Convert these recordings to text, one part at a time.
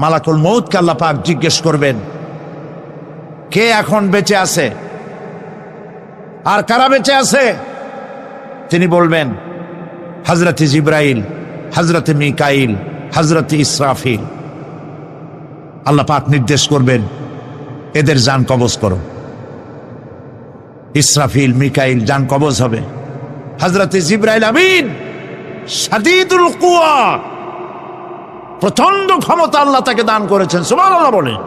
মালাকুল মউতকে আল্লাহ পাক জিজ্ঞেস করবেন, কে এখন বেঁচে আছে আর কারা বেঁচে আছে? তিনি বলবেন হযরতে জিবরাইল, হযরতে মিকাইল, হযরতে ইসরাফিল। আল্লাহ পাক নির্দেশ করবেন, এদের জান কবজ করো। ইসরাফিল, মিকাইল জান কবজ হবে। হযরতে জিবরাইল আমিন শাদীদুল কুওয়া, প্রচন্ড ক্ষমতা আল্লাহ তাকে দান করেছেন, সুবহানাল্লাহ বলেন।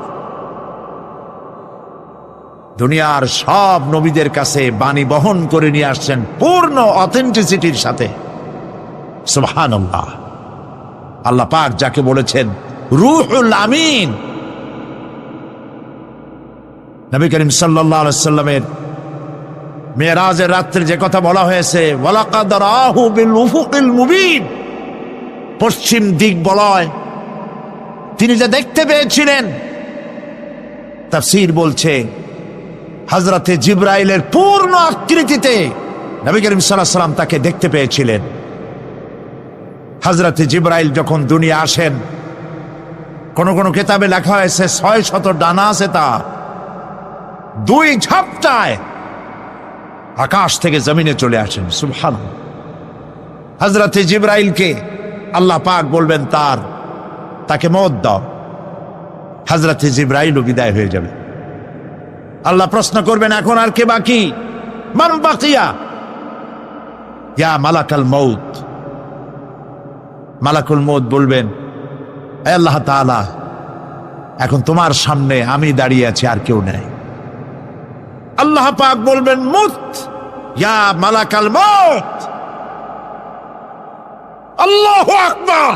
দুনিয়ার সব নবীদের কাছে বাণী বহন করে নিয়ে আসছেন পূর্ণ অথেন্টিসিটির সাথে, সুবহানাল্লাহ। আল্লাহ পাক যাকে বলেছেন রূহুল আমিন, নবী করিম সাল্লাল্লাহু আলাইহি ওয়াসাল্লামের মেরাজের রাত্রে যে কথা বলা হয়েছে, ওয়ালাকাদ রাহু বিল উফুকিল মুবিন, পশ্চিম দিক বলয় তিনি যে দেখতে পেয়েছিলেন, তাফসীর বলছে হযরতে জিবরাইলের পূর্ণ আকৃতিতে নবী করিম সাল্লাল্লাহু আলাইহি ওয়াসাল্লাম তাকে দেখতে পেয়েছিলেন। হযরতে জিবরাইল যখন দুনিয়া আসেন, কোন কোন কিতাবে লেখা হয়েছে 600 ডানা আছে তার, 2 ঝাপটায় আকাশ থেকে জমিনে চলে আসেন, সুবহানাল্লাহ। হযরতে জিবরাইলকে আল্লাহ পাক বলবেন তাকে মওত দাও, হযরতে জিবরাইলও বিদায় হয়ে যাবে। আল্লাহ প্রশ্ন করবেন, এখন আর কে বাকি? মান বাকিয়া ইয়া মালাকাল মউত। মালাকুল মউত বলবেন, হে আল্লাহ তাআলা, এখন তোমার সামনে আমি দাঁড়িয়ে আছি, আর কেউ নেই। আল্লাহ পাক বলবেন, মুত ইয়া মালাকাল মউত। আল্লাহু আকবার,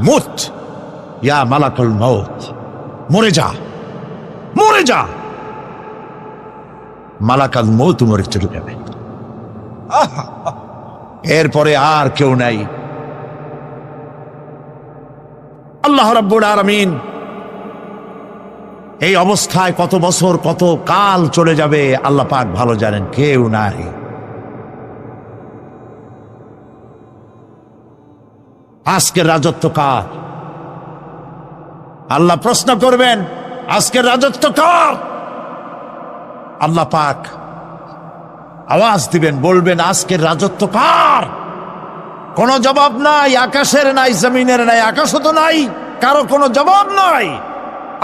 মুত ইয়া মালাকুল মউত, মরে যা, মরে যা। মালাকাল মউত মরে চলে যাবে, এরপরে আর কেউ নাই। আল্লাহ রাব্বুল আলামিন এই অবস্থায় কত বছর কত কাল চলে যাবে আল্লাহ পাক ভালো জানেন, কেউ নাই। আজকের রাজত্ব কার? আল্লাহ প্রশ্ন করবেন, আজকের রাজত্ব কার? আল্লাহ পাক আওয়াজ দিবেন, বলবেন, আজকের রাজত্ব কার? কোনো জবাব নাই, আকাশের নাই, জমিনের নাই, আকাশও তো নাই, কারো কোনো জবাব নাই।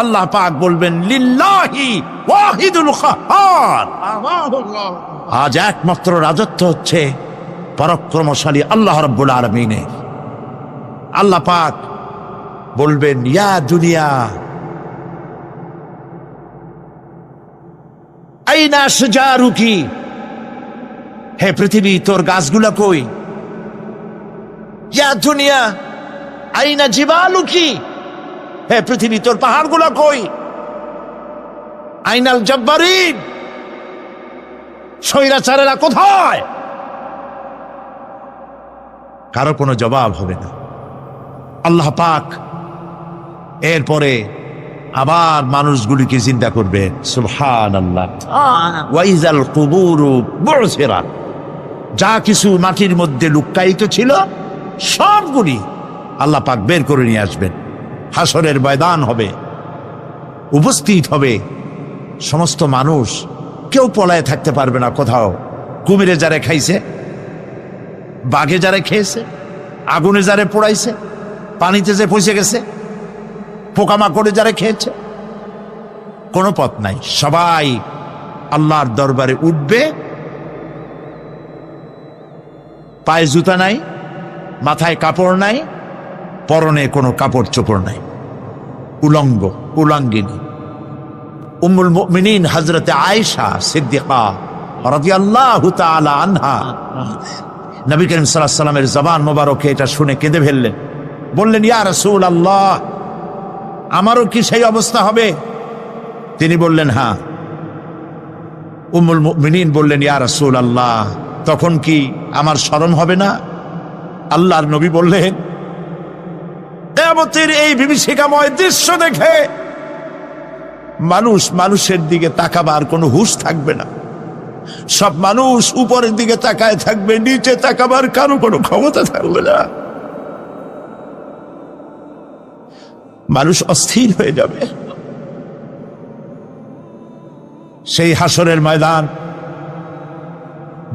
আল্লাহ পাক বলবেন, লিল্লাহি ওয়াহিদুল কাহ্হার। আজ একমাত্র রাজত্ব হচ্ছে পরাক্রমশালী আল্লাহ রাব্বুল আলামিনের। আল্লাহ পাক বলবেন, ইয়া দুনিয়া আইনা শুজারুকি, হে পৃথিবী তোর গাছগুলা কই? ইয়া দুনিয়া আইনা জিবালুকি, হে পৃথিবী তোর পাহাড়গুলা কই? আইনাল জব্বারিন, স্বৈরাচারেরা কোথায়? কারো কোনো জবাব হবে না। আল্লাহ পাক এরপরে আবার মানুষগুলিকে জিন্দা করবেন, সুবহানাল্লাহ। ওয়াইজাল কুবুরু বু'সিরাত, যা কিছু মাটির মধ্যে লুক্কায়িত ছিল সবগুলি আল্লাহ পাক বের করে নিয়ে আসবেন। হাসরের ময়দান হবে, উপস্থিত হবে সমস্ত মানুষ, কেউ পলায় থাকতে পারবে না কোথাও। কুমিরে যারে খাইছে, বাঘে যারে খেয়েছে, আগুনে যারে পোড়াইছে, পানিতে যে পচে গেছে, পোকামাকড়ে যারা খেয়েছে, কোনো পথ নাই। সবাই আল্লাহর দরবারে উঠবে, পায়ে জুতা নাই, মাথায় কাপড় নাই, পরনে কোনো কাপড় চোপড় নাই, উলঙ্গ উলঙ্গিনী। উম্মুল মুমিনিন হযরতে আয়েশা সিদ্দিকা রাদিয়াল্লাহু তাআলা আনহা, নবী করিম সাল্লাল্লাহু আলাইহি ওয়াসাল্লামের জবান মোবারকে এটা শুনে কেঁদে ফেললেন, বললেন, ইয়া রাসূলুল্লাহ, আমারও কি সেই অবস্থা হবে? তিনি বললেন, হ্যাঁ। উম্মুল মুমিনিন বললেন, ইয়া রাসূলুল্লাহ, তখন কি আমার শরম হবে না? আল্লাহর নবী বললেন, কিয়ামতের এই বিভীষিকাময় দৃশ্য দেখে মানুষ মানুষের দিকে তাকাবার কোনো হুঁশ থাকবে না। সব মানুষ উপরের দিকে তাকায় থাকবে, নিচে তাকাবার কারো কোনো ক্ষমতা থাকবে না। মানুষ অস্থির হয়ে যাবে। সেই হাসরের ময়দান,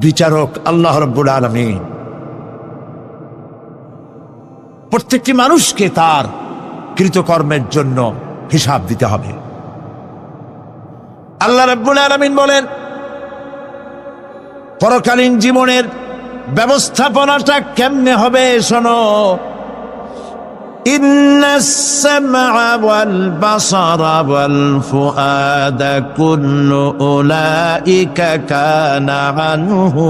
বিচারক আল্লাহ রাব্বুল আলামিন প্রত্যেকটি মানুষকে তার কৃতকর্মের জন্য হিসাব দিতে হবে। আল্লাহ রাব্বুল আলামিন বলেন, পরকালীন জীবনের ব্যবস্থাপনাটা কেমনে হবে শোনো। ইন্নাস সামআ ওয়াল বাসারা ওয়াল ফুআদা কুল্লু উলাইকা কানা আনহু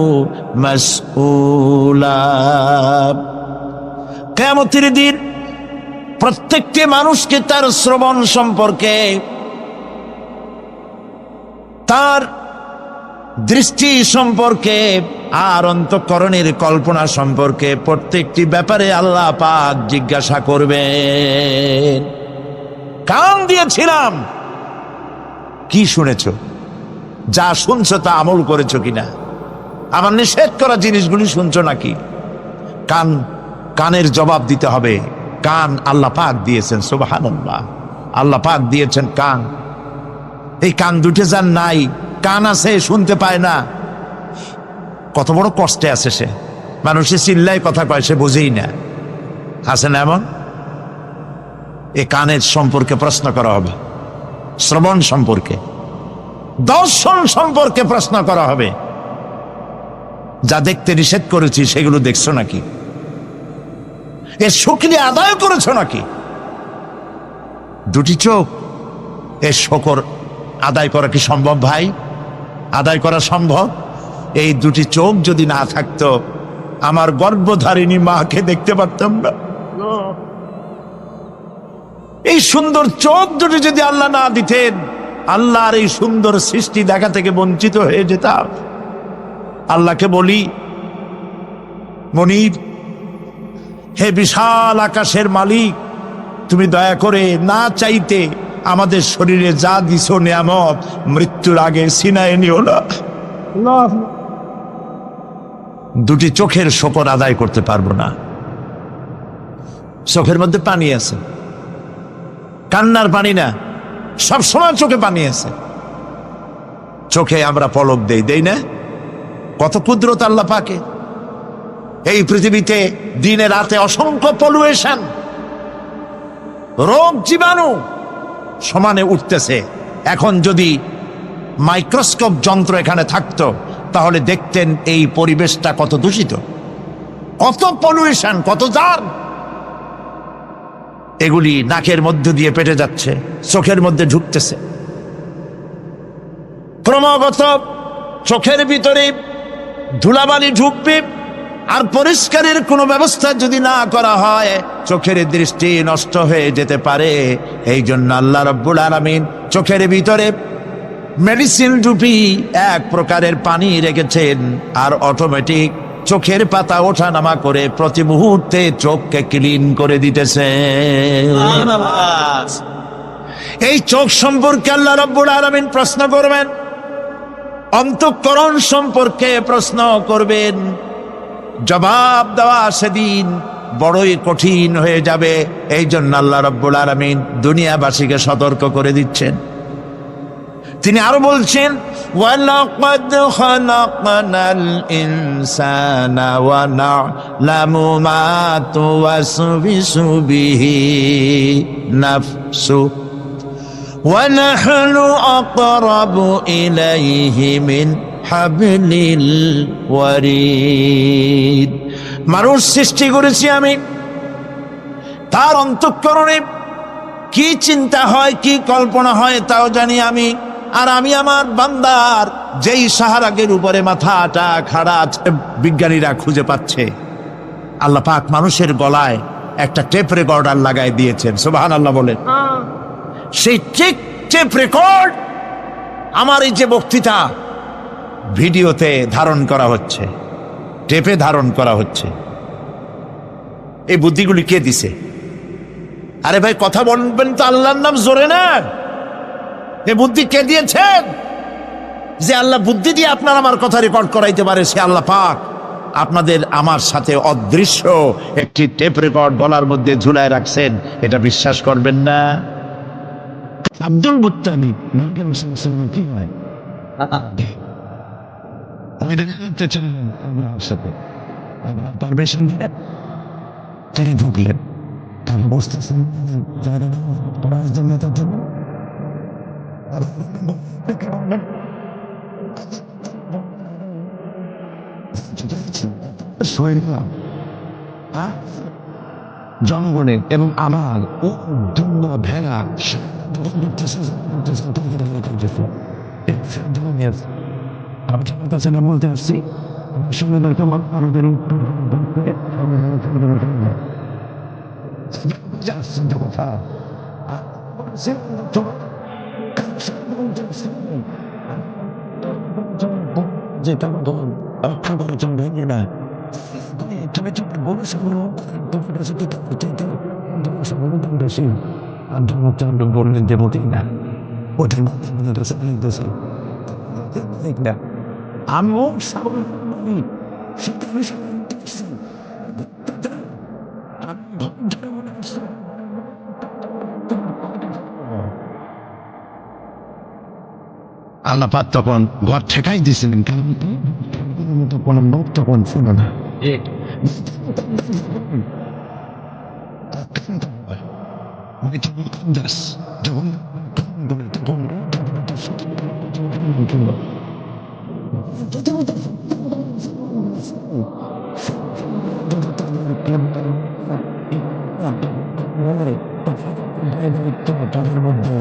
মাসউলা। কিয়ামতের দিন প্রত্যেকটি মানুষকে তার শ্রবণ সম্পর্কে, তার দৃষ্টি সম্পর্কে, আর অন্তঃকরণের কল্পনা সম্পর্কে প্রত্যেকটি ব্যাপারে আল্লাহ পাক জিজ্ঞাসা করবেন। কান দিয়েছিলাম, কি শুনেছ? যা শুনছো তা আমল করেছো কিনা? আমার নিষেধ করা জিনিসগুলি শুনছো নাকি? কানের জবাব দিতে হবে। কান আল্লাহ পাক দিয়েছেন, সুবহানাল্লাহ। আল্লাহ পাক দিয়েছেন কান। এই কান দুটো যার নাই, কান আছে শুনতে পায় না, কত বড় কষ্টে আছে সে। মানুষে চিল্লায় কথা কয়, সে বুঝেই না। আছে না এমন? এই কানের সম্পর্কে প্রশ্ন করা হবে, শ্রবণ সম্পর্কে, দর্শন সম্পর্কে প্রশ্ন করা হবে। যা দেখতে নিষেধ করেছি সেগুলো দেখছো নাকি? এর শুকরিয়া আদায় করেছো নাকি? দুটি চোখ, এর শকর আদায় করা কি সম্ভব ভাই? আদায় করা সম্ভব? এই দুটি চোখ যদি না থাকতো, আমার গর্ভধারিণী মাকে দেখতে পারতাম না। এই সুন্দর চোখ দুটি যদি আল্লাহ না দিতেন, আল্লাহর এই সুন্দর সৃষ্টি দেখা থেকে বঞ্চিত হয়ে যেতাম। আল্লাহকে বলি, মনির, হে বিশাল আকাশের মালিক, তুমি দয়া করে না চাইতে আমাদের শরীরে যা দিছো নিয়ামত, মৃত্যুর আগে ছিনায় নিও না। দুটি চোখের শকর আদায় করতে পারবো না। চোখের মধ্যে পানি আছে, কান্নার পানি না, সবসময় চোখে পানি আছে। চোখে আমরা পলক দেই না? কত কুদরত আল্লাহ পাকে। এই পৃথিবীতে দিনে রাতে অসংখ্য পলুয়েশন, রোগ জীবাণু সমানে উঠতেছে। এখন যদি মাইক্রোস্কোপ যন্ত্র এখানে থাকতো, তাহলে দেখতেন এই পরিবেশটা কত দূষিত, কত পলুয়েশন, কত জার। এগুলি নাকের মধ্য দিয়ে পেটে যাচ্ছে, চোখের মধ্যে ঢুকতেছে। ক্রমাগত চোখের ভিতরে ধুলাবালি ঢুকবে, আর পরিষ্কারের কোনো ব্যবস্থা যদি না করা হয়, চোখের দৃষ্টি নষ্ট হয়ে যেতে পারে। এই জন্য আল্লাহ রাব্বুল আলামিন চোখের ভিতরে মেডিসিন রূপী এক প্রকারের পানি রেখেছেন, আর অটোমেটিক চোখের পাতা ওঠা নামা করে প্রতি মুহূর্তে চোখকে ক্লিন করে দিতেছে। এই চোখ সম্পর্কে আল্লাহ রাব্বুল আলামিন প্রশ্ন করবেন, অন্তঃকরণ সম্পর্কে প্রশ্ন করবেন। জবাব দেওয়া সেদিন বড়ই কঠিন হয়ে যাবে। এই জন্য আল্লাহ রাব্বুল আলামিন দুনিয়াবাসীকে সতর্ক করে দিচ্ছেন। তিনি আরো বলছেন, ওয়ালাকাদ খালাকনাল ইনসানা ওয়া না'লামু মা তুওয়াসবিসু বিহি নাফসু ওয়া নাহনু আকরাবু ইলাইহি মিন হাবলিল ওয়ারিদ। মানুষ সৃষ্টি করেছি আমি, তার অন্তঃকরণে কি চিন্তা হয়, কি কল্পনা হয় তাও জানি আমি। আর আমি আমার বান্দার যেই সাহারাগের উপরে মাথাটা খাড়া আছে, বিজ্ঞানীরা খুঁজে পাচ্ছে। আল্লাহ পাক মানুষের গলায় একটা টেপ রেকর্ডার লাগাই দিয়েছেন, সুবহানাল্লাহ বলেন। সেই টেপ রেকর্ড আমার এই যে বক্তৃতা ভিডিওতে ধারণ করা হচ্ছে, টেপে ধারণ করা হচ্ছে। এই বুদ্ধিগুলি কে দিছে? আরে ভাই, কথা বলবেন তো আল্লাহর নাম জোরে না। এই বুদ্ধি কে দিয়েছেন? যে আল্লাহ বুদ্ধি দিয়ে আপনার আমার কথা রেকর্ড করাইতে পারে, সে আল্লাহ পাক। আপনাদের আমার সাথে অদৃশ্য একটি টেপ রেকর্ড গলার মধ্যে ঝুলায় রাখছেন, এটা বিশ্বাস করবেন না? আব্দুল মুত্তালিব কি হয় আমি দেখতে চাইলাম আমার সাথে পারমিশন তিনি ঢুকলেন, তার বসতেছেন যারা রাজনীতির জন্য জনগণের এবং আমার ও দুর্গা ভেড়া আমি তোমার কাছে না বলতে আসছি কথা যেটা ভেঙে না তুমি বলেছো বললেন যে মতেই না ওটা আমিও আল্লাহ পাক তখন ঘর ঠেকাই দিয়েছিলেন, কারণ তখন লোক তখন ছিল না। তাদের মধ্যে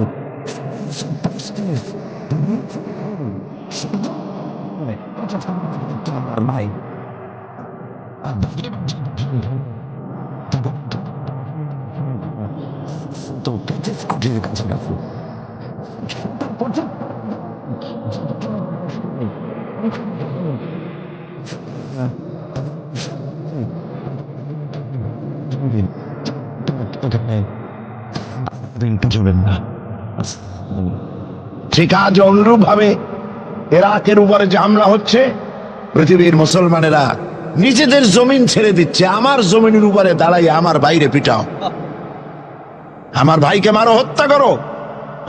আমার ভাই তো কাছে গেছে ঠিক আজ অনুরূপ ভাবে ইরাকের উপরে যে হামলা হচ্ছে, পৃথিবীর মুসলমানেরা নিজেদের জমিন ছেড়ে দিচ্ছে, আমার জমিনের উপরে দাঁড়াই আমার বাইরে পিটাও, আমার ভাইকে মারো, হত্যা করো,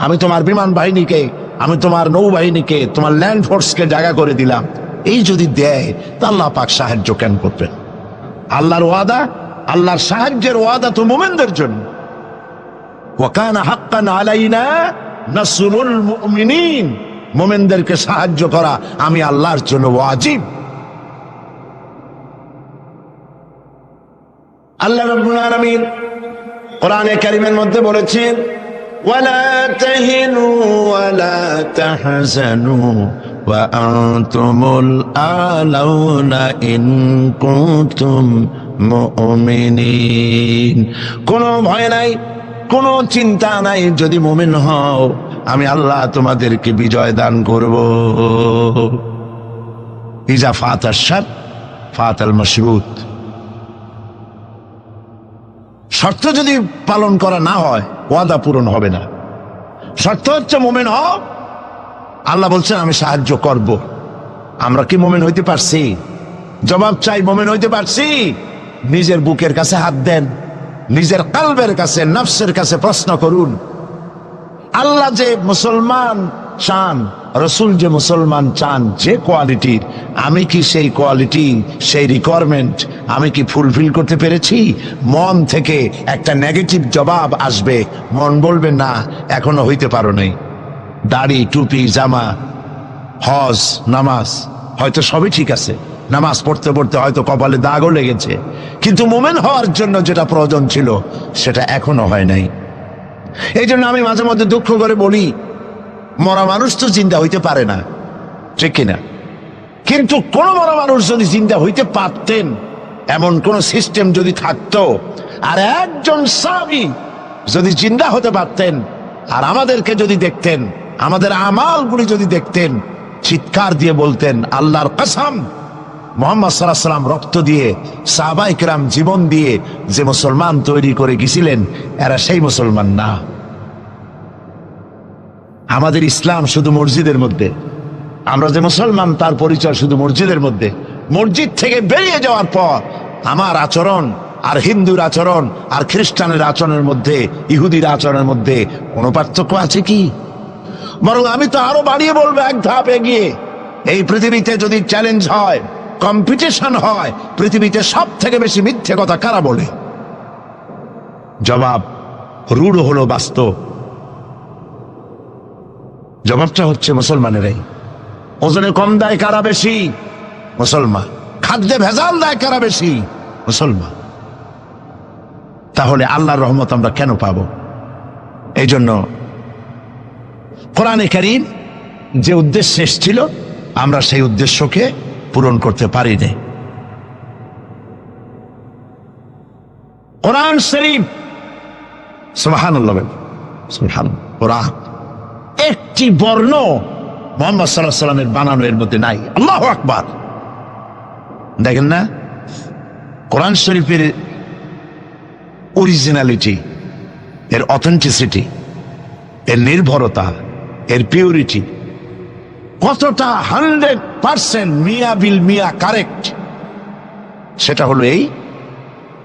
আমি তোমার বিমান বাহিনীকে, আমি তোমার নৌবাহিনীকে, তোমার ল্যান্ড ফোর্সকে জায়গা করে দিলাম। এই যদি দেয় তা আল্লাহ পাক সাহায্য কেন করবেন? আল্লাহর ওয়াদা, আল্লাহর সাহায্যের ওয়াদা তো মুমিনদের জন্য। ওয়াকানা হাক্কান আলাইনা নাসরুল মুমিনিন, মুমিনদেরকে সাহায্য করা আমি আল্লাহর জন্য ওয়াজিব। আল্লাহ রাব্বুল আলামিন কোরআনে কারীমের মধ্যে বলেছেন, ওয়ালা তাহিনু ওয়ালা তাহজানু ওয়া আনতুমুল আলাউনা ইন কুনতুম মুমিনিন। কোনো ভয় নাই, কোনো চিন্তা নাই, যদি মুমিন হও আমি আল্লাহ তোমাদেরকে বিজয় দান করব। ইজা ফাতাশ শার ফাতাল মাশরুত, শর্ত যদি পালন করা না হয় ওয়াদা পূরণ হবে না। শর্ত হচ্ছে মুমিন হও, আল্লাহ বলছেন আমি সাহায্য করব। আমরা কি মুমিন হইতে পারছি? জবাব চাই, মুমিন হইতে পারছি? নিজের বুকের কাছে হাত দেন, নিজের কলবের কাছে, নফসের কাছে প্রশ্ন করুন। আল্লাহ যে মুসলমান চান, রসুল যে মুসলমান চান, যে কোয়ালিটির, আমি কি সেই কোয়ালিটি, সেই রিকোয়ারমেন্ট আমি কি ফুলফিল করতে পেরেছি? মন থেকে একটা নেগেটিভ জবাব আসবে, মন বলবে না এখনো হইতে পারো নাই। দাড়ি, টুপি, জামা, হজ, নামাজ হয়তো সবই ঠিক আছে, নামাজ পড়তে পড়তে হয়তো কপালে দাগও লেগেছে, কিন্তু মুমিন হওয়ার জন্য যেটা প্রয়োজন ছিল সেটা এখনো হয় নাই। এই জন্য আমি মাঝে মধ্যে দুঃখ করে বলি, মরা মানুষ তো জিন্দা হইতে পারে না, ঠিক কিনা? কিন্তু কোন মরা মানুষ যদি জিন্দা হইতে পারতেন, এমন কোন সিস্টেম যদি থাকতো, আর একজন সাহাবী যদি জিন্দা হতে পারতেন, আর আমাদেরকে যদি দেখতেন, আমাদের আমালগুলি যদি দেখতেন, চিৎকার দিয়ে বলতেন আল্লাহর কসম, মুহাম্মদ সাল্লাল্লাহু আলাইহি ওয়াসাল্লাম রক্ত দিয়ে, সাহাবায়ে কেরাম জীবন দিয়ে যে মুসলমান তৈরি করে গেছিলেন, এরা সেই মুসলমান না। আমাদের ইসলাম শুধু মসজিদের মধ্যে, আমরা যে মুসলমান তার পরিচয় শুধু মসজিদের মধ্যে। মসজিদ থেকে বেরিয়ে যাওয়ার পর আমার আচরণ আর হিন্দুর আচরণ আর খ্রিস্টানের আচরণের মধ্যে, ইহুদির আচরণের মধ্যে কোনো পার্থক্য আছে কি? বরং আমি তো আরো বাড়িয়ে বলবো, এক ধাপ এগিয়ে। এই পৃথিবীতে যদি চ্যালেঞ্জ হয়, কম্পিটিশন হয়, পৃথিবীতে সব থেকে বেশি মিথ্যে কথা কারা বলে? জবাব রূঢ় হলো বাস্তব। জবাবটা হচ্ছে মুসলমানেরাই। ওজনে কম দেয় কারা বেশি? মুসলমান। খাদ্যে ভেজাল দেয় কারা বেশি? মুসলমান। তাহলে আল্লাহর রহমত আমরা কেন পাবো? এই জন্য কোরআনে কারীম যে উদ্দেশ্য এসেছিল, আমরা সেই উদ্দেশ্যকে পূরণ করতে পারিনি। কোরআন শরীফ, সুবহানাল্লাহ, সুবহানাল্লাহ, কোরআন একটি বর্ণ মুহাম্মদ সাল্লাল্লাহু আলাইহি ওয়াসাল্লামের বানানো এর মধ্যে নাই। আল্লাহু আকবার। দেখেন না কোরআন শরীফের অরিজিনালিটি, এর অথেন্টিসিটি, এর নির্ভরতা, এর পিউরিটি কতটা 100% মিয়া বিল মিয়া কারেক্ট। সেটা হলো এই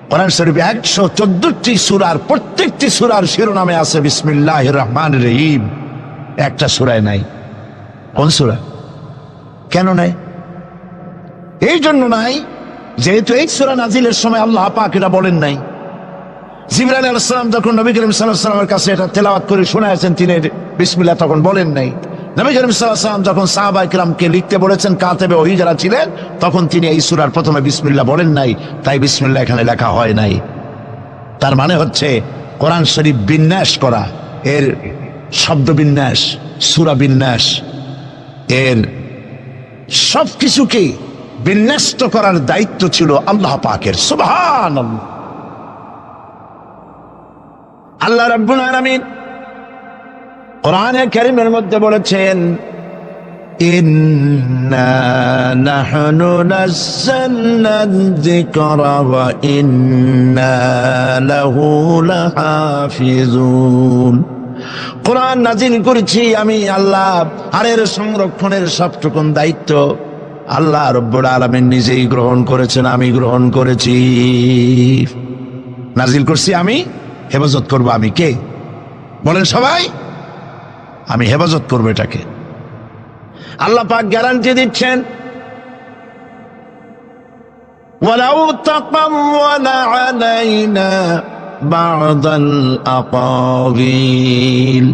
কোরআন শরীফে 114টি সূরার প্রত্যেকটি সূরার শিরোনামে আছে বিসমিল্লাহির রহমানির রহিম। একটা সূরায় নাই। কোন সূরা? কেন নাই? এই জন্য নাই যেহেতু এই সূরা নাজিলের সময় আল্লাহ পাক এটা বলেন নাই। জিবরাইল আলাইহিস সালাম যখন নবী করিম সাল্লাল্লাহু আলাইহি ওয়াসাল্লামের কাছে এটা তেলাওয়াত করে শোনায়েছেন, তিনি বিসমিল্লাহ তখন বলেন নাই। নবী করিম সাল্লাল্লাহু আলাইহি ওয়াসাল্লাম যখন সাহাবায়ে কিরামকে লিখতে বলেছেন, কাতেবে ওহী যারা ছিলেন, তখন তিনি এই সূরার প্রথমে বিসমিল্লাহ বলেন নাই, তাই বিসমিল্লাহ এখানে লেখা হয় নাই। তার মানে হচ্ছে কোরআন শরীফ বিন্যাস করা, এর শব্দ বিন্যাস, সূরা বিন্যাস, এর সবকিছুকে বিন্যস্ত করার দায়িত্ব ছিল আল্লাহ পাকের। সুবহানাল্লাহ। আল্লাহ রাব্বুল আলামিন কোরআনে কারীমের মধ্যে বলেছেন, ইন্না নাহনু নাযালনা যিকরা ওয়া ইন্না লাহু লাহাফিজুন। কোরআন নাজিল করেছি আমি আল্লাহ, আর এর সংরক্ষণের সবটুকুন দায়িত্ব আল্লাহ রাব্বুল আলামিন নিজেই গ্রহণ করেছেন, আমি গ্রহণ করেছি। নাজিল করছি আমি, হেফাজত করবো আমি। কে বলেন সবাই? আমি হেফাজত করবো এটাকে। আল্লাহ পাক গ্যারান্টি দিচ্ছেন, ওয়ালাউ তাকাওয়ালা আলাইনা বা'দাল আকাওয়িল।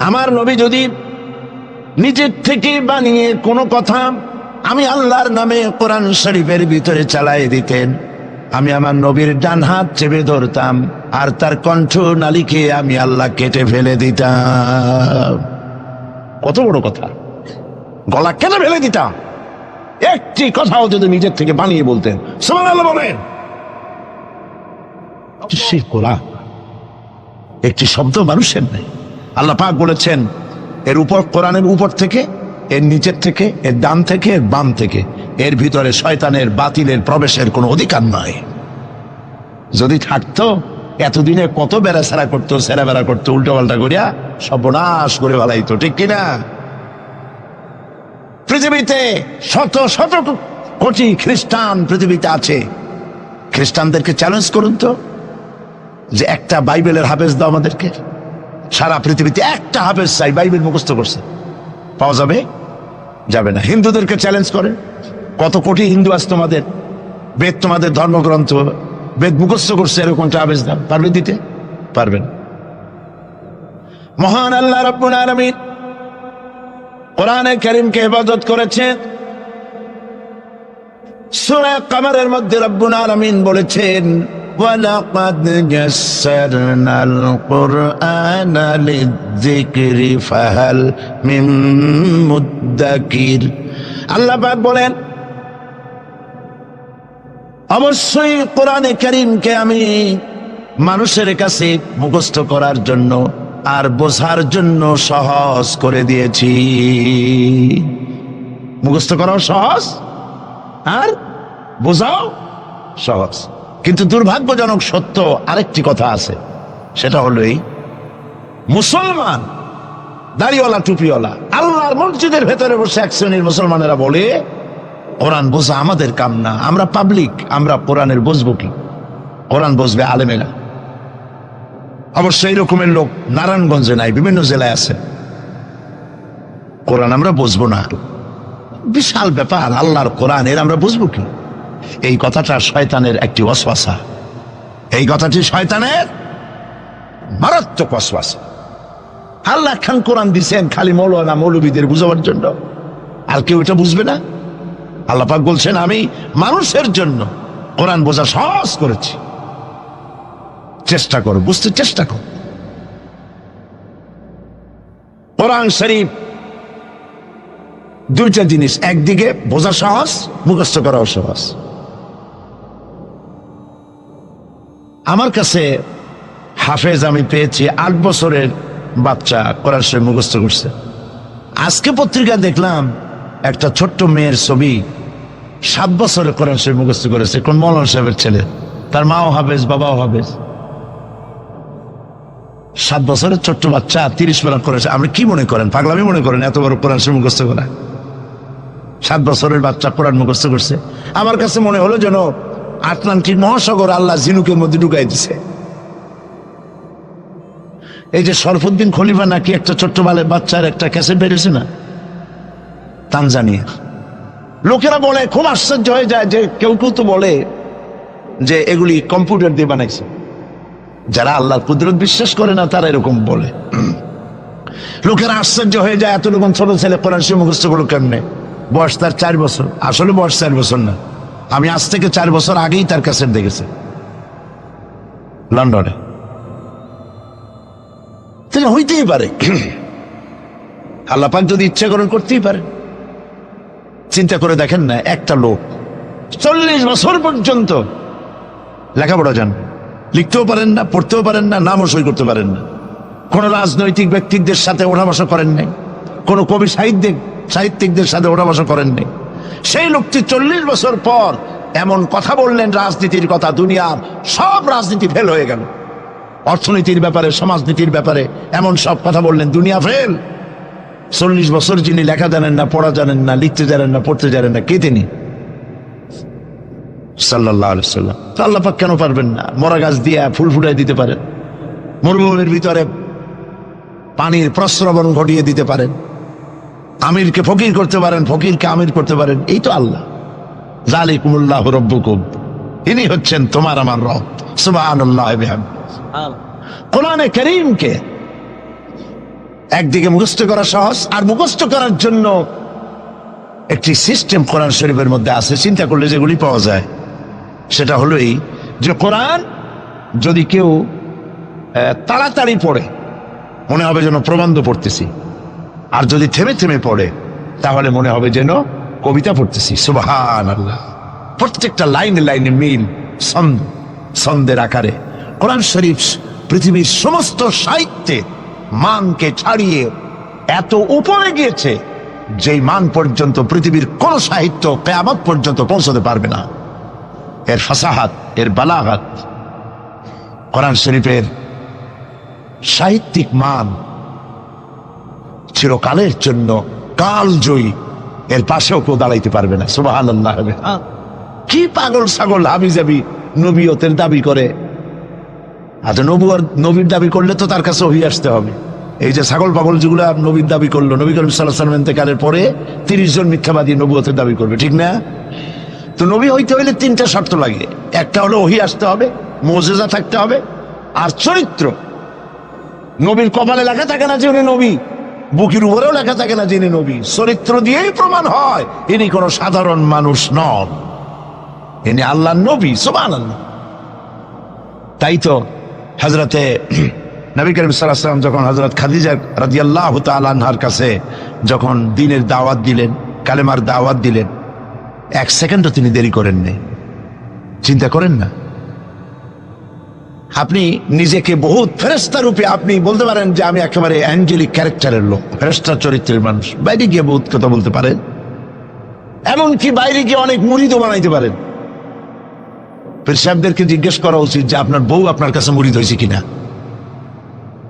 আমার নবী যদি নিজের থেকে বানিয়ে কোনো কথা আমি আল্লাহর নামে কোরআন শরীফের ভিতরে চালাই দিতেন, আমি আমার নবীর ডান হাত চেপে ধরতাম, আর তার কণ্ঠ নালীকে আমি আল্লাহ কেটে ফেলে দিতাম। কত বড় কথা! গলা কেটে ফেলে দিতাম। একটি কথাও যদি নিজের থেকে বানিয়ে বলতেন, সুবহানাল্লাহ বলেন। একটি শব্দ মানুষের নেই। আল্লাহ পাক বলেছেন, এর উপর, কোরআনের উপর থেকে, এর নিচের থেকে, এর ডান থেকে, এর বাম থেকে, এর ভিতরে শয়তানের বাতিলের প্রবেশের কোনো অধিকার নয়। যদি থাকতো এতদিনে কত বেড়া সেরা করতো, সেরা বেড়া করতো, উল্টো পাল্টা করিয়া সর্বনাশ করে ফেলাইতো, ঠিক কিনা? পৃথিবীতে শত শত কোটি খ্রিস্টান পৃথিবীতে আছে। খ্রিস্টানদেরকে চ্যালেঞ্জ করুন তো, যে একটা বাইবেলের হাফেজ দাও আমাদেরকে। সারা পৃথিবীতে একটা হাফেজ চাই, বাইবেল মুখস্থ করছে, পাওয়া যাবে? যাবে না। হিন্দুদেরকে চ্যালেঞ্জ করে, কত কোটি হিন্দু আছে তোমাদের, বেদ তোমাদের ধর্মগ্রন্থ, বেদ মুখস্থ করছে, এরকম হাফেজ দাও, পারবে দিতে? পারবেন। মহান আল্লাহ রাব্বুল আলামিন কোরআনে কারীমকে হেফাজত করেছেন। সূরা কমরের মধ্যে রব্বুল আলামিন বলেছেন, ওয়ালাকাদ ইয়াসসারনাল কুরআনা লিযিকরি ফাহাল মিন মুদ্দাকির। আল্লাহ পাক বলেন, অবশ্যই কোরআনে কারীমকে আমি মানুষের কাছে মুখস্থ করার জন্য আর বোঝার জন্য সহজ করে দিয়েছি। মুখস্থ করাও সহজ আর বোঝাও সহজ। কিন্তু দুর্ভাগ্যজনক সত্য আরেকটি কথা আছে, সেটা হলো এই, মুসলমান দাড়িওয়ালা টুপিওয়ালা আল্লাহর মসজিদের ভেতরে বসে এক শ্রেণীর মুসলমানেরা বলে, কোরআন বোঝা আমাদের কাম না, আমরা পাবলিক, আমরা কোরআনের বুঝবো কি? কোরআন বুঝবে আলেমেরা। অবশ্য এই রকমের লোক নারায়ণগঞ্জে নাই, বিভিন্ন জেলায় আছে। কোরআন আমরা বুঝবো না, বিশাল ব্যাপার। আল্লাহর কোরআন, এর আমরা বুঝবো কি? এই কথাটা শয়তানের একটি ওয়াসওয়াসা, এই কথাটি শয়তানের মারাত্মক ওয়াসওয়াসা। আল্লাহ খান কোরআন দিছেন খালি মৌলানা মৌলবীদের বুঝাবার জন্য, আর কেউ এটা বুঝবে না? আল্লাহ পাক বলছেন, আমি মানুষের জন্য কোরআন বোঝা সহজ করেছি, চেষ্টা করো, বুঝতে চেষ্টা করো। কোরআন শরীফ দুইটা জিনিস, একদিকে বোঝা সহজ, মুখস্থ করাও সহজ। আমার কাছে হাফেজ আমি পেয়েছি 8 বছরের বাচ্চা কোরআন শরীফ মুখস্থ করছে। আজকে পত্রিকা দেখলাম একটা ছোট্ট মেয়ের ছবি, 7 বছরের কোরআন শরীফ মুখস্থ করেছে, কোন মৌলানা সাহেবের ছেলে, তার মাও হাফেজ বাবাও হাফেজ। 7 বছরের ছোট্ট বাচ্চা 30 পারা করেছে। আপনি কি মনে করেন, পাগলামি মনে করেন এত বড় কোরআন শরীফ মুখস্থ করা? 7 বছরের বাচ্চা কোরআন মুখস্থ করছে। আমার কাছে মনে হলো যেন আটলান্টিক মহাসাগর আল্লাহ ঝিনুকের মধ্যে ঢুকাই দিছে। এই যে শরফুদ্দিন খলিফা নাকি একটা ছোট্ট বাচ্চার একটা ক্যাসেট বেরিয়েছে না, তানজানিয়া। লোকেরা বলে, খুব আশ্চর্য হয়ে যায় যে কেউ কেউ তো বলে যে এগুলি কম্পিউটার দিয়ে বানাইছে। যারা আল্লাহর কুদরত বিশ্বাস করে না তারা এরকম বলে। লোকেরা আশ্চর্য হয়ে যায়, এত রকম ছোট ছেলে কোরআন শরীফ মুখস্থ করলো কেমনে? বয়স তার 4 বছর। আসলে বয়স 4 বছর না, আমি আজ থেকে 4 বছর আগেই তার ক্যাসেট দেখেছি লন্ডনে। তাহলে হইতেই পারে, আল্লাহ পাক যদি ইচ্ছা করেন করতেই পারে। চিন্তা করে দেখেন না, একটা লোক 40 বছর পর্যন্ত লেখাপড়া জান, লিখতেও পারেন না, পড়তেও পারেন না, নামও সই করতে পারেন না, কোন রাজনৈতিক ব্যক্তিদের সাথে ওঠা বসা করেন নাই, কোন কবি সাহিত্যিকদের সাথে ওঠা বসা করেন নাই। সেই লোকটি 40 বছর পর এমন কথা বললেন রাজনীতির কথা, দুনিয়ার সব রাজনীতি ফেল হয়ে গেল। অর্থনীতির ব্যাপারে, সমাজনীতির ব্যাপারে এমন সব কথা বললেন, দুনিয়া ফেল। 40 বছর যিনি লেখা জানেন না, পড়া জানেন না, লিখতে জানেন না, পড়তে জানেন না, কে তিনি? সাল্লাল্লাহু আলাইহি সাল্লাম। তো আল্লাহ পাক কেন পারবেন না? মরা গাছ দিয়ে ফুল ফুটাই দিতে পারেন, মরুভূমির ভিতরে পানির প্রস্রবণ ঘটিয়ে দিতে পারেন, আমিরকে ফকির করতে পারেন, ফকিরকে আমির করতে পারেন। এই তো আল্লাহ। যালিকুমুল্লাহু রাব্বুকুম, ইনি হচ্ছেন তোমার আমার রব। সুবহানাল্লাহি বিহামদিহি। কোরআনে কারীমকে একদিকে মুখস্থ করা সহজ, আর মুখস্থ করার জন্য একটি সিস্টেম কোরআন শরীফের মধ্যে আছে, চিন্তা করলে যেগুলি পাওয়া যায়। সেটা হলো এই যে কোরআন যদি কেউ তাড়াতাড়ি পড়ে মনে হবে যেন প্রবন্ধ পড়তেছি, আর যদি থেমে থেমে পড়ে তাহলে মনে হবে যেন কবিতা পড়তেছি। সুবহানাল্লাহ। প্রত্যেকটা লাইনে লাইনে মিল, ছন্দের আকারে কোরআন শরীফ পৃথিবীর সমস্ত সাহিত্যে মানকে ছাড়িয়ে এত উপরে গিয়েছে যেই মান পর্যন্ত পৃথিবীর কোন সাহিত্য কিয়ামত পর্যন্ত পৌঁছতে পারবে না। এর ফাসাহাত, এর বালাগাত, কোরআন শরীফের সাহিত্যিক মান চিরকালের জন্য কালজয়ী, এর পাশেও কেউ দাঁড়াইতে পারবে না। সুবহানাল্লাহ। কি পাগল ছাগল হাবিজাবি নবীয়তের দাবি করে। আচ্ছা, নবীর দাবি করলে তো তার কাছে ওহী আসতে হবে। এই যে ছাগল পাগল যেগুলো নবীর দাবি করলো, নবী করিম সাল্লাল্লাহু আলাইহি ওয়াসাল্লাম ইন্তেকালের পরে 30 জন মিথ্যাবাদী নবুয়তের দাবি করবে, ঠিক না? তো নবী হইতে হইলে 3টা শর্ত লাগে। একটা হলো ওহী আসতে হবে, মুজিজা থাকতে হবে, আর চরিত্র। নবীর কপালে লেখা থাকে না যে উনি নবী, বুকের উপরেও লেখা থাকে না যে ইনি নবী। চরিত্র দিয়েই প্রমাণ হয় ইনি কোনো সাধারণ মানুষ নন, ইনি আল্লাহর নবী। সুবহানাল্লাহ। তাই তো হযরতে নবী করিম সাল্লাল্লাহু আলাইহি ওয়াসাল্লাম যখন হযরত খাদিজা রাদিয়াল্লাহু তাআলা আনহার কাছে যখন দ্বীনের দাওয়াত দিলেন, কালেমার দাওয়াত দিলেন, 1 সেকেন্ডও তিনি দেরি করেন নাই। চিন্তা করেন না, আপনি নিজেকে বহুত ফেরেশতা রূপে আপনি বলতে পারেন যে আমি একেবারে অ্যাঞ্জেলিক ক্যারেক্টারের লোক, ফেরেশতা চরিত্রের মানুষ। বাইরে গিয়ে বহুত কথা বলতে পারেন, এমনকি বাইরে গিয়ে অনেক মুরিদও বানাইতে পারেন। পীর সাহেবদেরকে জিজ্ঞেস করা উচিত যে আপনার বউ আপনার কাছে মুরিদ হয়েছে কিনা।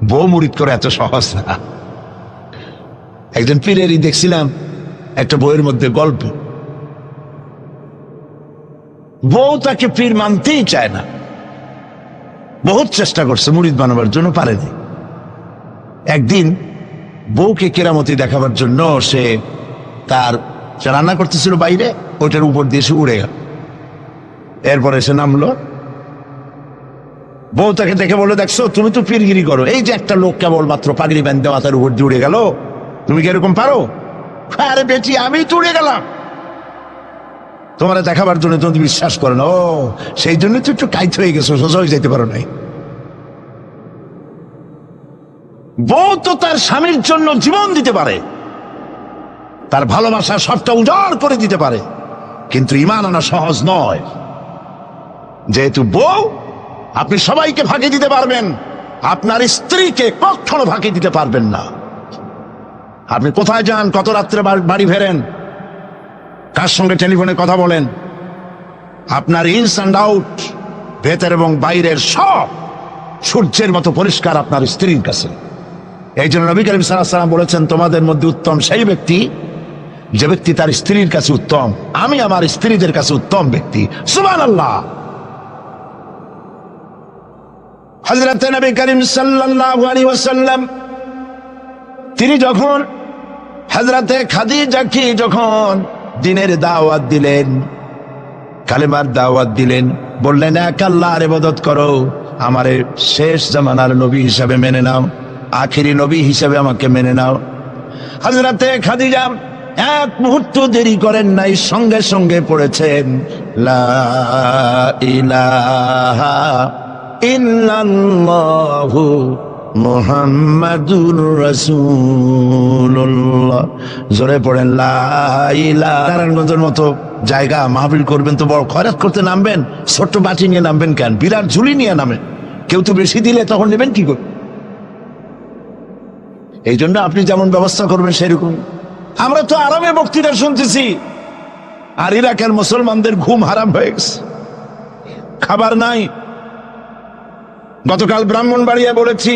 বউ মুরিদ করে এত সহজ না। একজন পীরেরই দেখছিলাম একটা বইয়ের মধ্যে গল্প, বউ তাকে পীর মানতেই চায় না, বহুত চেষ্টা করছে মুরিদ বানাবার জন্য, পারেনি। একদিন বউকে কেরামতি দেখাবার জন্য সে রান্না করতেছিল বাইরে, ওইটার উপর দিয়ে সে উড়ে গেল। এরপরে সে নামলো, বউ তাকে দেখে বলে, দেখছো তুমি তো পীরগিরি করো, এই যে একটা লোক কেবলমাত্র পাগড়ি বান্ধে মাথার উপর দিয়ে উড়ে গেল, তুমি কি এরকম পারো? আরে বেটি, আমি তো উড়ে গেলাম, তোমার দেখাবার জন্য তুমি বিশ্বাস করো না। ও, সেই জন্য তো একটু কাইত হয়ে গেছো, সোজা হয়ে যেতে পারো নাই। বউ তো তার স্বামীর জন্য জীবন দিতে পারে, তার ভালোবাসা সবটা উজাড় করে দিতে পারে, কিন্তু ঈমান আনা সহজ নয়। যেহেতু বউ, আপনি সবাইকে ফাঁকি দিতে পারবেন, আপনার স্ত্রীকে কখনো ফাঁকি দিতে পারবেন না। আপনি কোথায় যান, কত রাত্রে বাড়ি ফেরেন, কার সঙ্গে টেলিফোনে কথা বলেন, আপনার ইনস অ্যান্ড আউট, ভেতর এবং বাইরের সব সূর্যের মতো পরিষ্কার আপনার স্ত্রীর কাছে। এই জন্য নবী করিম সাল্লাল্লাহু আলাইহি ওয়াসাল্লাম বলেছেন, তোমাদের মধ্যে উত্তম সেই ব্যক্তি যে ব্যক্তি তার স্ত্রীর কাছে উত্তম। আমি আমার স্ত্রীদের কাছে উত্তম ব্যক্তি। সুবহানাল্লাহ। হযরত নবী করিম সাল্লাল্লাহু আলাইহি ওয়াসাল্লাম তিনি যখন হযরতে খাদিজাকে যখন দ্বীনের দাওয়াত দিলেন, কালেমার দাওয়াত দিলেন, বললেন এক আল্লাহর ইবাদত করো, আমারে শেষ জামানার নবী হিসাবে মেনে নাও, আখেরি নবী হিসাবে আমাকে মেনে নাও। হযরতে খাদিজা এক মুহূর্ত দেরি করেন নাই, সঙ্গে সঙ্গে পড়েছেন লা ইলাহা ইল্লাল্লাহু মুহাম্মাদুর রাসূলুল্লাহ। জোরে পড়েন লা ইলাহা। নারায়ণগঞ্জের মতো জায়গা, মাহফিল করবেন তো বড় খয়রাত করতে নামবেন, ছোট্ট বাটি নিয়ে নামবেন কেন? বিরাট ঝুলি নিয়ে নামেন। কেউ তো বেশি দিলে তখন নেবেন কি করে? এই জন্য আপনি যেমন ব্যবস্থা করবেন সেরকম। আমরা তো আরামে বক্তৃতা শুনতেছি, আর ইরাকের মুসলমানদের ঘুম হারাম হয়ে গেছে, খাবার নাই। গতকাল ব্রাহ্মণবাড়িয়া বলেছি,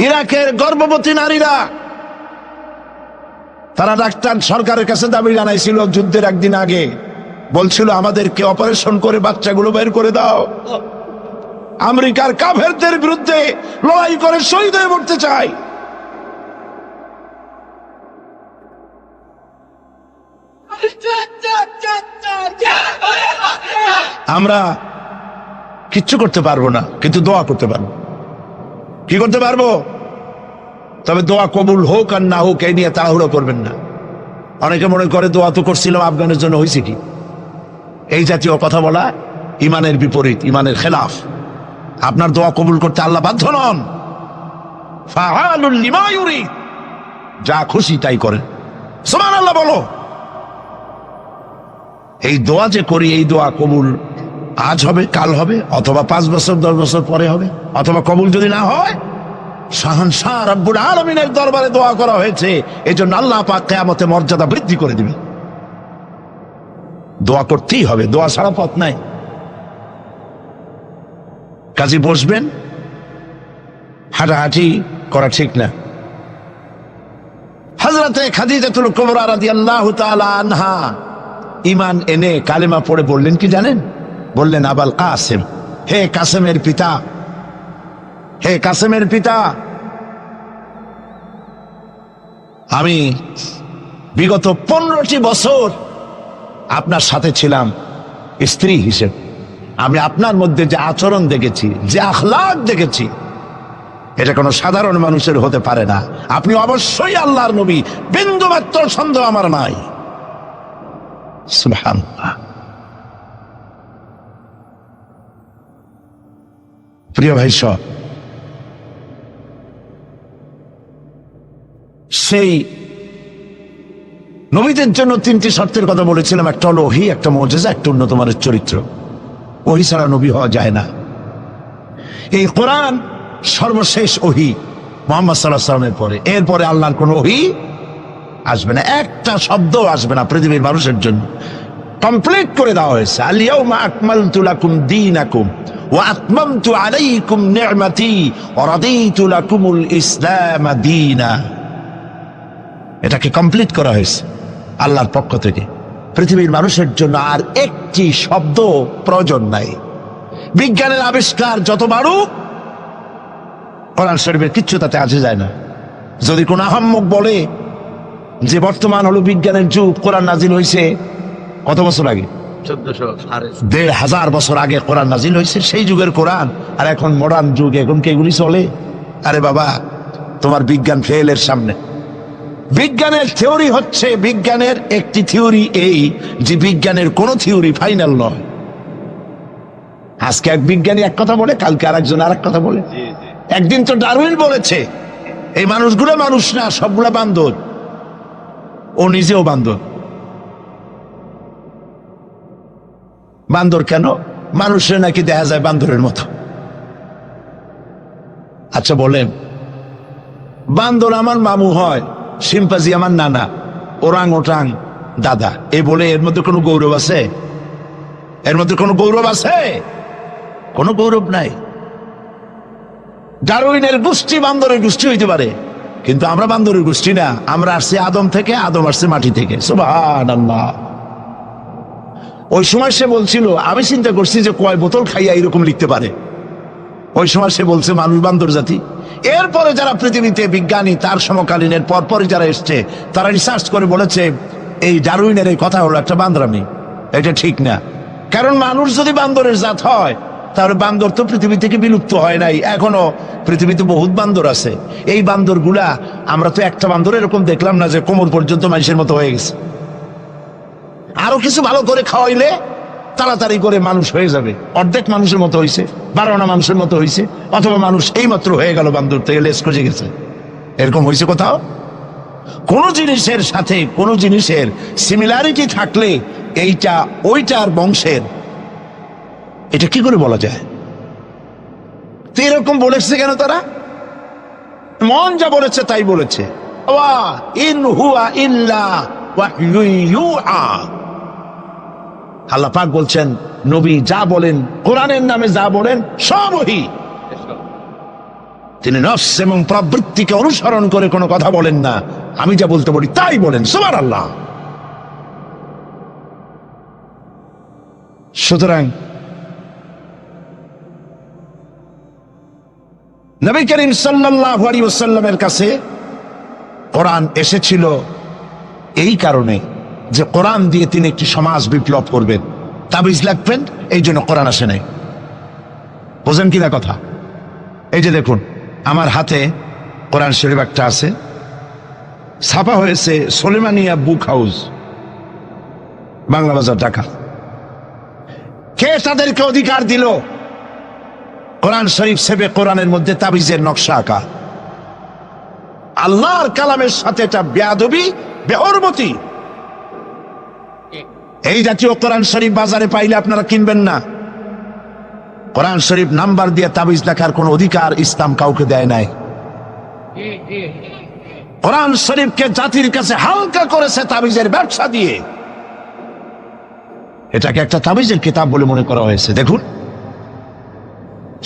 ইরাকের গর্ভবতী নারীরা, তারা ডাক্তার সরকারের কাছে দাবি জানাইছিল যুদ্ধের একদিন আগে, বলছিল আমাদেরকে অপারেশন করে বাচ্চাগুলো বের করে দাও। আমেরিকার কাফেরদের বিরুদ্ধে লড়াই করে শহীদ হয়ে মরতে চাই। আমরা কিচ্ছু করতে পারবো না, কিন্তু দোয়া করতে পারবো। কি করতে পারবো? তবে দোয়া কবুল হোক আর না হোক এই নিয়ে তাড়াহুড়ো করবেন না। অনেকে মনে করে দোয়া তো করছিলাম, আফগানের জন্য হয়েছে কি? এই জাতীয় কথা বলা ইমানের বিপরীত, ইমানের খেলাফ। আপনার দোয়া কবুল করতে আল্লাহ বাধ্য নন। ফাআলুল লিমা ইউরিদ, যা খুশি তাই করেন। সুবহানাল্লাহ বলো। এই দোয়া যে করি, এই দোয়া কবুল আজ হবে, কাল হবে, অথবা 5 বছর 10 বছর পরে হবে, অথবা কবুল যদি না হয়, শাহনশাহ রব্বুল আলামিনের দরবারে দোয়া করা হয়েছে, এই জন্য আল্লাহ পাক কিয়ামতে মর্যাদা বৃদ্ধি করে দিবে। দোয়া করতেই হবে, দোয়া ছাড়া পথ নাই। কাজে বসবেন, হাঁটাহাঁটি করা ঠিক না। হযরতে খাদিজাতুল কুবরা রাদিয়াল্লাহু তাআলা আনহা ঈমান এনে কালেমা পড়ে বললেন কি জানেন? বললেন আবাল কাসেম, হে কাসেমের পিতা, হে কাসেমের পিতা, আমি বিগত 15টি বছর আপনার সাথে ছিলাম স্ত্রী হিসেবে। আমি আপনার মধ্যে যে আচরণ দেখেছি, যে আখলাক দেখেছি, এটা কোনো সাধারণ মানুষের হতে পারে না। আপনি অবশ্যই আল্লাহর নবী, বিন্দুমাত্র সন্দেহ আমার নাই। সুবহানাল্লাহ। প্রিয় ভাই সব, সেই নবীদের জন্য 3টি শর্তের কথা বলেছিলাম। একটা হলো ওহী, একটা মুজিজা, একটা উন্নত মানের চরিত্র। ওহী ছাড়া নবী হওয়া যায় না। এই কোরআন সর্বশেষ ওহী মুহাম্মদ সাল্লাল্লাহু আলাইহি ওয়াসাল্লামের পরে। এরপরে আল্লাহর কোন ওহী আসবে না, একটা শব্দ আসবে না পৃথিবীর মানুষের জন্য। কমপ্লিট করে দেওয়া হয়েছে। আল ইয়াউমা আকমালতু লাকুম দীনাকুম ওয়া আতমামতু আলাইকুম নি'মাতি ওয়া রাদিতু লাকুমুল ইসলাম দীনা। এটাকে কমপ্লিট করা হয়েছে আল্লাহর পক্ষ থেকে। পৃথিবীর মানুষের জন্য আর একটি শব্দ প্রয়োজন নাই। বিজ্ঞানের আবিষ্কার যত বাড়ুক, কোরআন শরীফের কিচ্ছু তাতে আসে যায় না। যদি কোন আহাম্মক বলে যে বর্তমান হলো বিজ্ঞানের যুগ, কোরআন নাজিল হয়েছে কত বছর আগে? ১,৫০০ বছর আগে কোরআন নাজিল হয়েছে, সেই যুগের কোরআন। আর এখন মডার্ন যুগ, এখন কি এগুলি চলে? আরে বাবা, তোমার বিজ্ঞান ফেলের সামনে। বিজ্ঞানের থিওরি হচ্ছে, বিজ্ঞানের একটি থিওরি এই যে বিজ্ঞানের কোন থিওরি ফাইনাল নয়। আজকে এক বিজ্ঞানী এক কথা বলে, কালকে আরেকজন আরেক কথা বলে। একদিন তো ডারউইন বলেছে এই মানুষগুলো মানুষ না, সবগুলা বান্দর। ও নিজেও বান্দর। বান্দর কেন? মানুষের নাকি দেখা যায় বান্দরের মতো। আচ্ছা বলেন, বান্দর আমার মামু হয়, শিম্পাজি আমার নানা, ওরাং ওটাং দাদা, এই বলে এর মধ্যে কোনো গৌরব আছে? এর মধ্যে কোনো গৌরব আছে? কোনো গৌরব নাই। ডারউইনের গোষ্ঠী বান্দরের গোষ্ঠী হইতে পারে, কিন্তু আমরা বান্দরের গোষ্ঠী না। আমরা আসছি আদম থেকে, আদম আসছে মাটি থেকে। সুবহানাল্লাহ। ওই সময় সে বলছিল, আমি চিন্তা করছি যে কয় বোতল খাইয়া এরকম লিখতে পারে। ওই সময় সে বলছে মানুষ বান্দর জাতি। এরপরে যারা পৃথিবীতে বিজ্ঞানী, তার সমকালীনের পরপরই যারা এসছে, তারা রিসার্চ করে বলেছে এই ডারউইনের এই কথা হলো একটা বান্দরামি, এটা ঠিক না। কারণ মানুষ যদি বান্দরের জাত হয়, তাহলে বান্দর তো পৃথিবী থেকে বিলুপ্ত হয় নাই, এখনো পৃথিবীতে বহুত বান্দর আছে। এই বান্দর গুলা, আমরা তো একটা বান্দর এরকম দেখলাম না যে কোমর পর্যন্ত মানুষের মতো হয়ে গেছে। আরো কিছু ভালো করে খাওয়াইলে তাড়াতাড়ি করে মানুষ হয়ে যাবে। অর্ধেক মানুষের মতো হয়েছে, 12 মানুষের মতো হয়েছে, অথবা মানুষ এই মাত্র হয়ে গেল বান্দর থেকে লেস খসে গেছে। এরকম হয়েছে কোথাও? কোন জিনিসের সাথে কোন জিনিসের সিমিলারিটি থাকলে এইটা ওইটার বংশের, এটা কি করে বলা যায়? তো এরকম বলেছে কেন তারা? মন যা বলেছে তাই বলেছে। ইন হুয়া ইল্লা ওয়াহয়ুন ইউহা। আল্লাহ পাক বলছেন, নবী যা বলেন, কোরআনের নামে যা বলেন, সব ওহী। তিনি নফস এবং প্রবৃত্তিকে অনুসরণ করে কোনো কথা বলেন না। আমি যা বলতে বলি তাই বলেন। সুবহানাল্লাহ। সুতরাং নবী করিম সাল্লাল্লাহু আলাইহি ওয়াসাল্লামের কাছে কোরআন এসেছিল এই কারণে যে কোরআন দিয়ে তিনি একটি সমাজ বিপ্লব করবেন, তাবিজ লাগবেন, এই জন্য কোরআন আসে নাই। বোঝেন কিনা কথা? এই যে দেখুন, আমার হাতে কোরআন শরীফ একটা আছে, ছাপা হয়েছে সুলেমানিয়া বুক হাউস, বাংলা বাজার, ঢাকা। কে তাদেরকে অধিকার দিল কোরআন শরীফ সেবে কোরআনের মধ্যে তাবিজের নকশা আঁকা? আল্লাহর কালামের সাথে এটা বেয়াদবি, বেহরমতি। এই জাতীয় কোরআন শরীফ বাজারে পাইলে আপনারা কিনবেন না। কোরআন শরীফ নাম্বার দিয়ে তাবিজ লেখার কোন অধিকার ইসলাম কাউকে দেয় নাই। কোরআন শরীফকে জাতির কাছে হালকা করেছে তাবিজের ব্যবসা দিয়ে। এটাকে একটা তাবিজের কিতাব বলে মনে করা হয়েছে। দেখুন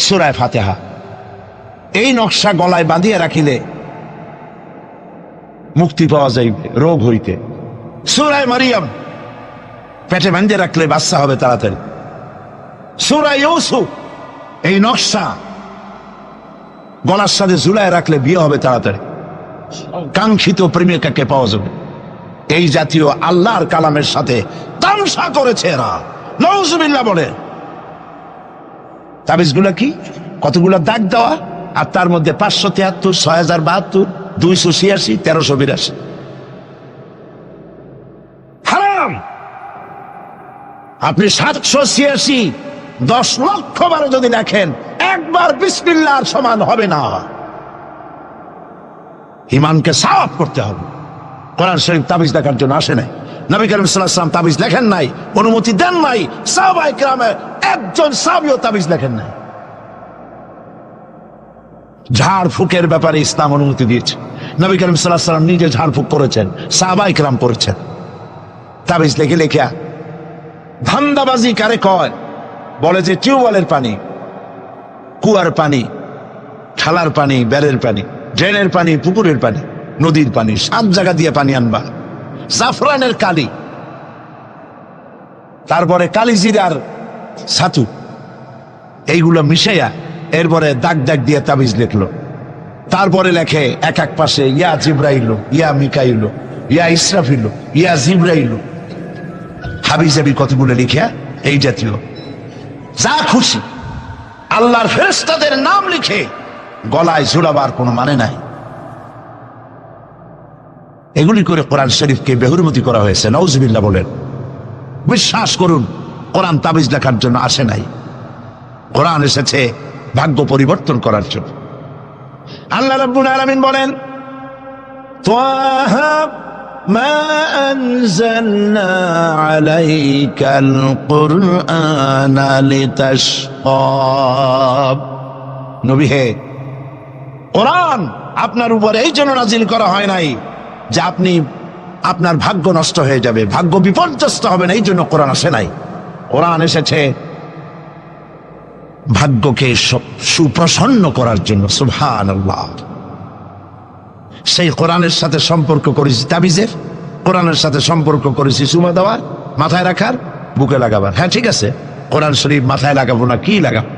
সূরা ফাতিহা, এই নকশা গলায় বাঁধিয়ে রাখিলে মুক্তি পাওয়া যাইবে রোগ হইতে। সূরা মারিয়াম, পেটে বাঁধিয়ে রাখলে বাচ্চা হবে তাড়াতাড়ি। সূরা ইউসুফ, এই নকশা গলার সাথে ঝুলায় রাখলে বিয়ে হবে তাড়াতাড়ি, কাঙ্ক্ষিত প্রেমিকাকে পাওয়া যাবে। এই জাতীয় আল্লাহর কালামের সাথে তামসা করেছে এরা, নাউজুবিল্লাহ বলে। তাবিজগুলা কি? কতগুলো দাগ দেওয়া, আর তার মধ্যে 573, 6072, 286, 1382। হারাম। আপনি 786 10 লক্ষ বার যদি লেখেন, একবার বিসমিল্লাহর সমান হবে না। ঈমানকে সাফ করতে হবে। কোরআন শরীফ তাবিজ লেখার জন্য আসে নাই। নবী করিম সাল্লাল্লাহু আলাইহি ওয়াসাল্লাম তাবিজ লেখেন নাই, অনুমতি দেন নাই। সাহাবায়ে কেরামের একজন সাহাবীও তাবিজ লেখেন নাই। ঝাড় ফুকের ব্যাপারে ইসলাম অনুমতি দিয়েছে। নবী করিম সাল্লাল্লাহু আলাইহি ওয়াসাল্লাম নিজে ঝাড় ফুক করেছেন, সাহাবায়ে কেরাম করেছেন। তাবিজ লেখে লেখা ধান্দাবাজি কারে কয়? বলে যে টিউবওয়েলের পানি, কুয়ার পানি, খালার পানি, বেড়ের পানি, ড্রেনের পানি, পুকুরের পানি, নদীর পানি, 7 জায়গা দিয়ে পানি আনবা। জাফরানের কালি, তারপরে কালিজিরার ছাতু, এইগুলো মিশাইয়া এরপরে দাগ দাগ দিয়ে তাবিজ লিখলো। তারপরে লেখে এক এক পাশে ইয়া জিব্রাইল, ইয়া মিকাইল, ইয়া ইসরাফিল, ইয়া জিব্রাইল, হাবিজাবি কতগুলো লিখিয়া এই জাতীয় যা খুশি আল্লাহর ফেরেশতাদের নাম লিখে গলায় ঝুলাবার কোনো মানে নাই। এগুলি করে কোরআন শরীফকে বেহুরমতি করা হয়েছে। নাউজুবিল্লাহ বলেন। বিশ্বাস করুন, কোরআন তাবিজ লেখার জন্য আসে নাই, কোরআন এসেছে ভাগ্য পরিবর্তন করার জন্য। আল্লাহ রাব্বুল আলামিন বলেন, তাহা মা আনজালনা আলাইকাল কুরআনা লিতাশকা। নবী হে, কোরআন আপনার উপর এই জন্য নাজিল করা হয় নাই যে আপনি আপনার ভাগ্য নষ্ট হয়ে যাবে, ভাগ্য বিপর্যস্ত হবে না, এই জন্য কোরআন আসে নাই। কোরআন এসেছে ভাগ্যকে সুপ্রসন্ন করার জন্য। সুবহানাল্লাহ। সেই কোরআনের সাথে সম্পর্ক করেছি তাবিজের, কোরআনের সাথে সম্পর্ক করেছি সুমা দেওয়ার, মাথায় রাখার, বুকে লাগাবার। হ্যাঁ ঠিক আছে, কোরআন শরীফ মাথায় লাগাবো না কি লাগাবো?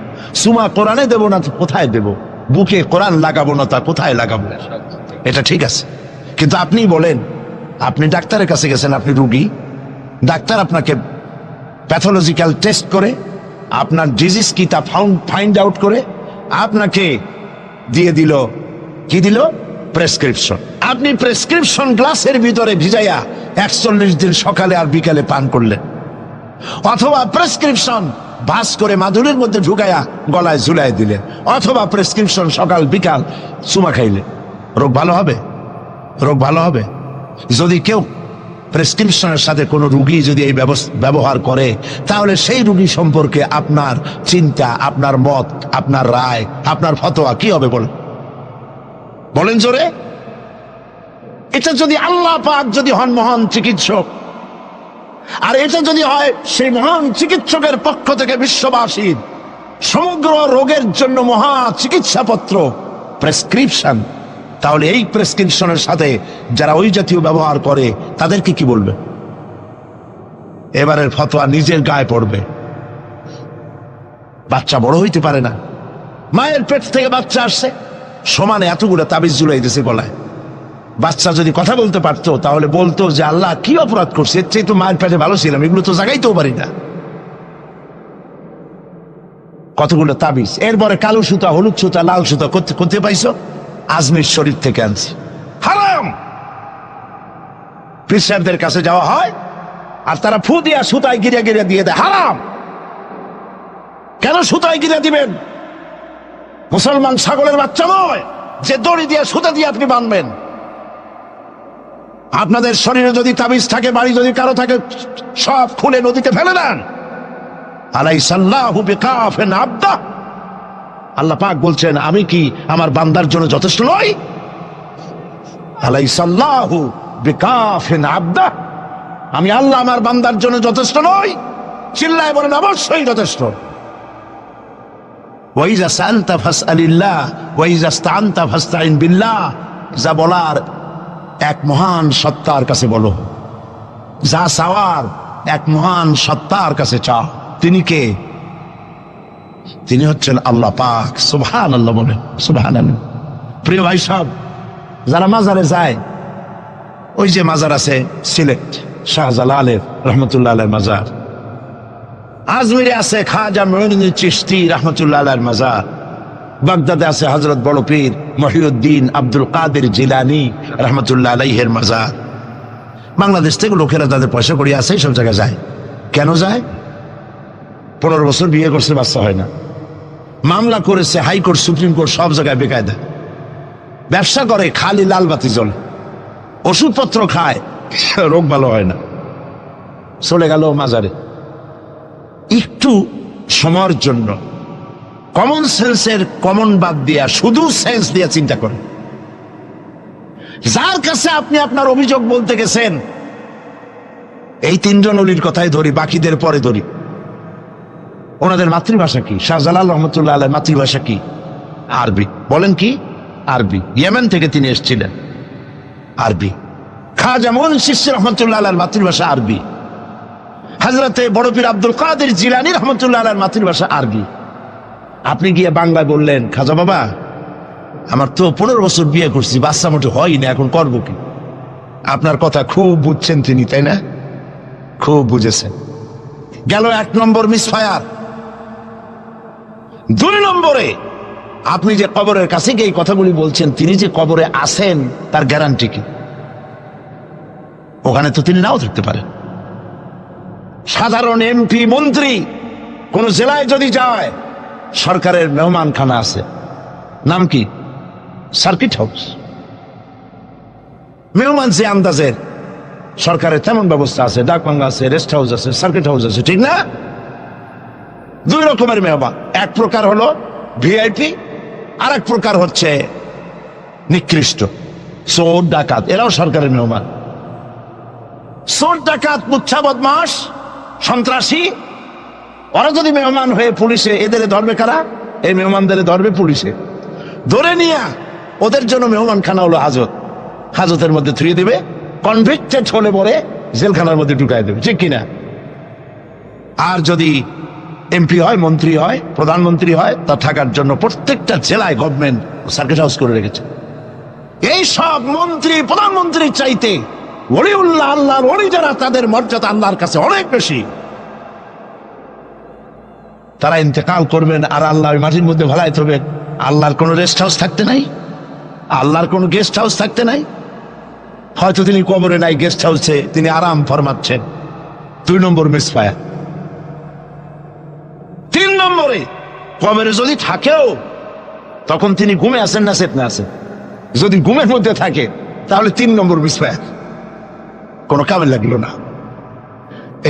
সুমা কোরআনে দেবো না কোথায় দেব? বুকে কোরআন লাগাবো না তা কোথায় লাগাবো? এটা ঠিক আছে, কিন্তু আপনি বলেন, আপনি ডাক্তারের কাছে গেছেন, আপনি রুগী, ডাক্তার আপনাকে প্যাথোলজিক্যাল টেস্ট করে আপনার ডিজিজ কি তা ফাইন্ড আউট করে আপনাকে দিয়ে দিল, কি দিল? প্রেসক্রিপশন। আপনি প্রেসক্রিপশন গ্লাসের ভিতরে ভিজাইয়া 41 দিন সকালে আর বিকালে পান করলেন, অথবা প্রেসক্রিপশন ভাস করে মাদুরের মধ্যে ঢুকাইয়া গলায় ঝুলাই দিলেন, অথবা প্রেসক্রিপশন সকাল বিকাল চুমা খাইলেন। রোগ ভালো হবে? রোগ ভালো হবে? যদি কেউ প্রেসক্রিপশনের সাথে কোনো রুগী যদি এই ব্যবহার করে, তাহলে সেই রুগী সম্পর্কে আপনার চিন্তা, আপনার মত, আপনার রায়, আপনার ফতোয়া কি হবে বলেন জোরে? এটা যদি আল্লাহ পাক যদি হন মহান চিকিৎসক, আর এটা যদি হয় সেই মহান চিকিৎসকের পক্ষ থেকে বিশ্ববাসীর সমগ্র রোগের জন্য মহা চিকিৎসাপত্র প্রেসক্রিপশন, তাহলে এই প্রেসক্রিপশনের সাথে যারা ওই জাতীয় ব্যবহার করে তাদেরকে কি বলবে? এবারের ফতোয়া নিজের গায়ে পড়বে। বাচ্চা বড় হইতে পারে না, মায়ের পেট থেকে বাচ্চা আসছে, সমানে এতগুলো তাবিজ ঝুলাই দিয়েছে গলায়। বাচ্চা যদি কথা বলতে পারতো তাহলে বলতো যে আল্লাহ কি অপরাধ করছে, এর চেয়ে তো মায়ের পেটে ভালো ছিলাম, এগুলো তো জাগাইতেও পারি না। কতগুলো তাবিজ, এরপরে কালো সুতা, হলুদ সুতা, লাল সুতা করতে পাইছো? আজমির শরীফ থেকে আনছি, হারাম। পীর সাহেবদের কাছে যাওয়া হয় আর তারা ফু দিয়া সুতায় গিরিয়া গিরিয়া দিয়ে দেয়, হারাম। কেন সুতায় গিরিয়া দিবেন? মুসলমান ছাগলের বাচ্চা নয় যে দড়ি দিয়ে সুতা দিয়ে আপনি বাঁধবেন। আপনাদের শরীরে যদি তাবিজ থাকে, বাড়ি যদি কারো থাকে, সব খুলে নদীতে ফেলে দেন। আলাইসাল্লাহু বিকাফিন আবদা, আল্লাহ পাক বলছেন আমি কি আমার বান্দার জন্য যথেষ্ট নই? আলাইসাল্লাহু বিকাফিন আবদা, আমি আল্লাহ আমার বান্দার জন্য যথেষ্ট নই? চিল্লায় বলেন অবশ্যই যথেষ্ট। ওয়াইজা সাআলতা ফাসআলিল্লাহ ওয়াইজা ইসতাআনতা ফাসতাইন বিল্লাহ, যা বলার এক মহান সত্তার কাছে বলো, যা চাওয়ার এক মহান সত্তার কাছে চাও। তিনি কে? তিনি হচ্ছেন আল্লাহ পাক। সুবহানাল্লাহ বলেন, সুবহানাল্লাহ। প্রিয় ভাই সব, যারা মাজারে যায়, ওই যে মাজার আছে সিলেট শাহজালালের রহমতুল্লাহ আলাইহির মাজার, আজমিরে আছে খাজা মুঈনুদ্দিন চিশতি রহমতুল্লাহ আলাইহির মাজার, বাগদাদে আছে হযরত বড় পীর মহিউদ্দিন আব্দুল কাদের জিলানী রহমতুল্লাহ আলাইহির মাজার। বাংলাদেশ থেকে লোকেরা তাদের পয়সা করিয়ে আছে, সব জায়গায় যায়। কেন যায়? 15 বছর বিয়ে করছে, বাচ্চা হয় না, মামলা করেছে হাইকোর্ট, সুপ্রিম কোর্ট, সব জায়গায় বেকায়দা। ব্যবসা করে, খালি লাল বাতি জ্বলে, ওষুধপত্র খায়, রোগ ভালো হয় না, চলে গেল মাজারে। একটু সময়ের জন্য কমন সেন্সের কমন বাদ দিয়া শুধু সেন্স দিয়া চিন্তা করে, যার কাছে আপনি আপনার অভিযোগ বলতে গেছেন, এই 3 জন অলির কথাই ধরি, বাকিদের পরে ধরি। ওনাদের মাতৃভাষা কি? শাহজালাল রহমতুল্লাহ আলাইহির মাতৃভাষা কি? আরবি। বলেন কি? আরবি। ইয়েমেন থেকে তিনি এসেছিলেন, আরবি। খাজা মুঈনুদ্দিন চিশতি রহমতুল্লাহ আলাইহির মাতৃভাষা আরবি। হযরতে বড় পীর আব্দুল কাদের জিলানী রহমতুল্লাহ আলাইহির মাতৃভাষা আরবি। আপনি গিয়ে বাংলায় বললেন, খাজা বাবা আমার তো 15 বছর বিয়ে করছি, বাচ্চা মোটে হয় না, এখন করবো কি? আপনার কথা খুব বুঝছেন তিনি, তাই না? খুব বুঝেছেন। গেল 1 নম্বর মিসফায়ার। 2 নম্বরে, আপনি যে কবরের কাছে গিয়ে এই কথাগুলি বলছেন, তিনি যে কবরে আছেন তার গ্যারান্টি কি? ওখানে তো তিনি নাও থাকতে পারেন। সাধারণ এমপি মন্ত্রী কোন জেলায় যদি যায়, সরকারের মেহমানখানা আছে, নাম কি? Circuit house. মেহমান যে আন্দাজের, সরকারের তেমন ব্যবস্থা আছে, ডাকবাংলা আছে, রেস্ট হাউস আছে, সার্কিট হাউস আছে, ঠিক না? 2 রকমের মেহমান। এক প্রকার হলো ভিআইপি, আর এক প্রকার হচ্ছে নিকৃষ্ট, চোর ডাকাত, এরাও সরকারের মেহমান। চোর ডাকাত, মুচ্ছা বদমাস, সন্ত্রাসী, ওরা যদি মেহমান হয়ে পুলিশে, এদের ধরবে কারা? এই মেহমানদের ধরবে পুলিশে, ধরে নিয়ে ওদের জন্য মেহমানখানা হলো হাজত, হাজতের মধ্যে থুয়ে দেবে, কনভিক্টেড হলে পরে জেলখানার মধ্যে ঢুকাই দেবে, ঠিক কিনা? আর যদি এমপি হয়, মন্ত্রী হয়, প্রধানমন্ত্রী হয়, তা থাকার জন্য প্রত্যেকটা জেলায় গভর্নমেন্ট সার্কিট হাউস করে রেখেছে। এই সব মন্ত্রী প্রধানমন্ত্রীর চাইতে ওলিউল্লাহ, আল্লাহর ওলি যারা, তাদের মর্যাদা আল্লাহর কাছে অনেক বেশি। তারা ইন্তেকাল করবেন আর আল্লাহ ওই মাটির মধ্যে ভালাই থবেন। আল্লাহর কোনো রেস্ট হাউস থাকতে নাই, আল্লাহর কোনো গেস্ট হাউস থাকতে নাই। হয়তো তিনি কবরে নাই, গেস্ট হাউসে তিনি আরাম ফরমাচ্ছেন। 2 নম্বর মিসফায়ার। 3 নম্বরে, কবরে যদি থাকেও তখন তিনি ঘুমে আছেন না চেতনা আছেন? যদি ঘুমের মধ্যে থাকে তাহলে 3 নম্বর মিসফায়ার, কোনো কামে লাগলো না।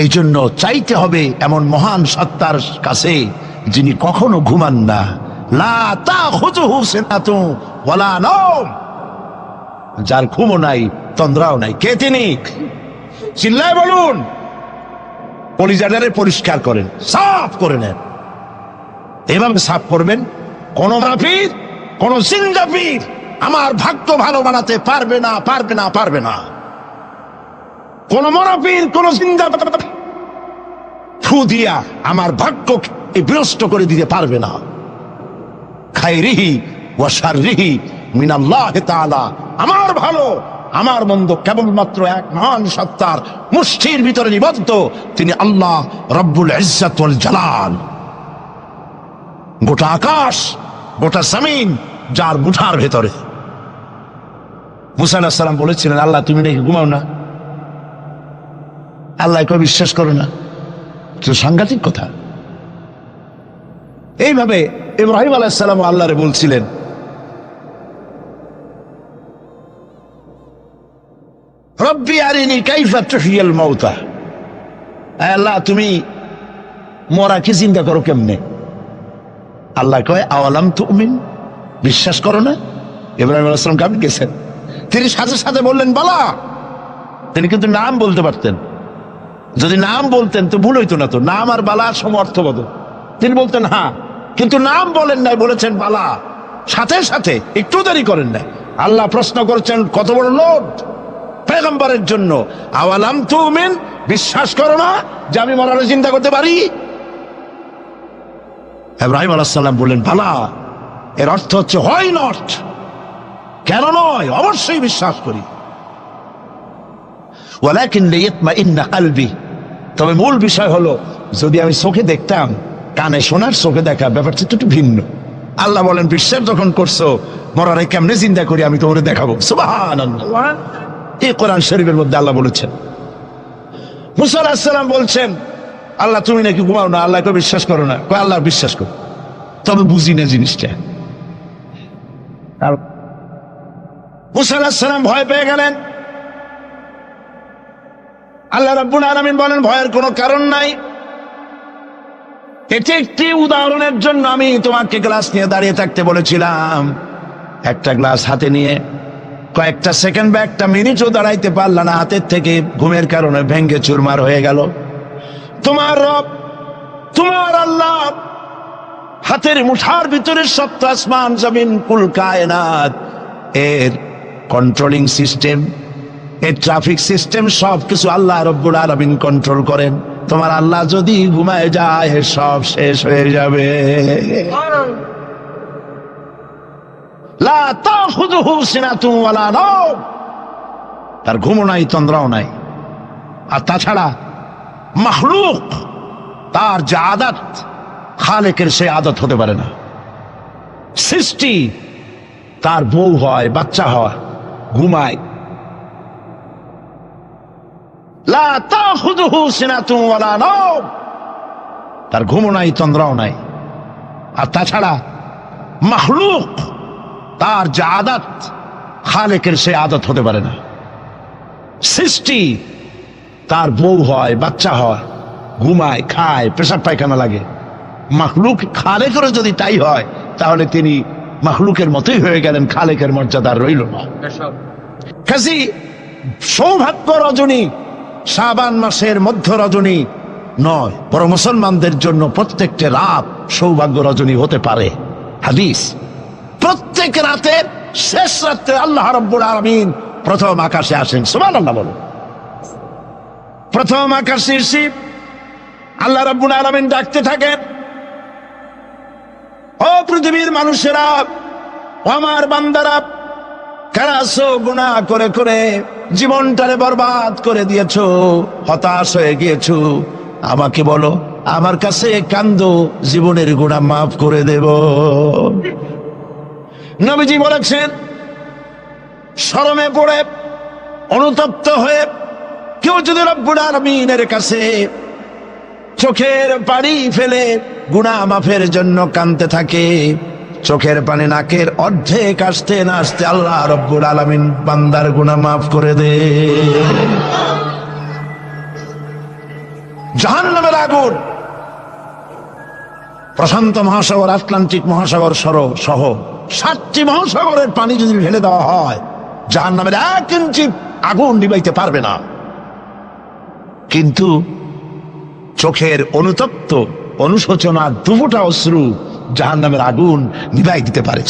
এই জন্য চাইতে হবে এমন মহান সত্তার কাছে যিনি কখনো ঘুমান না। লা তাখুযুহু সিনাতুন ওয়ালা নাওম, যার ঘুমও নাই, তন্দ্রাও নাই। কে তিনি? চিল্লায় বলুন। কলিজাটারে পরিষ্কার করেন, সাফ করে নেন। এভাবে সাফ করবেন, কোন মাফির, কোন জিন্দাফির আমার ভাগ্য ভালো বানাতে পারবে না, পারবে না, পারবে না। কোন মরাফির, কোন জিন্দা ফু দিয়া আমার ভাগ্যকে বিনষ্ট করে দিতে পারবে না। খায়রিহি ওয়া শাররিহি মিনাল্লাহি তাআলা, আমার ভালো আমার মন্দ কেবলমাত্র এক মহান সত্তার মুষ্টির ভিতরে নিবদ্ধ, তিনি আল্লাহ রব্বুল ইজ্জত ওয়াল জালাল। গোটা আকাশ, গোটা জমিন যার মুঠার ভেতরে। মুসা আলাইহিস সালাম বলেছিলেন, আল্লাহ তুমি নাকি ঘুমাও না? আল্লাহ কেউ বিশ্বাস করো না? তো সাংঘাতিক কথা। এইভাবে ইব্রাহিম আলাইহিস সালাম আল্লাহরে বলছিলেন, রব্বি আরিনি কাইফা তুহিয়াল মাউতা, আল্লাহ তুমি মরাকে জিন্দা করো কেমনে? আল্লাহ কয়, আওয়ালাম তুমিন, বিশ্বাস করো না? ইব্রাহিম আলাইহিস সালাম কাঁপে গেছেন। তিনি সাথে সাথে বললেন বালা। তিনি কিন্তু নাম বলতে পারতেন, যদি নাম বলতেন তো ভুল হইতো না। তো নাম আর বালার সমর্থবোধ, তিনি বলতেন হ্যাঁ, কিন্তু নাম বলেন নাই, বলেছেন বালা। সাথে সাথে একটু দেরি করেন নাই। আল্লাহ প্রশ্ন করেছেন, কত বড় লোড পয়গম্বরের জন্য, আওয়ালাম তুমিন, বিশ্বাস করো না যে আমি মরারে চিন্তা করতে পারি? ইব্রাহিম আলাইহিস সালাম বললেন বালা। এর অর্থ হচ্ছে হয় নট, কেন নয়, অবশ্যই বিশ্বাস করি। ওয়ালাকিন লিয়াতমাইন্না কলবি, তবে মূল বিষয় হলো যদি আমি চোখে দেখতাম, কানে শোনার, চোখে দেখা ব্যাপারটা একটু ভিন্ন। আল্লাহ বলেন, বিশ্বাস যখন করছো, মরারে কেমনে চিন্তা করি আমি তোমারে দেখাবো। সুবহানাল্লাহ, এই কোরআন শরীফের মধ্যে আল্লাহ বলেছেন। মুসা আলাইহিস সালাম বলছেন, আল্লাহ তুমি নাকি ঘুমাও না, আল্লাহকে বিশ্বাস করো না? কয় আল্লাহ বিশ্বাস করো, তবে বুঝি না জিনিসটা। মুসা আলাইহিস সালাম ভয় পেয়ে গেলেন। আল্লাহ রাব্বুল আলামিন বলেন, ভয়ের কোনো কারণ নাই। এটি একটি উদাহরণের জন্য আমি তোমাকে গ্লাস নিয়ে দাঁড়িয়ে থাকতে বলেছিলাম। একটা গ্লাস হাতে নিয়ে কয়েকটা সেকেন্ড বা একটা মিনিটও দাঁড়াইতে পারলা না, হাতের থেকে ঘুমের কারণে ভেঙ্গে চুরমার হয়ে গেল। তোমার রব, তোমার আল্লাহ হাতের মুঠার ভিতরে সপ্ত আসমান জমিন কুল কায়নাত, এর কন্ট্রোলিং সিস্টেম, এর ট্রাফিক সিস্টেম সবকিছু আল্লাহ রব্বুল আলামিন কন্ট্রোল করেন। তোমার আল্লাহ যদি ঘুমায় যায় সব শেষ হয়ে যাবে। লা তাখুযুহু সিনাতুন ওয়ালা নাওম, তার ঘুমও নাই তন্দ্রাও নাই। আর তাছাড়া মাখলুক, তার যে আদত খালেকের সে আদত হতে পারে না। সৃষ্টি, তার বউ হয়, বাচ্চা হয়, ঘুমায়। লা তাখুযুহু সিনাতুন ওয়ালা নাওম, তার ঘুমও নাই তন্দ্রাও নাই। আর তাছাড়া মাখলুক, তার যে আদত খালেকের সে আদত হতে পারে না। সৃষ্টি, তার বউ হয়, বাচ্চা হয়, ঘুমায়, খায়, পেশাব পায়খানা লাগে। মাখলুক খালেকেরও যদি তাই হয়, তাহলে তিনি মাখলুকের মতোই হয়ে গেলেন, খালেকের মর্যাদা রইল না। কাজী সৌভাগ্য রজনী শাবান মাসের মধ্য রজনী নয়, বরং মুসলমানদের জন্য প্রত্যেকটা রাত সৌভাগ্য রজনী হতে পারে। হাদিস, প্রত্যেক রাতে শেষ রাতে আল্লাহ রাব্বুল আলামিন প্রথম আকাশে আসেন। সুবহানাল্লাহ বলো। প্রথম আকাশে এসে আল্লাহ রাব্বুল আলামিন ডাকতে থাকেন, ও পৃথিবীর মানুষেরা, আমার বান্দারা, কারা আছো গুনাহ করে করে জীবনটারে বরবাদ করে দিয়েছো, হতাশ হয়ে গিয়েছো, আমাকে বলো, আমার কাছে কান্দো, জীবনের গুনাহ মাফ করে দেব। নবীজি বলেছেন, শরমে পড়ে অনুতপ্ত হয়ে কেউ যদি রব্বুল আলামিনের কাছে চোখের পানি ফেলে গুনাহ মাফের জন্য কাঁদতে থাকে, চোখের পানি নাকের অর্ধেক আসতে না আসতে আল্লাহ রব্বুল আলামিন বান্দার গুনাহ মাফ করে দে। জাহান্নামের আগুন, প্রশান্ত মহাসাগর, আটলান্টিক মহাসাগর সহ 7টি মহাসাগরের পানি যদি ফেলে দেওয়া হয়, জাহান্নামের 1 ইঞ্চি আগুন নিবাইতে পারবে না। কিন্তু চোখের অনুতপ্ত অনুশোচনা দুফোঁটা অশ্রু জাহান্নামের আগুন নিভাই দিতে পারে।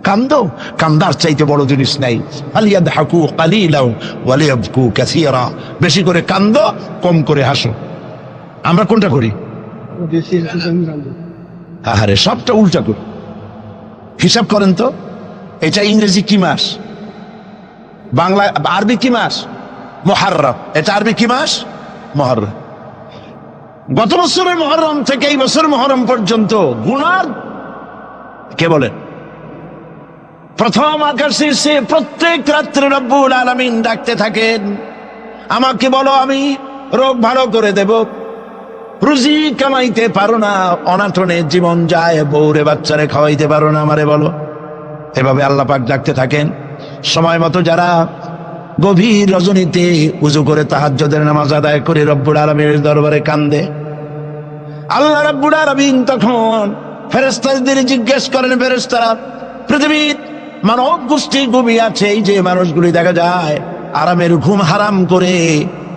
কান্দো, কান্দার চাইতে বড় জিনিস নাই। ফালিয়াদহাকু কালিলাও ওয়ালিয়াবকু কাসীরা, বেশি করে কান্দো, কম করে হাসো। আমরা কোনটা করি? আরে সবটা উল্টা করি। হিসাব করেন তো, এটা ইংরেজি কি মাস, বাংলা আরবি কি মাস? মুহররম। এটা আরবি কি মাস? মুহররম। গত বছরের মুহররম থেকে এই বছর মুহররম পর্যন্ত গুনার কে বলেন প্রথম আকাশে এসে প্রত্যেক রাত্রে রব্বুল আলামিন ডাকতে থাকেন, আমাকে বলো, আমি রোগ ভালো করে দেব। রুজি কামাইতে পারো না, অনাটনে জীবন যায়, বউরে বাচ্চারে খাওয়াইতে পারো না, আমারে বলো। এভাবে আল্লাহ পাক ডাকতে থাকেন। সময় মতো যারা গভীর রজনীতে উজু করে তাহাজ্জুদের নামাজ আদায় করে রব্বুল আলামিনের দরবারে কান্দে, আল্লাহ রাব্বুল আলামিন তখন ফেরেশতাদের জিজ্ঞেস করেন, ফেরেশতারা, পৃথিবীর মানব গোষ্ঠী ঘুমিয়ে আছে, এই যে মানুষগুলি দেখা যায় আরামের ঘুম হারাম করে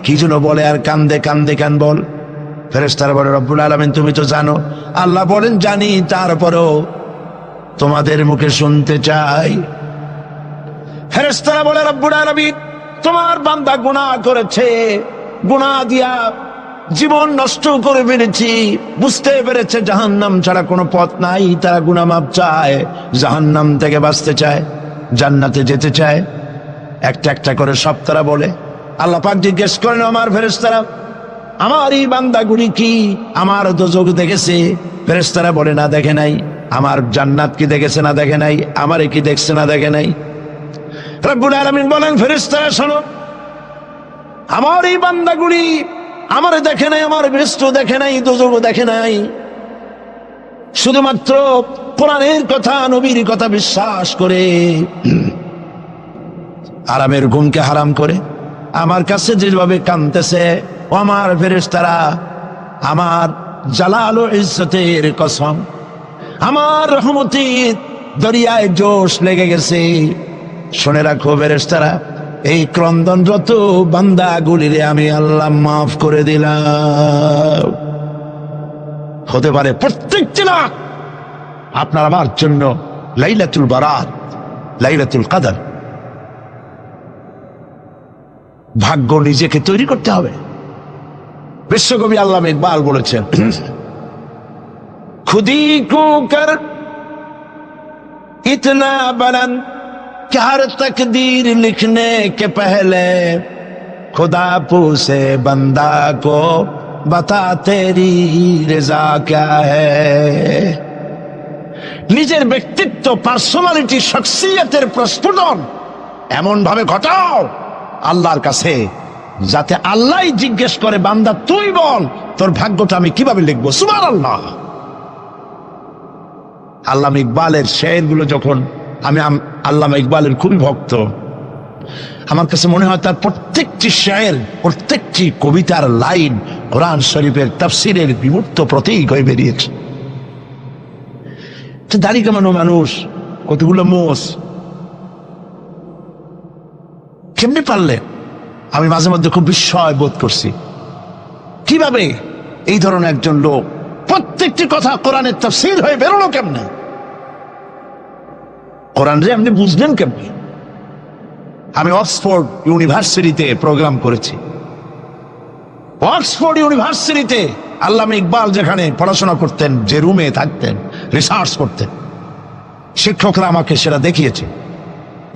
কি যেন বলে আর কান্দে কান্দে কেন বল? ফেরেশতারা বলে, রব্বুল আলামিন তুমি তো জানো। আল্লাহ বলেন, জানি, তারপরও তোমাদের মুখে শুনতে চাই। ফেরেশতারা বলে, রব্বুল আলামিন তোমার বান্দা গুনাহ করেছে, গুনাহ দিয়া জীবন নষ্ট করে ফেলেছি, বুঝতে পেরেছে জাহান্নাম ছাড়া কোনো পথ নাই, তারা গুনাহ মাফ চায়, জাহান্নাম থেকে বাঁচতে চায়, জান্নাতে যেতে চায়। একটা একটা করে সব তারা বলে। আল্লাহ পাক জিজ্ঞেস করেন, আমার ফেরেশতারা, আমার এই বান্দাগুলি কি আমার দোজখ দেখেছে? ফেরেশতারা বলে, না, দেখে নাই। আমার জান্নাত কি দেখেছে? না, দেখে নাই। আমারে কি দেখছে? না, দেখে নাই। রব্বুল আলামিন বলেন, ফেরেশতারা শোনো, আমার এই বান্দাগুলি আমারে দেখে নাই, আমার বেহেশত দেখে নাই, দোজখ দেখে নাই, শুধুমাত্র কোরআনের কথা, নবীর কথা বিশ্বাস করে আরামের ঘুমকে হারাম করে আমার কাছে যেভাবে কাঁদতেছে, ও আমার ফেরেশতারা, আমার জালাল ও ইজ্জতের কসম, আমার রহমতের দরিয়ায় জোশ লেগে গেছে। শুনে রাখো ফেরেশতারা, এই ক্রন্দনরত বান্দাগুলিরে আমি আল্লাহ মাফ করে দিলাম। হতে পারে প্রত্যেকটি রাত আপনার আমার জন্য লাইলাতুল বারাত, লাইলাতুল কদর। ভাগ্য নিজেকে তৈরি করতে হবে। বিশ্বকবি আল্লামা ইকবাল বলেছেন, খুদি কো কর ইতনা বুলন্দ कि हर तकदीर लिखने के पहले खुदा पूछे बंदा को बता तेरी रजा क्या है। নিজের ব্যক্তিত্ব, পার্সোনালিটি, শখসিয়তের প্রস্ফুটন এমন ভাবে ঘটাও আল্লাহর কাছে, যাতে আল্লাহ জিজ্ঞেস করে, বান্দা তুই বল তোর ভাগ্যটা আমি কিভাবে লিখবো। সুবহানাল্লাহ। আল্লামা ইকবালের শেরগুলো যখন আমি আল্লামা ইকবালের খুবই ভক্ত, আমার কাছে মনে হয় তার প্রত্যেকটি শের, প্রত্যেকটি কবিতার লাইন কোরআন শরীফের তাফসীরের বিমূর্ত প্রতীক হয়ে বেরিয়েছে। দাড়ি কামানো মানুষ, কতগুলো মোষ, কেমনি পারলেন? আমি মাঝে মধ্যে খুব বিস্ময় বোধ করছি, কিভাবে এই ধরনের একজন লোক প্রত্যেকটি কথা কোরআনের তাফসীর হয়ে বেরোলো কেমনে? কোরআন রে আপনি বুঝলেন কেমনি? আমি অক্সফোর্ড ইউনিভার্সিটিতে প্রোগ্রাম করেছি। অক্সফোর্ড ইউনিভার্সিটিতে আল্লামা ইকবাল যেখানে পড়াশোনা করতেন, যে রুমে থাকতেন, রিসার্চ করতেন, শিক্ষকরা আমাকে সেটা দেখিয়েছে।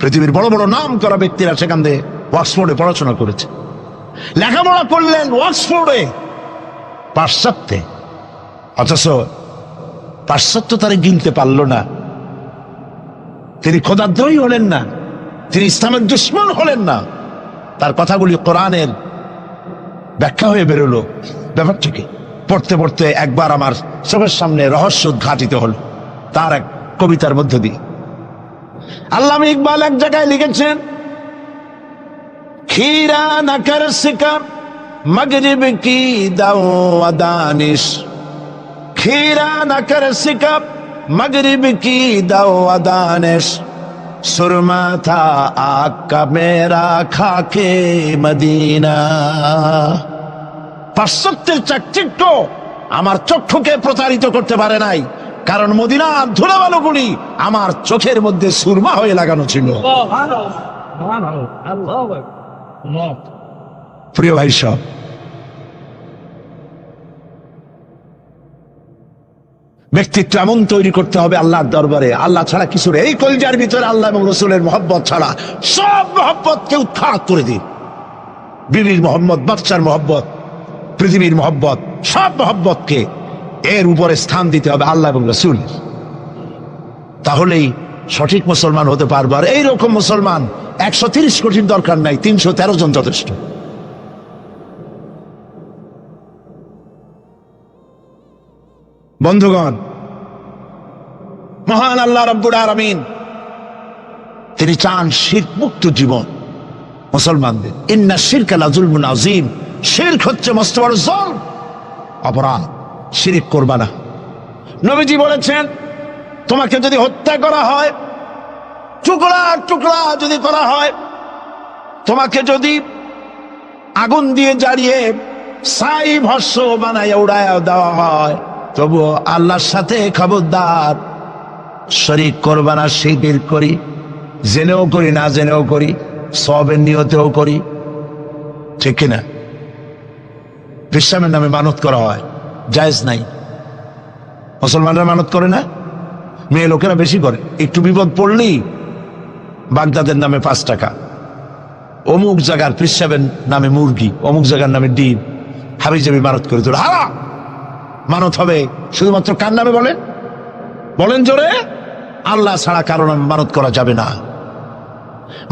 পৃথিবীর বড় বড় নাম করা ব্যক্তিরা সেখান থেকে অক্সফোর্ডে পড়াশোনা করেছে, লেখাপড়া করলেন অক্সফোর্ডে, পাশ্চাত্যে। অথচ পাশ্চাত্য তারে গিলতে পারল না। তিনি খোদাদ্রোহী হলেন না, তিনি ইসলামের দুশমন হলেন না। তার কথাগুলি কোরআনের ব্যাখ্যা হয়ে বেরোলো। ব্যাপারটা কি? পড়তে পড়তে একবার আমার চোখের সামনে রহস্য উদ্ঘাটিত হল তার এক কবিতার মধ্য দিয়ে। আল্লামা ইকবাল এক জায়গায় লিখেছেন, खीरा न कर सका मगरिब की दाओ दानिश, खीरा न कर सका मगरिब की दाओ दानिश, सुरमा था आग का मेरा खाके मदीना। পাশ্চাত্যের চাকচিক্য আমার চক্ষুকে প্রতারিত করতে পারে নাই, কারণ মদিনার ধুলাবালুগুলি আমার চোখের মধ্যে সুরমা হয়ে লাগানো ছিল। প্রিয় ভাই সব, ব্যক্তিত্ব এমন তৈরি করতে হবে আল্লাহর দরবারে, আল্লাহ ছাড়া কিছু নেই। এই কলিজার ভিতরে আল্লাহ এবং রসুলের মহব্বত ছাড়া সব মহব্বতকে উৎখাত করে দিন। বিবির মহব্বত, বাচ্চার মহব্বত, পৃথিবীর মহব্বত, সব মহব্বতকে এর উপরে স্থান দিতে হবে আল্লাহ এবং রসুল। তাহলেই সঠিক মুসলমান হতে পারবে। আর এইরকম মুসলমান 130 কোটির দরকার নাই, 313 জন যথেষ্ট। বন্ধুগণ, মহান আল্লাহ রাব্বুল আলামিন তিনি চান শিরক মুক্ত জীবন মুসলমানদের। ইন্না শিরকা লাযুলমুন আযীম, শিরক হচ্ছে মস্ত বড় জুলম, অপরাধ। শিরক করবা না। নবীজি বলেছেন, তোমাকে যদি হত্যা করা হয়, টুকরা টুকরা যদি করা হয়, তোমাকে যদি আগুন দিয়ে জ্বালিয়ে ছাই ভস্ম বানায় উড়ায় দেওয়া হয়, তবু আল্লাহর সাথে খবরদার শরীক করবা না। শিরক করি, জেনেও করি, না জেনেও করি, সওয়াবের নিয়তেও করি, ঠিক কিনা? বিশ্রামের নামে মানত করা হয়, জায়েজ নাই। মুসলমানরা মানত করে না, মেয়ে লোকেরা বেশি করে। একটু বিপদ পড়লেই বাগদাদের নামে 5 টাকা, অমুক জায়গার পেশাবের নামে মুরগি, অমুক জায়গার নামে ডিম, হাবিজাবি মানত করে তোর হারা। মানত হবে শুধুমাত্র কার নামে? বলেন বলেন জোরে। আল্লাহ ছাড়া কারো নামে মানত করা যাবে না।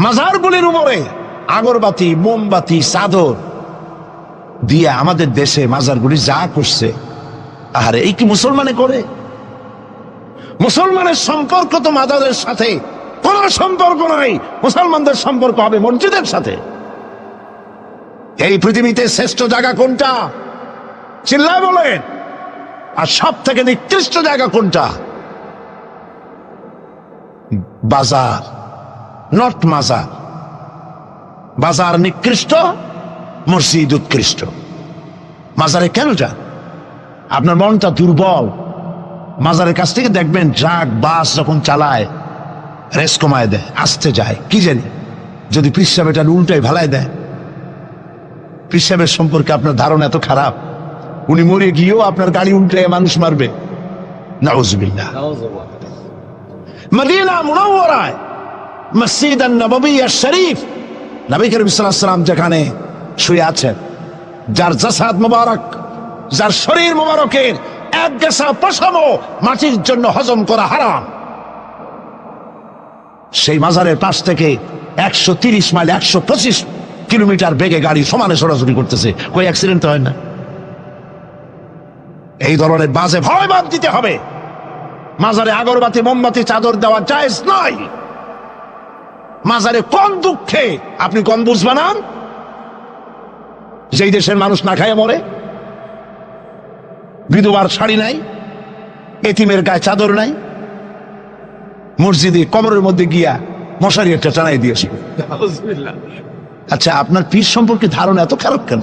মাজারগুলির উপরে আগরবাতি, মোমবাতি, চাদর দিয়ে আমাদের দেশে মাজারগুলি যা করছে, আহারে এই কি মুসলমানে করে? মুসলমানের সম্পর্ক তো মাজারের সাথে কোন সম্পর্ক নাই। মুসলমানদের সম্পর্ক হবে মসজিদের সাথে। এই পৃথিবীতে শ্রেষ্ঠ জায়গা কোনটা? চিল্লায় বলেন। আর সব থেকে নিকৃষ্ট জায়গা কোনটা? বাজার, নট মাজার। বাজার নিকৃষ্ট, মসজিদ উৎকৃষ্ট। মাজারে কেন যান? আপনার মনটা দুর্বল। মাজারের কাছ থেকে দেখবেন ট্রাক, বাস যখন চালায় রেস কমায় দেয়, আসতে যায়, কি জানি যদি পিসাব এটা উল্টায় ভালায় দেয়। পিসাবের সম্পর্কে আপনার ধারণা এত খারাপ? উনি মরে গিয়েও আপনার গাড়ি উল্টে মানুষ মারবে, নাউজুবিল্লাহ। মদিনা মুনাওয়ারায় মসজিদ নববী শরীফ, নবী করিম সাল্লাল্লাহু আলাইহি ওয়াসাল্লাম যেখানে শুয়ে আছেন, যার জাসাদ মুবারক, যার শরীর মুবারকের এক গেসা পশমও মাটির জন্য হজম করা হারাম, সেই মাজারের পাশ থেকে 130 মাইল 125 কিলোমিটার বেগে গাড়ি সমানে সরাসরি করতেছে, কই অ্যাক্সিডেন্ট হয় না? এই ধরনের বাজে ভয় বাদ দিতে হবে। মাজারে আগরবাতি মোমবাতি চাদর দেওয়া জায়েজ নয়। মাজারে কোন দুঃখে আপনি কোন বুঝ বানান? যেই দেশের মানুষ না খায় মরে, বিধবার শাড়ি নাই, এতিমের গায়ে চাদর নাই, মসজিদে কবরের মধ্যে গিয়া মশারি একটা টানাই দিয়েছে। আচ্ছা, আপনার পীর সম্পর্কে ধারণা এত খারাপ কেন?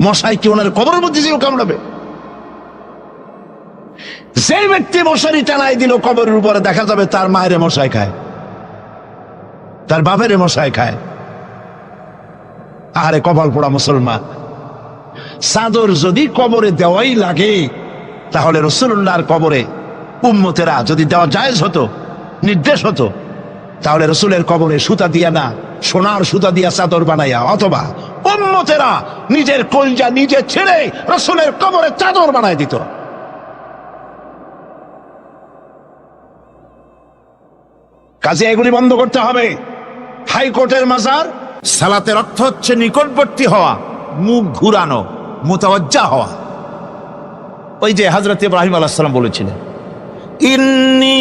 মশাই কি ওনার কবরের মধ্যে যেও কামড়াবে? যে ব্যক্তি মশারি টানাই দিল কবরের উপরে, দেখা যাবে তার মায়ের মশাই খায়, তার বাপের মশাই খায়। আরে কপাল পোড়া মুসলমান! চাদর যদি কবরে দেওয়াই লাগে, তাহলে রাসূলুল্লাহর কবরে উম্মতেরা যদি দেওয়া জায়েজ হতো, নির্দেশ হতো, তাহলে রাসূলের কবরে সুতা দিয়া না, সোনার সুতা দিয়া চাদর বানাইয়া, অথবা উম্মতেরা নিজের কলজা নিজে ছেড়ে রাসূলের কবরে চাদর বানাই দিত। কাজে এগুলি বন্ধ করতে হবে। হাইকোর্টের মাজার, সালাতের অর্থ হচ্ছে নিকটবর্তী হওয়া, মুখ ঘুরানো, মুতাওয়াজ্জা হওয়া। ওই যে হযরত ইব্রাহিম আলাইহিস সালাম বলেছিলেন, ইন্নী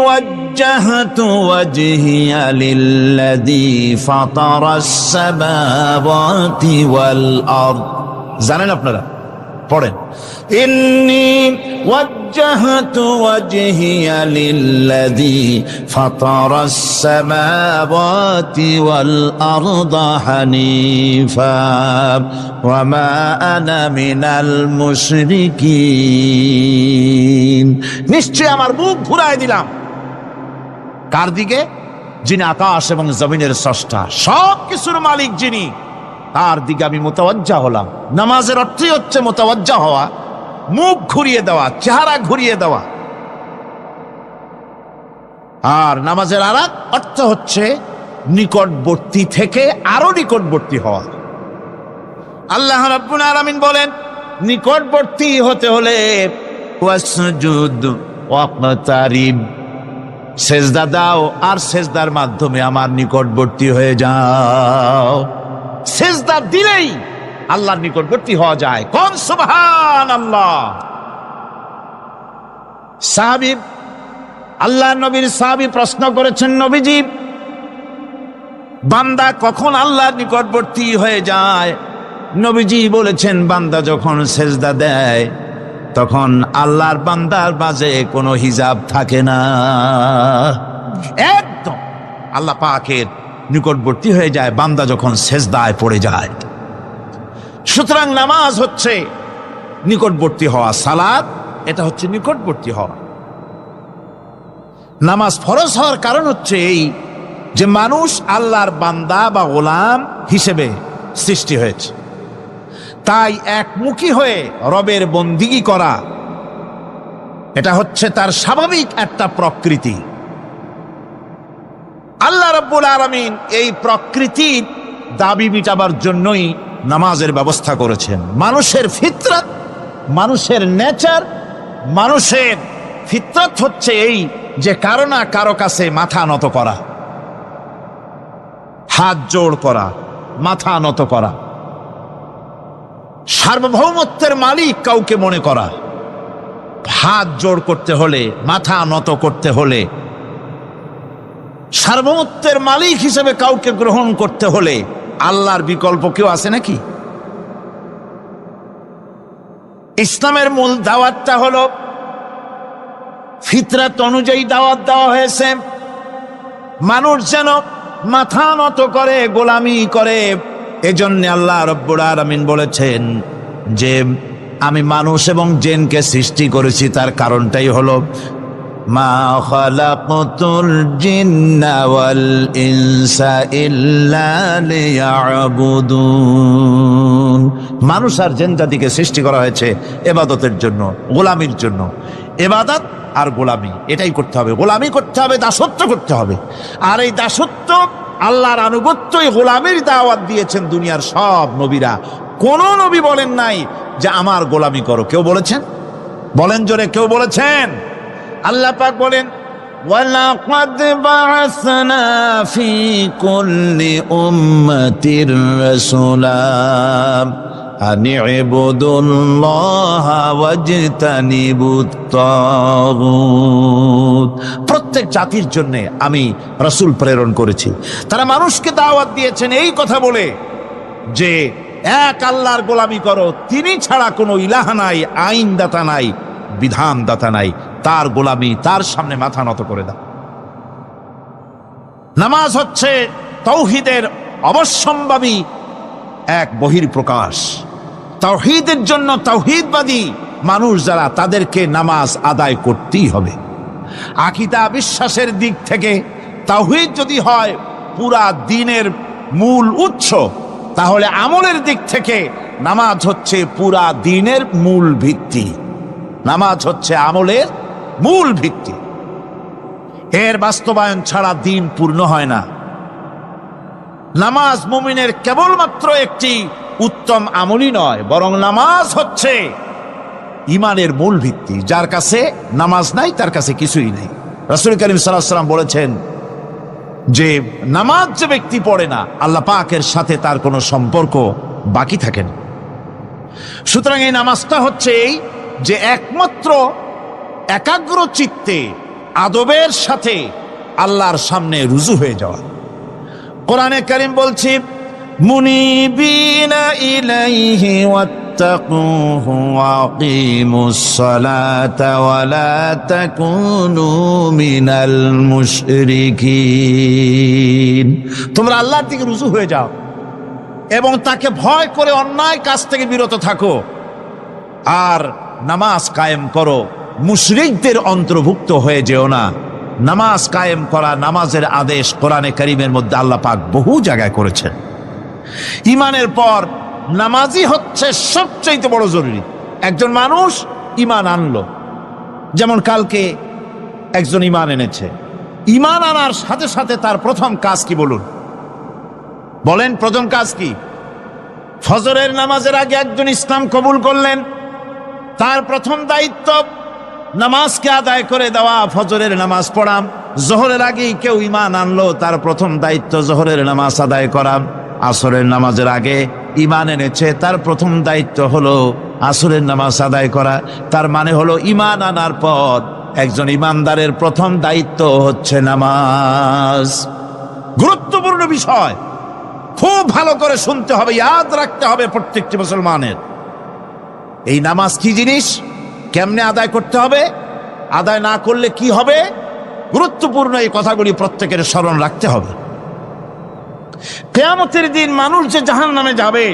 ওয়াজ্জাহতু ওয়াজহিয়া লিল্লাযী ফাতারাস সামাওয়াতি ওয়াল আরদ। জানেন আপনারা? পড়েন, ইন্নী ওয়াজ্জাহতু ওয়াজহিয়া লিল্লাযী ফাতারাস সামাওয়াতি ওয়াল আরদা হানিফা ওয়া মা আনা মিনাল মুশরিকিন। নিশ্চয় আমার মুখ ঘুরায় দিলাম। কার দিকে? যিনি আকাশ এবং জমিনের স্রষ্টা, সব কিছুর মালিক যিনি, তার দিকে আমি মুতাওয়াজ্জা হলাম। নামাজের অর্থই হচ্ছে মুতাওয়াজ্জা হওয়া, মুখ ঘুরিয়ে দেওয়া, চেহারা ঘুরিয়ে দেওয়া। আর নামাজের আরেক অর্থ হচ্ছে নিকটবর্তী থেকে আরো নিকটবর্তী হওয়া। আল্লাহ রাব্বুল আলামিন বলেন, নিকটবর্তী হতে হলে ওয়াসজুদ ওয়াকতারিব, সেজদা দাও আর সেজদার মাধ্যমে আমার নিকটবর্তী হয়ে যাও। সেজদা দিলেই আল্লাহর নিকটবর্তী হওয়া যায়। কোন সুবহানাল্লাহ! সাহাবী, আল্লাহর নবীর সাহাবী প্রশ্ন করেছেন, নবীজি, বান্দা কখন আল্লাহর নিকটবর্তী হয়ে যায়? নবীজি বলেছেন, বান্দা যখন সেজদা দেয় তখন আল্লাহর বান্দার মাঝে কোনো হিজাব থাকে না, একদম আল্লাহ পাকের নিকটবর্তী হয়ে যায় বান্দা যখন সেজদায় পড়ে যায়। সুতরাং নামাজ হচ্ছে নিকটবর্তী হওয়া, সালাত এটা হচ্ছে নিকটবর্তী হওয়া। নামাজ ফরজ হওয়ার কারণ হচ্ছে এই যে মানুষ আল্লাহর বান্দা বা গোলাম হিসেবে সৃষ্টি হয়েছে, তাই একমুখী হয়ে রবের বন্দিগি করা এটা হচ্ছে তার স্বাভাবিক একটা প্রকৃতি। আল্লাহ রাব্বুল আলামিন এই প্রকৃতির দাবি মিটাবার জন্যই নামাজের ব্যবস্থা করেছেন। মানুষের ফিতরত, মানুষের নেচার, মানুষের ফিতরত হচ্ছে এই যে কারো না কারো কাছে মাথা নত করা, হাত জোড় করা, মাথা নত করা, সার্বভৌমত্বের মালিক কাউকে মনে করা। হাত জোড় করতে হলে, মাথা নত করতে হলে, সার্বভৌমত্বের মালিক হিসেবে কাউকে গ্রহণ করতে হলে আল্লাহর বিকল্প কেউ আছে নাকি? ইসলামের মূল দাওয়াতটা হলো ফিতরাত অনুযায়ী দাওয়াত দেওয়া হয়েছে, মানুষ যেন মাথা নত করে, গোলামি করে। এজন্য আল্লাহ রাব্বুল আলামিন বলেছেন যে আমি মানুষ এবং জিনকে সৃষ্টি করেছি, তার কারণটাই হলো মা খালাকতুল জিন্না ওয়াল ইনসা ইল্লা লিয়াবুদুন। মানুষ আর জিন জাতিকে সৃষ্টি করা হয়েছে ইবাদতের জন্য, গোলামির জন্য। ইবাদত আর গোলামি এটাই করতে হবে, গোলামি করতে হবে, দাসত্ব করতে হবে। আর এই দাসত্ব, আল্লাহর আনুগত্য, এই গোলামির দাওয়াত দিয়েছেন দুনিয়ার সব নবীরা। কোন নবী বলেন নাই যে আমার গোলামি করো। কেউ বলেছেন? বলেন জোরে, কেউ বলেছেন? আল্লাহ পাক বলেন, ওয়ালাকাদ বা'আসনা ফি কুল্লি উম্মাতির রাসূলা আন ইবুদুল্লাহা ওয়াজতানিবুত তাগুত। প্রত্যেক জাতির জন্য আমি রাসূল প্রেরণ করেছি। তারা মানুষকে দাওয়াত দিয়েছেন এই কথা বলে যে এক আল্লাহর গোলামি করো, তিনি ছাড়া কোনো ইলাহ নাই, আইনদাতা নাই, বিধানদাতা নাই, তার গোলামি, তার সামনে মাথা নত করে দাও। নামাজ হচ্ছে তাওহীদের অবশ্যম্ভাবী এক বহির্প্রকাশ। তাওহীদের জন্য তাওহীদবাদী মানুষ যারা, তাদেরকে নামাজ আদায় করতেই হবে। আকীদা বিশ্বাসের দিক থেকে তাওহীদ যদি হয় পুরা দ্বীনের মূল উৎস, তাহলে আমলের দিক থেকে নামাজ হচ্ছে পুরা দ্বীনের মূল ভিত্তি। নামাজ হচ্ছে আমলের মূল ভিত্তি। এর বাস্তবায়ন ছাড়া দ্বীন পূর্ণ হয় না। নামাজ মুমিনের কেবলমাত্র একটি উত্তম আমলই নয়, বরং নামাজ হচ্ছে ঈমানের মূল ভিত্তি। যার কাছে নামাজ নাই তার কাছে কিছুই নেই। রাসূল করিম সাল্লাল্লাহু আলাইহি ওয়াসাল্লাম বলেছেন যে নামাজ যে ব্যক্তি পড়ে না, আল্লাহ পাকের সাথে তার কোনো সম্পর্ক বাকি থাকে না। সুতরাং এই নামাজটা হচ্ছে এই যে একমাত্র একাগ্র চিত্তে আদবের সাথে আল্লাহর সামনে রুজু হয়ে যাওয়া। কোরআনে কারীম বলছে, মুনিবিনা ইলাইহি ওয়াত্তাকুহু ওয়া আকিমুস সালাতা ওয়া লা তাকুনু মিনাল মুশরিকিন। তোমরা আল্লাহর দিকে রুজু হয়ে যাও এবং তাকে ভয় করে অন্যায় কাজ থেকে বিরত থাকো, আর নামাজ কায়েম করো, মুশরিকদের অন্তর্ভুক্ত হয়ে যেও না। নামাজ কায়েম করা, নামাজের আদেশ কোরআনে কারীমের মধ্যে আল্লাহ পাক বহু জায়গায় করেছেন। ঈমানের পর নামাজই হচ্ছে সবচেয়ে বড় জরুরি। একজন মানুষ ঈমান আনলো, যেমন কালকে একজন ঈমান এনেছে, ঈমান আনার সাথে সাথে তার প্রথম কাজ কি বলুন? বলেন, প্রথম কাজ কি? ফজরের নামাজের আগে একজন ইসলাম কবুল করলেন, তার প্রথম দায়িত্ব নামাজকে আদায় করে দেওয়া, ফজরের নামাজ পড়াম। জোহরের আগেই কেউ ঈমান আনলো, তার প্রথম দায়িত্ব জোহরের নামাজ আদায় করা। আসরের নামাজের আগে ঈমান এনেছে, তার প্রথম দায়িত্ব হলো আসরের নামাজ আদায় করা। তার মানে হলো ঈমান আনার পর একজন ঈমানদারের প্রথম দায়িত্ব হচ্ছে নামাজ। গুরুত্বপূর্ণ বিষয়, খুব ভালো করে শুনতে হবে, ইয়াদ রাখতে হবে প্রত্যেকটি মুসলমানের। এই নামাজ কি জিনিস, কেমনে আদায় করতে হবে, আদায় না করলে কি হবে, গুরুত্বপূর্ণ এই কথাগুলি প্রত্যেকের স্মরণ রাখতে হবে। কিয়ামতের দিন মানুষ যে জাহান্নামে যাবে,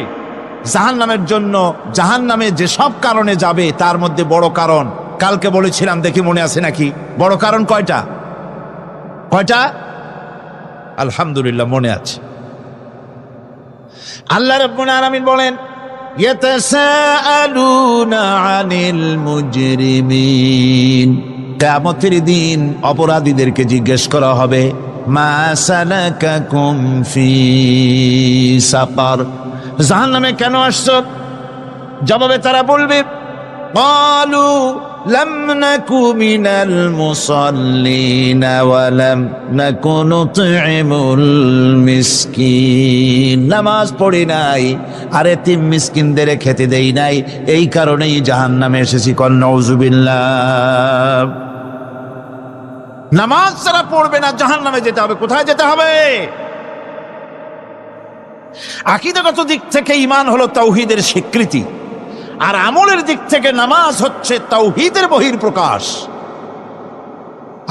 জাহান্নামের জন্য, জাহান্নামে যে সব কারণে যাবে তার মধ্যে বড় কারণ কালকে বলেছিলাম, দেখি মনে আছে নাকি? বড় কারণ কয়টা? কয়টা? আলহামদুলিল্লাহ মনে আছে। আল্লাহ রাব্বুল আলামিন বলেন, ইয়াতাসাআলুনা আনিল মুজরিমিন। কিয়ামতের দিন অপরাধীদেরকে জিজ্ঞেস করা হবে, মা সালাকাকুম ফি সাকার, জাহান্নামে কেন আসছো? জবাবে তারা বলবে, ক্বালু লাম নাকু মিনাল মুসাল্লিনা ওয়া লাম নাকু নুতঈমুল মিসকিন। নামাজ পড়ি নাই আর এতিম মিসকিনদের খেতে দেই নাই, এই কারণেই জাহান্নামে এসেছি। কল নাউযুবিল্লাহ। নামাজ যারা পড়বে না জাহান্নামে যেতে হবে। কোথায় যেতে হবে? আকীদাগত দিক থেকে ঈমান হলো তাওহীদের স্বীকৃতি, আর আমলের দিক থেকে নামাজ হচ্ছে তাওহীদের বহির্প্রকাশ।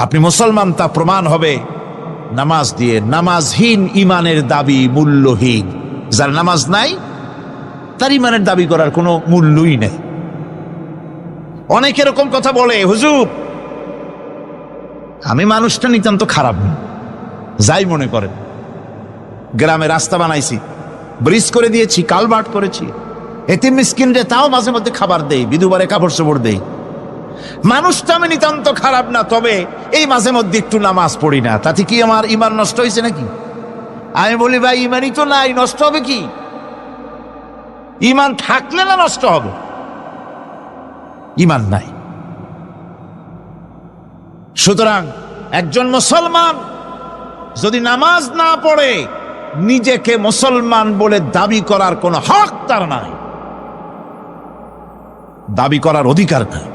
আপনি মুসলমান তা প্রমাণ হবে নামাজ দিয়ে। নামাজহীন ঈমানের দাবি মূল্যহীন। যার নামাজ নাই তার ঈমানের দাবি করার কোনো মূল্যই নেই। অনেক এরকম কথা বলে, হুজুর আমি মানুষটা নিতান্ত খারাপ না, যাই মনে করেন। গ্রামে রাস্তা বানাইছি, ব্রিজ করে দিয়েছি, কালভার্ট করেছি, এতিম মিসকিনরে তাও মাঝে মধ্যে খাবার দেই, বিধবারে কাপড় চোপড় দেই। মানুষটা আমি নিতান্ত খারাপ না, তবে এই মাঝে মধ্যে একটু নামাজ পড়ি না, তাতে কি আমার ইমান নষ্ট হয়েছে নাকি? আমি বলি ভাই, ইমানই তো নাই, নষ্ট হবে কি? ইমান থাকলে না নষ্ট হবে? ইমান নাই। সুতরাং একজন মুসলমান যদি নামাজ না পড়ে, নিজেকে মুসলমান বলে দাবি করার কোনো হক তার নাই, দাবি করার অধিকার নাই।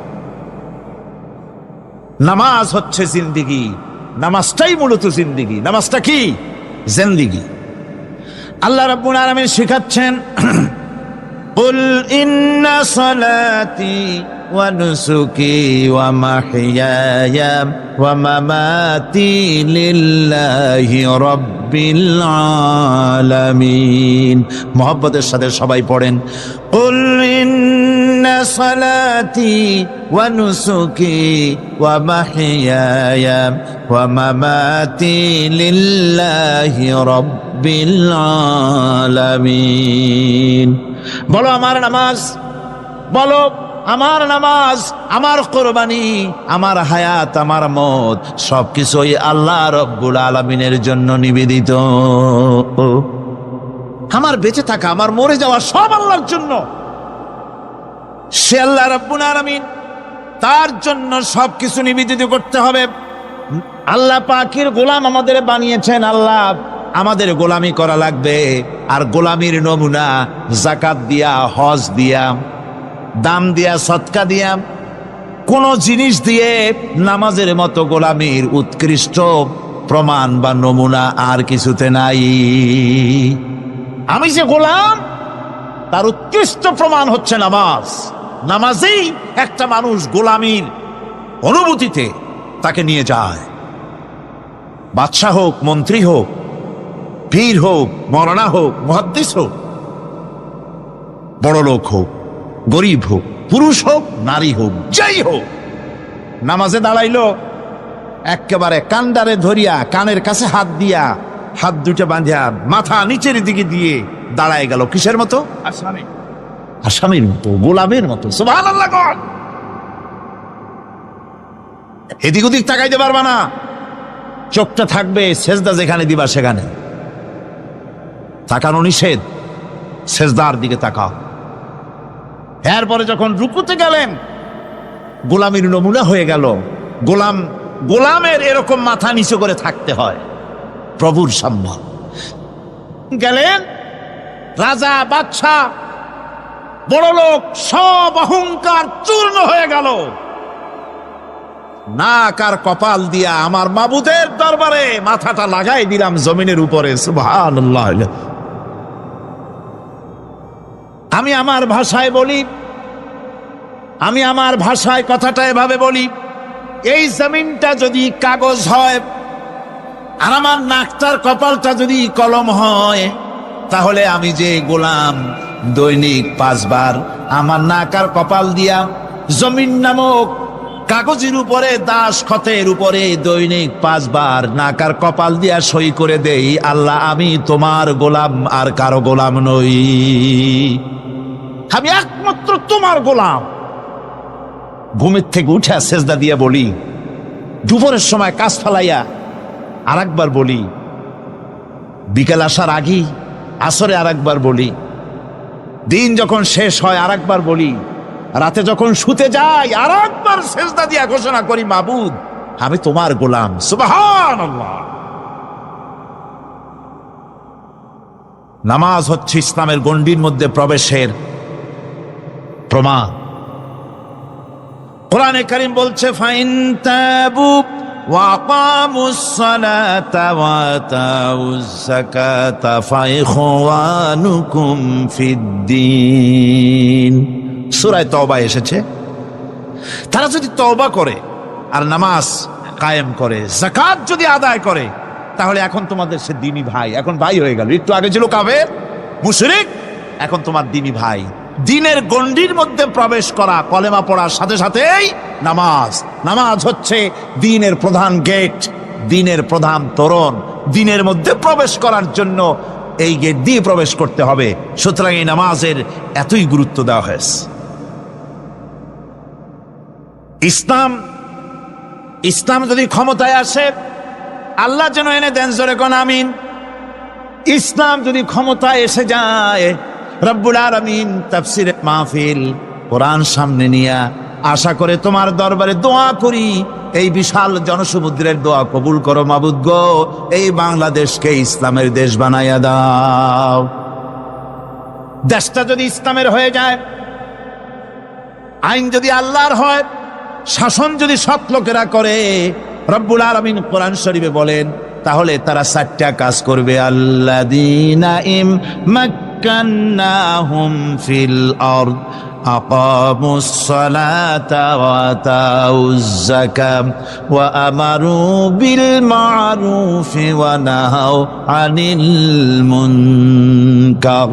নামাজ হচ্ছে জিন্দিগি, নামাজটাই মূলত জিন্দিগি। নামাজটা কি? জিন্দিগি। আল্লাহ রাব্বুল আলামিন শিখাচ্ছেন, কুল ইন্না সালাতি ওয়া নুসুকি ওয়া মাহইয়ায়া ওয়া মামাতি লিল্লাহি রাব্বিল আলামিন। মুহাব্বতের সাথে সবাই পড়েন, কুল ইন্না সালাতি ওয়া নুসুকি ওয়া মাহইয়ায়া ওয়া মামাতি লিল্লাহি রাব্বিল আলামিন। বলো আমার নামাজ, বলো আমার নামাজ, আমার কোরবানি, আমার হায়াত, আমার মত সবকিছুই আল্লাহ রব্বুল আলামিনের জন্য নিবেদিত। আমার বেঁচে থাকা, আমার মরে যাওয়া সব আল্লাহর জন্য। সে আল্লাহ রব্বুল আলামিন, তার জন্য সবকিছু নিবেদিত করতে হবে। আল্লাহ পাকের গোলাম আমাদের বানিয়েছেন, আল্লাহ আমাদের গোলামি করা লাগবে। আর গোলামির নমুনা যাকাত দিয়া, হজ দিয়া, দাম দিয়া, সদকা দিয়া, কোন জিনিস দিয়ে নামাজের মতো গোলামির উৎকৃষ্ট প্রমাণ বা নমুনা আর কিছুতে নাই। আমি যে গোলাম, তার উৎকৃষ্ট প্রমাণ হচ্ছে নামাজ। নামাজেই একটা মানুষ গোলামির অনুভূতিতে তাকে নিয়ে যায়। বাদশাহ হোক, মন্ত্রী হোক, পীর হোক, মৌলানা হোক, মুহাদ্দিস হোক, বড় লোক হোক, গরিব হোক, পুরুষ হোক, নারী হোক, যাই হোক, নামাজে দাঁড়াইলো, একেবারে কান্ডারে ধরিয়া, কানের কাছে হাত দিয়া, হাত দুটো বাঁধিয়া, মাথা নিচের দিকে দিয়ে দাঁড়ায় গেল। কিসের মতো? আসামির মতো, গোলামের মতো। সুবহানাল্লাহ। এদিক ওদিক তাকাইতে পারবা না, চোখটা থাকবে সেজদা যেখানে দিবা সেখানে। তাকানো নিষেধ, সেজদার দিকে তাকাও। এরপরে যখন রুকুতে গেলেন, গোলামির নমুনা হয়ে গেল। গোলামের এরকম মাথা নিচু করে থাকতে হয় প্রভুর সামনে। গেলেন, রাজা, বাদশাহ, বড় লোক, সব অহংকার চূর্ণ হয়ে গেল। নাক আর কপাল দিয়া আমার মাবুদের দরবারে মাথাটা লাগাই দিলাম জমিনের উপরে। সুবহানাল্লাহ। আমি আমার ভাষায় বলি, আমি আমার ভাষায় কথাটা এভাবে বলি, এই জমিনটা যদি কাগজ হয় আর আমার নাকটার কপালটা যদি কলম হয়, তাহলে আমি যে গোলাম দৈনিক 5 বার আমার নাক আর কপাল দিয়া জমিন নামক কাগজের উপরে, দাস খতের উপরে দৈনিক 5 বার নাক আর কপাল দিয়া সই করে দেই, আল্লাহ আমি তোমার গোলাম, আর কারো গোলাম নই, আমি একমাত্র তোমার গোলাম। ঘুমের থেকে উঠে সেজদা দিয়ে বলি, দুপুরের সময় কাজ ফালাইয়া আর একবার বলি, বিকেল আসার আগেই আসরে আর একবার বলি, দিন যখন শেষ হয় আর একবার বলি, রাতে যখন শুতে যাই আর একবার সেজদা দিয়া ঘোষণা করি, মাবুদ আমি তোমার গোলাম। সুবহানাল্লাহ। নামাজ হচ্ছে ইসলামের গণ্ডির মধ্যে প্রবেশের প্রমাণ। কোরআনে কারীম বলছে, ফাইন তাবু ওয়া আকামুস সালাতা ওয়া আতাউজ যাকাতা ফাইখওয়ানুকুম ফিদ্দীন। সূরা তওবা এসেছে। তারা যদি তওবা করে আর নামাজ কায়েম করে, যাকাত যদি আদায় করে, তাহলে এখন তোমাদের সে দ্বীনি ভাই, এখন ভাই হয়ে গেল। একটু আগে ছিল কাফের, মুশরিক, এখন তোমার দিনী ভাই। দিনের গণ্ডির মধ্যে প্রবেশ করা, কলেমা পড়ার সাথে সাথেই নামাজ। নামাজ হচ্ছে দিনের প্রধান গেট, দিনের প্রধান তোরণ। দিনের মধ্যে প্রবেশ করার জন্য এই গেট দিয়ে প্রবেশ করতে হবে। সুতরাং এই নামাজের এতই গুরুত্ব দেওয়া হয়েছে। ইসলাম যদি ক্ষমতায় আসে, আল্লাহ যেন এনে দেন, জোরে কোন আমিন। ইসলাম যদি ক্ষমতায় এসে যায়, রব্বুল আলামিন তাফসীরে মাহফিল, কোরআন সামনে নিয়ে আশা করে তোমার দরবারে দোয়া করি, এই বিশাল জনসমুদ্রের দোয়া কবুল করো মাবুদ গো, এই বাংলাদেশকে ইসলামের দেশ বানাইয়া দাও। দেশটা যদি ইসলামের হয়ে যায়, আইন যদি আল্লাহর হয়, শাসন যদি সৎ লোকেরা করে, রব্বুল আলামিন কোরআন শরীফে বলেন, তাহলে তারা 4টা কাজ করবে। আল্লাযীনা ইম্মাক্কান্নাহুম ফিল আরদ আকামুস সালাতা ওয়া আতাউজ যাকাত ওয়া আমারু বিল মা'রুফি ওয়া নাহাউ আনিল মুনকার।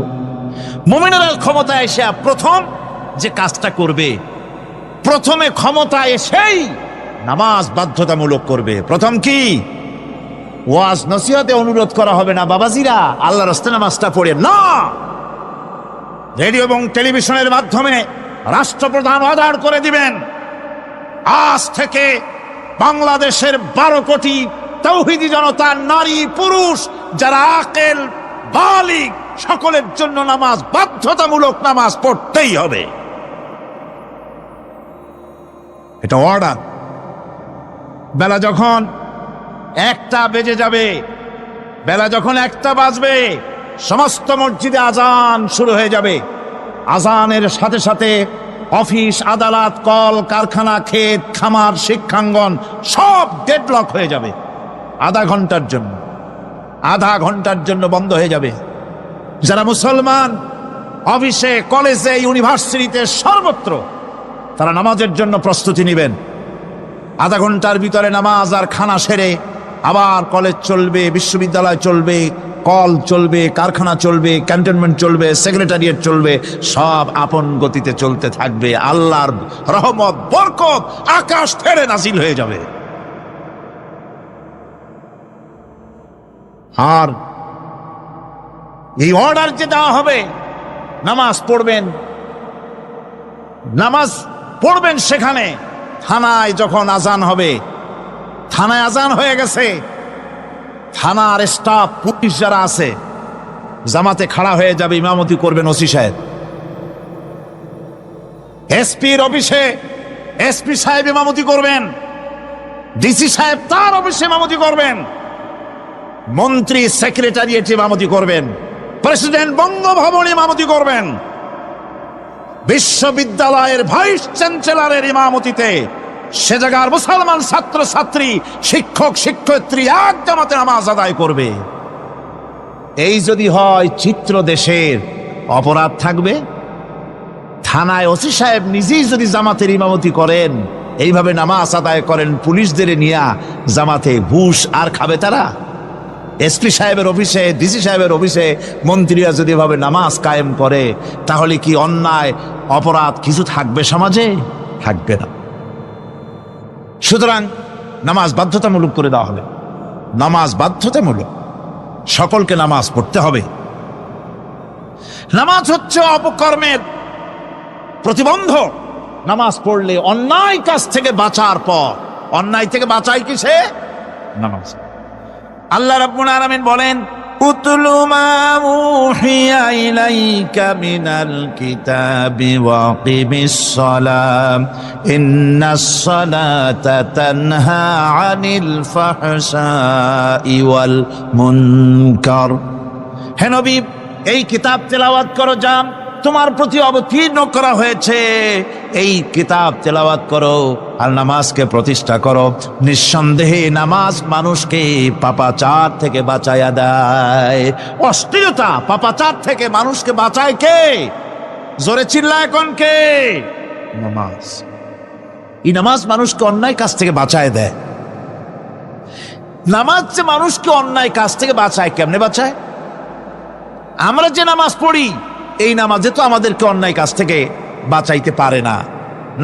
মুমিনেরা ক্ষমতায় এসে প্রথম যে কাজটা করবে, প্রথমে ক্ষমতায় এসেই নামাজ বাধ্যতামূলক করবে। প্রথম কি? ওয়াজ নসিহতে অনুরোধ করা হবে না, বাবাজিরা আল্লাহর রাস্তায় নামাজটা পড়ে না। রেডিও এবং টেলিভিশনের মাধ্যমে রাষ্ট্রপ্রধান অর্ডার করে দিবেন, আজ থেকে বাংলাদেশের 12 কোটি তাওহীদি জনতা, নারী পুরুষ যারা আকেল বালিগ, সকলের জন্য নামাজ বাধ্যতামূলক, নামাজ পড়তেই হবে। এটা অর্ডার। বেলা যখন 1টা বেজে যাবে, বেলা যখন 1টা বাজবে, সমস্ত মসজিদে আজান শুরু হয়ে যাবে। আজানের সাথে সাথে অফিস, আদালত, কল কারখানা, ক্ষেত খামার, শিক্ষাঙ্গন সব ডেডলক হয়ে যাবে। আধা ঘন্টার জন্য বন্ধ হয়ে যাবে। যারা মুসলমান অফিসে, কলেজে, ইউনিভার্সিটিতে, সর্বত্র তারা নামাজের জন্য প্রস্তুতি নেবেন। আধা ঘন্টার ভিতরে নামাজ আর খানা সেরে আবার কলেজ চলবে, বিশ্ববিদ্যালয় চলবে, কল চলবে, কারখানা চলবে, ক্যান্টনমেন্ট চলবে, সেক্রেটারিয়েট চলবে, সব আপন গতিতে চলতে থাকবে। আল্লাহর রহমত, বরকত আকাশ থেকে নাজিল হয়ে যাবে। আর এই অর্ডার যে দেওয়া হবে, নামাজ পড়বেন সেখানে। থানায় যখন আজান হবে, থানায় আজান হয়ে গেছে, থানার স্টাফ, পুলিশ যারা আছে জামাতে খাড়া হয়ে যাবে, ইমামতি করবেন ওসি সাহেব। এসপির অফিসে এসপি সাহেব ইমামতি করবেন, ডিসি সাহেব তার অফিসে ইমামতি করবেন, মন্ত্রী সেক্রেটারিয়েট ইমামতি করবেন, প্রেসিডেন্ট বঙ্গভবন ইমামতি করবেন, বিশ্ববিদ্যালয়ের ভাইস চ্যান্সেলরের ইমামতিতে সে জায়গার মুসলমান ছাত্র ছাত্রী, শিক্ষক শিক্ষয়িত্রী এক জামাতে নামাজ আদায় করবে। এই যদি হয় চিত্র দেশের, অপরাধ থাকবে। থানায় ওসি সাহেব নিজেই যদি জামাতের ইমামতি করেন, এইভাবে নামাজ আদায় করেন, পুলিশদের নিয়ে জামাতে ঘুষ আর খাবে তারা? এসপি সাহেবের অফিসে, ডিসি সাহেবের অফিসে মন্ত্রীরা যদি এভাবে নামাজ কায়েম করে, তাহলে কি অন্যায় অপরাধ কিছু থাকবে সমাজে? থাকবে না। সুতরাং নামাজ বাধ্যতামূলক করে দেওয়া হবে। নামাজ বাধ্যতামূলক, সকলকে নামাজ পড়তে হবে। নামাজ হচ্ছে অপকর্মের প্রতিবন্ধক। নামাজ পড়লে অন্যায় কাজ থেকে বাঁচার পর, অন্যায় থেকে বাঁচাই কিসে? নামাজ। আল্লাহ রাব্বুল আলামিন বলেন, উতলু মা উহিয়া ইলাইকা মিনাল কিতাবি ওয়া কিমিস সালাম ইন্নাস সালাতা তানহা আনিল ফাহশাই ওয়াল মুনকার। হে নবী, এই কিতাব তেলাওয়াত করো, যা তোমার প্রতি অবতীর্ণ করা হয়েছে, এই কিতাব তেলাওয়াত করো আর নামাজকে প্রতিষ্ঠা করো। নিঃসন্দেহে নামাজ মানুষকে পাপাচার থেকে বাঁচায়া দেয়। অশ্লীলতা, পাপাচার থেকে মানুষকে বাঁচায় কে? জোরে চিল্লায় কোন কে? নামাজ। এই নামাজ মানুষকে অন্যায় কাজ থেকে বাঁচায় দেয়। নামাজ যে মানুষকে অন্যায় কাজ থেকে বাঁচায়, কেমনে বাঁচায়? আমরা যে নামাজ পড়ি, এই নামাজে তো আমাদেরকে অন্যায় কাজ থেকে বাঁচাইতে পারে না।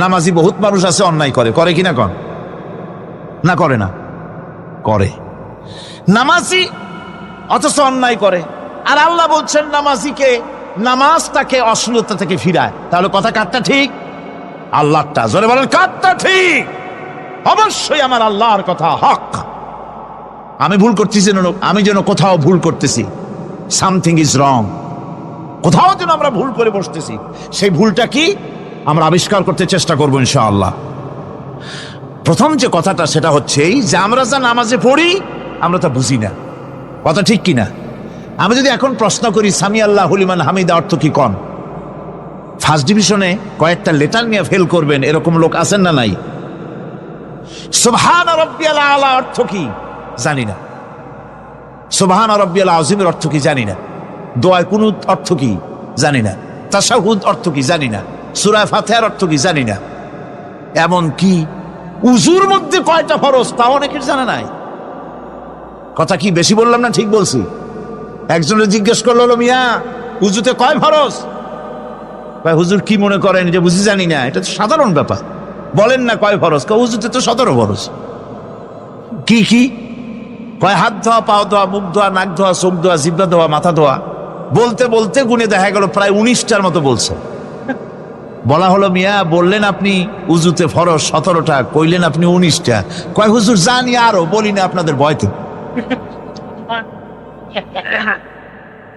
নামাজি বহুত মানুষ আছে অন্যায় করে, করে কিনা কন? না করে না? করে। নামাজি অথচ অন্যায় করে। আর আল্লাহ বলছেন নামাজিকে, নামাজ তাকে অশ্লীলতা থেকে ফিরায়। তাহলে কথা কারটা ঠিক? আল্লাহটা। জোরে বলেন কারটা ঠিক? অবশ্যই আমার আল্লাহর কথা হক। আমি ভুল করতেছি, আমি যেন কোথাও ভুল করতেছি, সামথিং ইজ রং, কোথাও যেন আমরা ভুল করে বসতেছি, সেই ভুলটা কি আমরা আবিষ্কার করতে চেষ্টা করবো ইনশাআল্লাহ। প্রথম যে কথাটা সেটা হচ্ছে এই যে আমরা যা নামাজে পড়ি আমরা তা বুঝি না। কথা ঠিক কিনা? আমি যদি এখন প্রশ্ন করি সামি আল্লাহু লিমান হামিদা অর্থ কি কন, ফার্স্ট ডিভিশনে কয়েকটা লেটার নিয়ে ফেল করবেন এরকম লোক আছেন না নাই? সুবহান রাব্বিয়াল আলা অর্থ কি জানি না, সুবহান রাব্বিয়াল আযীমের অর্থ কি জানি না, দোয়া কুনুত অর্থ কি জানি না, তাশাহুদ অর্থ কি জানি না, সূরা ফাতিহার অর্থ কি জানি না, এমন কি উযুর মধ্যে কয়টা ফরজ তা অনেকের জানা নাই। কথা কি বেশি বললাম না ঠিক বলছি? একজনের জিজ্ঞেস করলো, মিয়া উযুতে কয় ফরজ? কয় হুজুর কি মনে করেন যে বুঝি জানি না? এটা তো সাধারণ ব্যাপার, বলেন না কয় ফরজ? কয় উযুতে তো 17 ফরজ। কি কি? কয় হাত ধোয়া, পাও ধোয়া, মুখ ধোয়া, নাক ধোয়া, চোখ ধোয়া, জিহ্বা ধোয়া, মাথা ধোয়া। বলতে বলতে গুনে দেখা গেল প্রায় 19টার মতো বলছে। বলা হলো মিয়া বললেন আপনি উযুতে ফরজ 17টা, কইলেন আপনি 19টা। কয় হুজুর জানি আরো, বলি না আপনাদের ভয়তে।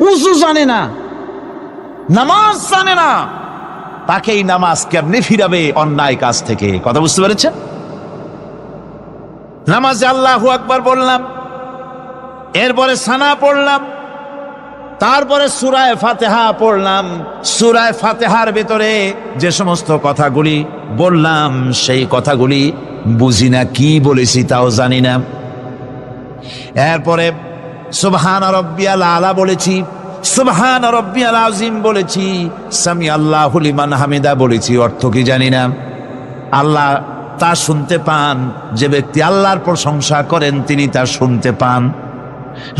উযু জানে না, নামাজ জানে না, তাকে এই নামাজ কেমনে ফিরাবে অন্যায় কাজ থেকে? কথা বুঝতে পেরেছেন? নামাজে আল্লাহু আকবার বললাম, এরপরে সানা পড়লাম, তারপরে সূরা ফাতিহা পড়লাম। সূরা ফাতিহার ভেতরে যে সমস্ত কথাগুলি বললাম সেই কথাগুলি বুঝি না, কি বলেছি তাও জানি না। এরপরে সুবহান রাব্বিয়াল আলা বলেছি, সুবহান রাব্বিয়াল আযীম বলেছি, সামি আল্লাহু লিমান হামিদা বলেছি, অর্থ কি জানি না। আল্লাহ তা শুনতে পান, যে ব্যক্তি আল্লাহর প্রশংসা করেন তিনি তা শুনতে পান।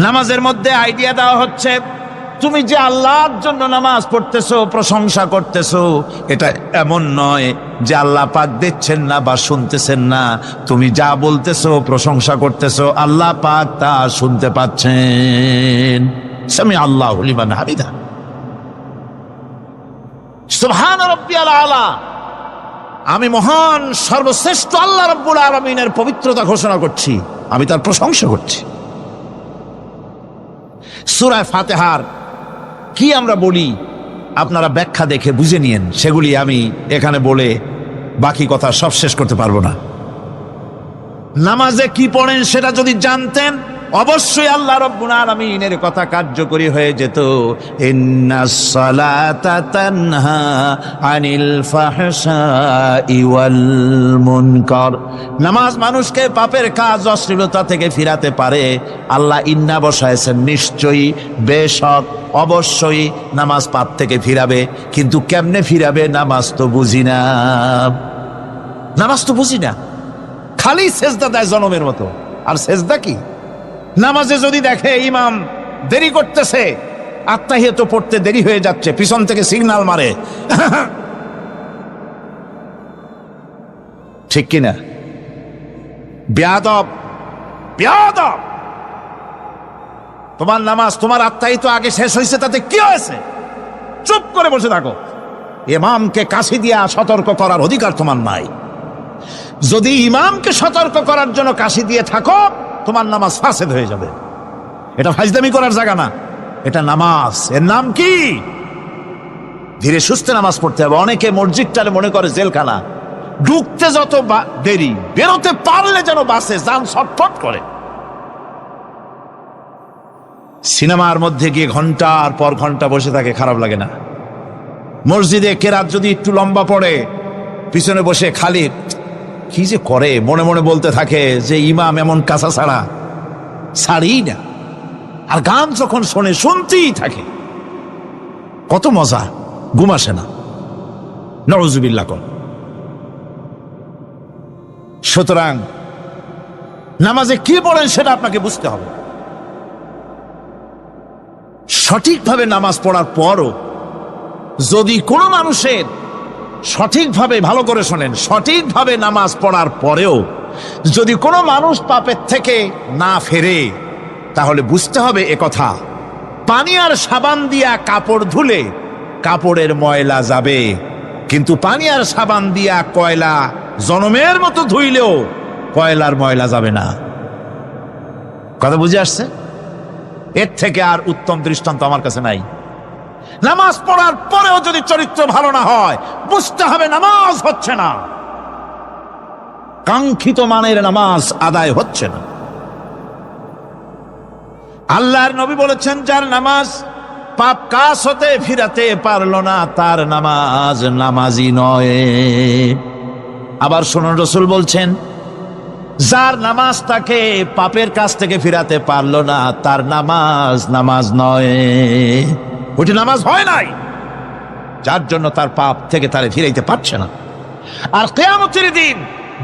নামাজের মধ্যে আইডিয়া দেওয়া হচ্ছে তুমি যে আল্লাহর জন্য নামাজ পড়তেছো, প্রশংসা করতেছো, এটা এমন নয় যে আল্লাহ পাক দেখছেন না বা শুনতেছেন না। তুমি যা বলতেছো, প্রশংসা করতেছো, আল্লাহ পাক তা শুনতে পাচ্ছেন। সামি আল্লাহু লিমান হামিদা, সুবহান রাব্বিয়াল আলা। আমি মহান সর্বশ্রেষ্ঠ আল্লাহ রাব্বুল আলামিনের পবিত্রতা ঘোষণা করছি, আমি তার প্রশংসা করছি। সূরা ফাতিহার কি আমরা বলি আপনারা ব্যাখ্যা দেখে বুঝে নিয়েন, সেগুলি আমি এখানে বলে বাকি কথা সব শেষ করতে পারবো না। নামাজে কি পড়েন সেটা যদি জানতেন অবশ্যই আল্লাহ রাব্বুল আলামিনের কথা কার্যকরী হয়ে যেত। ইন্নাস সালাতা তানহা আনিল ফাহশাই ওয়াল মুনকার। নামাজ মানুষকে পাপের কাজ, অশ্লীলতা থেকে ফিরাতে পারে। আল্লাহ ইন্না বসায়ছেন, নিশ্চয়ই, বেশক, অবশ্যই নামাজ পাপ থেকে ফিরাবে। কিন্তু কেমনে ফিরাবে নামাজ তো বুঝি না, নামাজ তো বুঝি না। খালি সেজদা দেয় জনমের মতো। আর সেজদা কি? নামাজে যদি দেখে ইমাম দেরি করতেছে, আত্তাহিয়াত পড়তে দেরি হয়ে যাচ্ছে, পিছন থেকে সিগন্যাল মারে, ঠিক কিনা? বেয়াদব, বেয়াদব। তোমার নামাজ, তোমার আত্তাহিয়াত আগে শেষ হয়েছে, তাতে কি হয়েছে? চুপ করে বসে থাকো। ইমামকে কাশি দিয়া সতর্ক করার অধিকার তোমার নাই। যদি ইমামকে সতর্ক করার জন্য কাশি দিয়ে থাকো, তোমার নামাজ ফাসেদ হয়ে যাবে। এটা ফাজলামি করার জায়গা না, এটা নামাজ। এর নাম কি? ধীরে সুস্থে নামাজ পড়তে হবে। অনেকে মসজিদটারে মনে করে জেলখানা, ঢুকতে যত দেরি, বেরোতে পারলে যেন বাসে যান ছটফট করে। সিনেমার মধ্যে গিয়ে ঘন্টার পর ঘন্টা বসে থাকে, খারাপ লাগে না? মসজিদে কেরাত যদি একটু লম্বা পড়ে, পিছনে বসে খালি কি যে করে, মনে মনে বলতে থাকে যে ইমাম এমন কাঁচা ছাড়া ছাড়ি না। আর গান যখন শোনে, শুনতেই থাকে, কত মজা, ঘুম আসে না। নউজুবিল্লাহ কর। সুতরাং নামাজে কি পড়েন সেটা আপনাকে বুঝতে হবে। সঠিকভাবে নামাজ পড়ার পরও যদি কোনো মানুষের সঠিকভাবে, ভালো করে শোনেন, সঠিকভাবে নামাজ পড়ার পরেও যদি কোনো মানুষ পাপের থেকে না ফেরে, তাহলে বুঝতে হবে একথা, পানি আর সাবান দিয়া কাপড় ধুলে কাপড়ের ময়লা যাবে, কিন্তু পানি আর সাবান দিয়া কয়লা জনমের মতো ধুইলেও কয়লার ময়লা যাবে না। কথা বুঝে আসছে? এর থেকে আর উত্তম দৃষ্টান্ত আমার কাছে নাই। নামাজ পড়ার পরেও যদি চরিত্র ভালো না হয়, বুঝতে হবে নামাজ হচ্ছে না, কাঙ্ক্ষিত মানের নামাজ আদায় হচ্ছে না। আল্লাহর নবী বলেছেন, যার নামাজ পাপ কাজ হতে ফিরাতে পারলো না, তার নামাজ নামাজি নয়। আবার শুনুন, রাসূল বলছেন, যার নামাজ তাকে পাপের কাছ থেকে ফিরাতে পারলো না, তার নামাজ নামাজ নয়, ওটি নামাজ হয় নাই, যার জন্য তার পাপ থেকে তারে ফিরাইতে পারছে না। আর কিয়ামতের দিন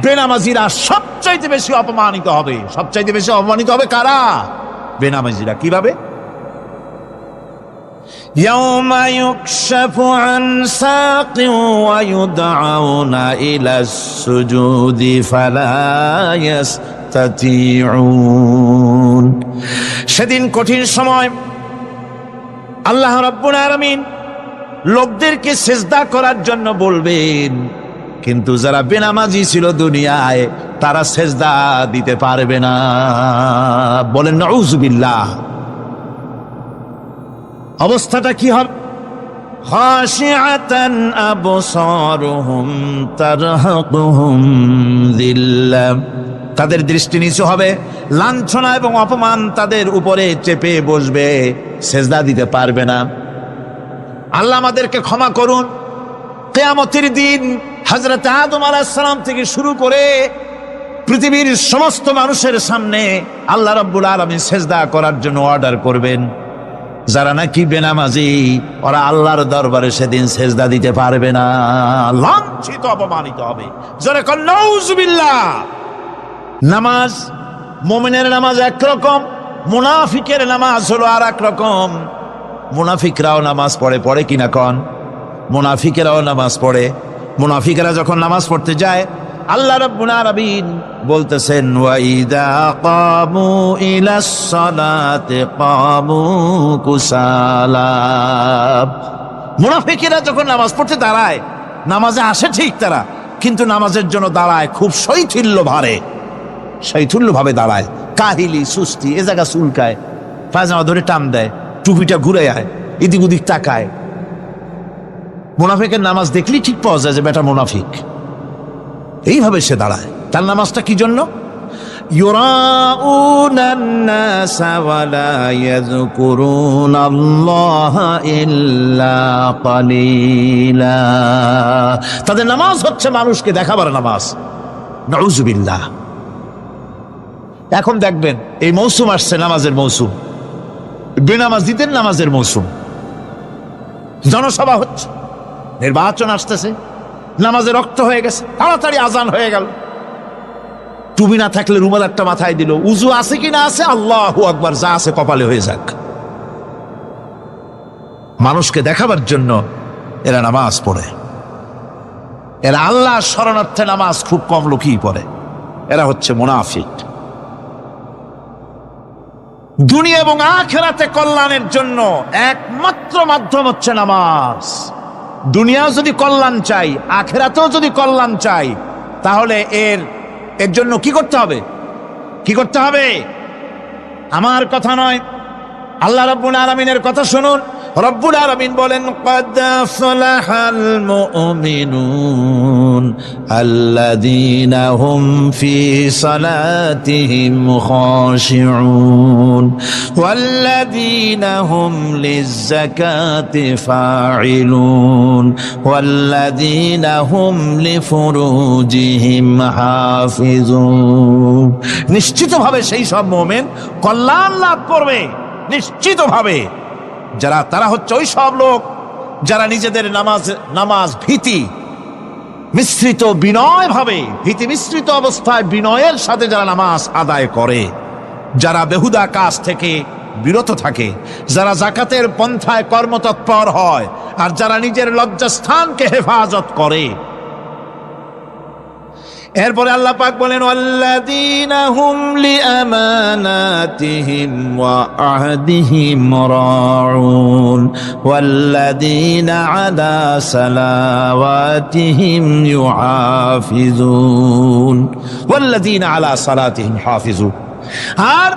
বেনামাজিরা সবচাইতে বেশি অপমানিত হবে। সবচাইতে বেশি অপমানিত হবে কারা? বেনামাজিরা। কিভাবে? ইয়াউমা ইউকশাফু আন সাকিন ওয়া ইউদআউনা ইলাস সুজুদি ফালা ইয়াস্তাতিউন। সেদিন কঠিন সময় আল্লাহ রাব্বুল আলামিন লোকদেরকে সিজদা করার জন্য বলবেন, কিন্তু যারা বেনামাজি ছিল দুনিয়ায়, তারা সিজদা দিতে পারবে না। বলেন নাউযুবিল্লাহ। অবস্থাটা কি হবে? খাশিআতান আবসারুহুম তারহাকুহুম যিল্লাহ। তাদের দৃষ্টি নিচু হবে, লাঞ্ছনা এবং অপমান তাদের উপরে চেপে বসবে, সিজদা দিতে পারবে না। আল্লাহ আমাদেরকে ক্ষমা করুন। কিয়ামতের দিন হযরত আদম আলাইহিস সালাম থেকে শুরু করে পৃথিবীর সমস্ত মানুষের সামনে আল্লাহ রাব্বুল আলামিন সিজদা করার জন্য অর্ডার করবেন। যারা নাকি বেনামাজি, ওরা আল্লাহর দরবারে সেদিন সিজদা দিতে পারবে না, লাঞ্ছিত অপমানিত হবে। জোরে কোন নাউযুবিল্লাহ। নামাজ, মুমিনের নামাজ একরকম, মুনাফিকের নামাজ হলো আর এক রকম। মুনাফিকরাও নামাজ পড়ে, পড়ে কিনা কন? মুনাফিকেরাও নামাজ পড়ে। মুনাফিকেরা যখন নামাজ পড়তে যায়, আল্লাহ রাব্বুল আলামিন বলতেছেন, ওয়া ইযা কামু ইলাস সালাতি কামু কুসালা। মুনাফিকেরা যখন নামাজ পড়তে দাঁড়ায়, নামাজে আসে ঠিক তারা, কিন্তু নামাজের জন্য দাঁড়ায় খুব শৈথিল্য ভারে, শৈথিল্য ভাবে দাঁড়ায়, কাহিলি সুস্তি, এ জায়গা চুলকায়, পায়জামা ধরে টান দেয়, টুপিটা ঘুরে আয়, এদিক ওদিক তাকায়। মুনাফিকের নামাজ দেখলেই ঠিক পাওয়া যায় যে বেটা মুনাফিক। এইভাবে সে দাঁড়ায়। তার নামাজটা কি জন্য? ইউরাউনান নাসা ওয়া লা ইয়াযকুরুনাল্লাহা ইল্লা কালিলা। তাদের নামাজ হচ্ছে মানুষকে দেখাবার নামাজ। নাউযুবিল্লাহ। এখন দেখবেন এই মৌসুম আসছে, নামাজের মৌসুম, বেনামাজিদের নামাজের মৌসুম। জনসভা হচ্ছে, নির্বাচন আসতেছে, নামাজে রক্ত হয়ে গেছে, তাড়াতাড়ি আজান হয়ে গেল। টুপি না থাকলে রুমাল একটা মাথায় দিল, উজু আছে কি না আছে, আল্লাহু আকবার, যা আছে কপালে হয়ে যাক। মানুষকে দেখাবার জন্য এরা নামাজ পড়ে। এরা আল্লাহ শরণার্থে নামাজ খুব কম লোকই পড়ে। এরা হচ্ছে মুনাফিক। দুনিয়া এবং আখিরাতে কল্যাণের জন্য একমাত্র মাধ্যম হচ্ছে নামাজ। দুনিয়াও যদি কল্যাণ চাই, আখিরাতেও যদি কল্যাণ চাই, তাহলে এর জন্য কি করতে হবে? কি করতে হবে? আমার কথা নয়, আল্লাহ রাব্বুল আলামিনের কথা শুনুন। রব্বুল আলামিন বলেন, ক্বাদ আফলাহাল মুমিনুন আল্লাযীনা হুম ফি সালাতিহিম খাশিউন ওয়াল্লাযীনা হুম লিয-যাকাতি ফাঈলুন ওয়াল্লাযীনা হুম লিফুরুজিহিম হাফিজুন। নিশ্চিতভাবে সেই সব মুমিন কল্যাণ লাভ করবে, নিশ্চিতভাবে। তারা হচ্ছে ওই সব লোক যারা নিজেদের নামাজ ভীতি মিশ্রিত, বিনয় ভাবে, ভীতি মিশ্রিত অবস্থায় বিনয়ের সাথে যারা নামাজ আদায় করে, যারা বেহুদা কাজ থেকে বিরত থাকে, যারা যাকাতের পন্থায় কর্মতৎপর হয়, আর যারা নিজের লজ্জাস্থানকে হেফাজত করে। এরপরে আল্লাহ পাক বলেন ওয়াল্লাযীনা হুম লিআমানাতিহিম ওয়া আহদিহিম রাউন ওয়াল্লাযীনা আলা সালাওয়াতিহিম ইউহাফিজুন ওয়াল্লাযীনা আলা সালাতিহিম হাফিজুন। আর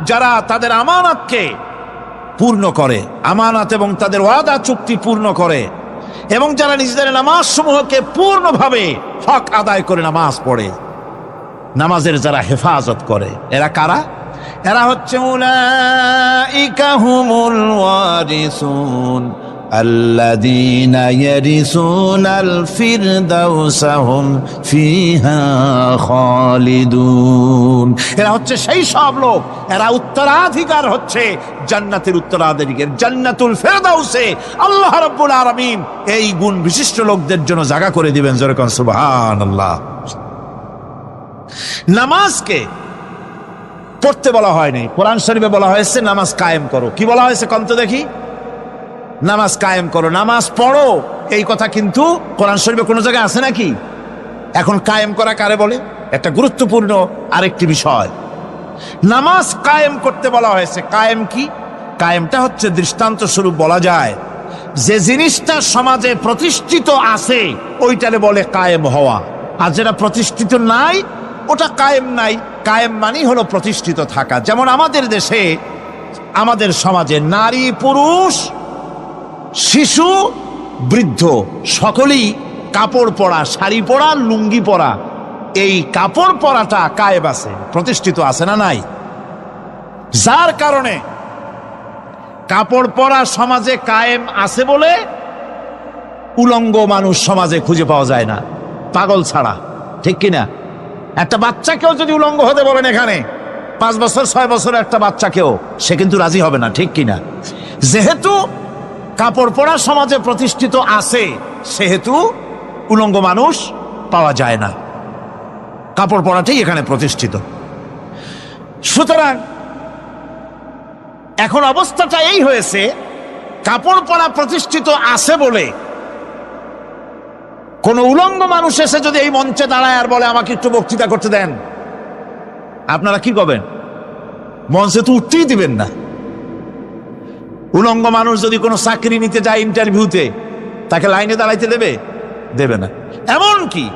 যারা তাদের আমানতকে পূর্ণ করে, আমানত এবং তাদের ওয়াদা চুক্তি পূর্ণ করে, এবং যারা নিজেদের নামাজ সমূহকে পূর্ণভাবে হক আদায় করে নামাজ পড়ে, নামাজের যারা হেফাজত করে, এরা কারা? এরা হচ্ছে উলাইকা হুমুল ওয়ারিসুন আল্লাযীনা ইয়ারিসুনাল ফিরদাউসা হুম ফিহা খালিদুন। এরা হচ্ছে সেই সব লোক, এরা উত্তরাধিকার হচ্ছে জান্নাতের উত্তরাধিকার, জান্নাতুল ফিরদাউসে আল্লাহ রাব্বুল আলামিন এই গুণ বিশিষ্ট লোকদের জন্য জায়গা করে দিবেন। জোরে কোন সুবহানাল্লাহ। নামাজকে পড়তে বলা হয়নি, কোরআন শরীফে বলা হয়েছে নামাজ কায়েম করো। কি বলা হয়েছে কন্ত দেখি? নামাজ কায়েম করো, নামাজ পড়ো। এই কথা কিন্তু কোরআন শরীফে কোনো জায়গায় আছে নাকি? এখন কায়েম করা কারে বলে? একটা গুরুত্বপূর্ণ আরেকটি বিষয়, নামাজ কায়েম করতে বলা হয়েছে। কায়েম কি? কায়েমটা হচ্ছে দৃষ্টান্ত স্বরূপ বলা যায় যে জিনিসটা সমাজে প্রতিষ্ঠিত আছে ওইটারে বলে কায়েম হওয়া, আর যেটা প্রতিষ্ঠিত নাই ওটা কায়েম নাই। কায়েম মানেই হলো প্রতিষ্ঠিত থাকা। যেমন আমাদের দেশে, আমাদের সমাজে নারী পুরুষ শিশু বৃদ্ধ সকলেই কাপড় পরা, শাড়ি পরা, লুঙ্গি পরা, এই কাপড় পরাটা কায়েম আছে, প্রতিষ্ঠিত আছে না নাই? যার কারণে কাপড় পরা সমাজে কায়েম আছে বলে উলঙ্গ মানুষ সমাজে খুঁজে পাওয়া যায় না, পাগল ছাড়া। ঠিক কিনা? একটা বাচ্চাকেও যদি উলঙ্গ হতে বলেন এখানে, 5 বছর 6 বছর একটা বাচ্চাকেও, সে কিন্তু রাজি হবে না। ঠিক কিনা? যেহেতু কাপড় পরা সমাজে প্রতিষ্ঠিত আছে সেহেতু উলঙ্গ মানুষ পাওয়া যায় না, কাপড় পরাটাই এখানে প্রতিষ্ঠিত। সুতরাং এখন অবস্থাটা এই হয়েছে, কাপড় পরা প্রতিষ্ঠিত আছে বলে কোন উলঙ্গ মানুষ এসে যদি এই মঞ্চে দাঁড়ায় আর বলে আমাকে একটু বক্তৃতা করতে দেন, আপনারা কি করবেন? মঞ্চে তো উঠতেই দিবেন না। উলঙ্গ মানুষ যদি কোনো চাকরি নিতে যায় ইন্টারভিউতে, তাকে লাইনে দাঁড়াইতে দেবে? দেবে না। এমন কি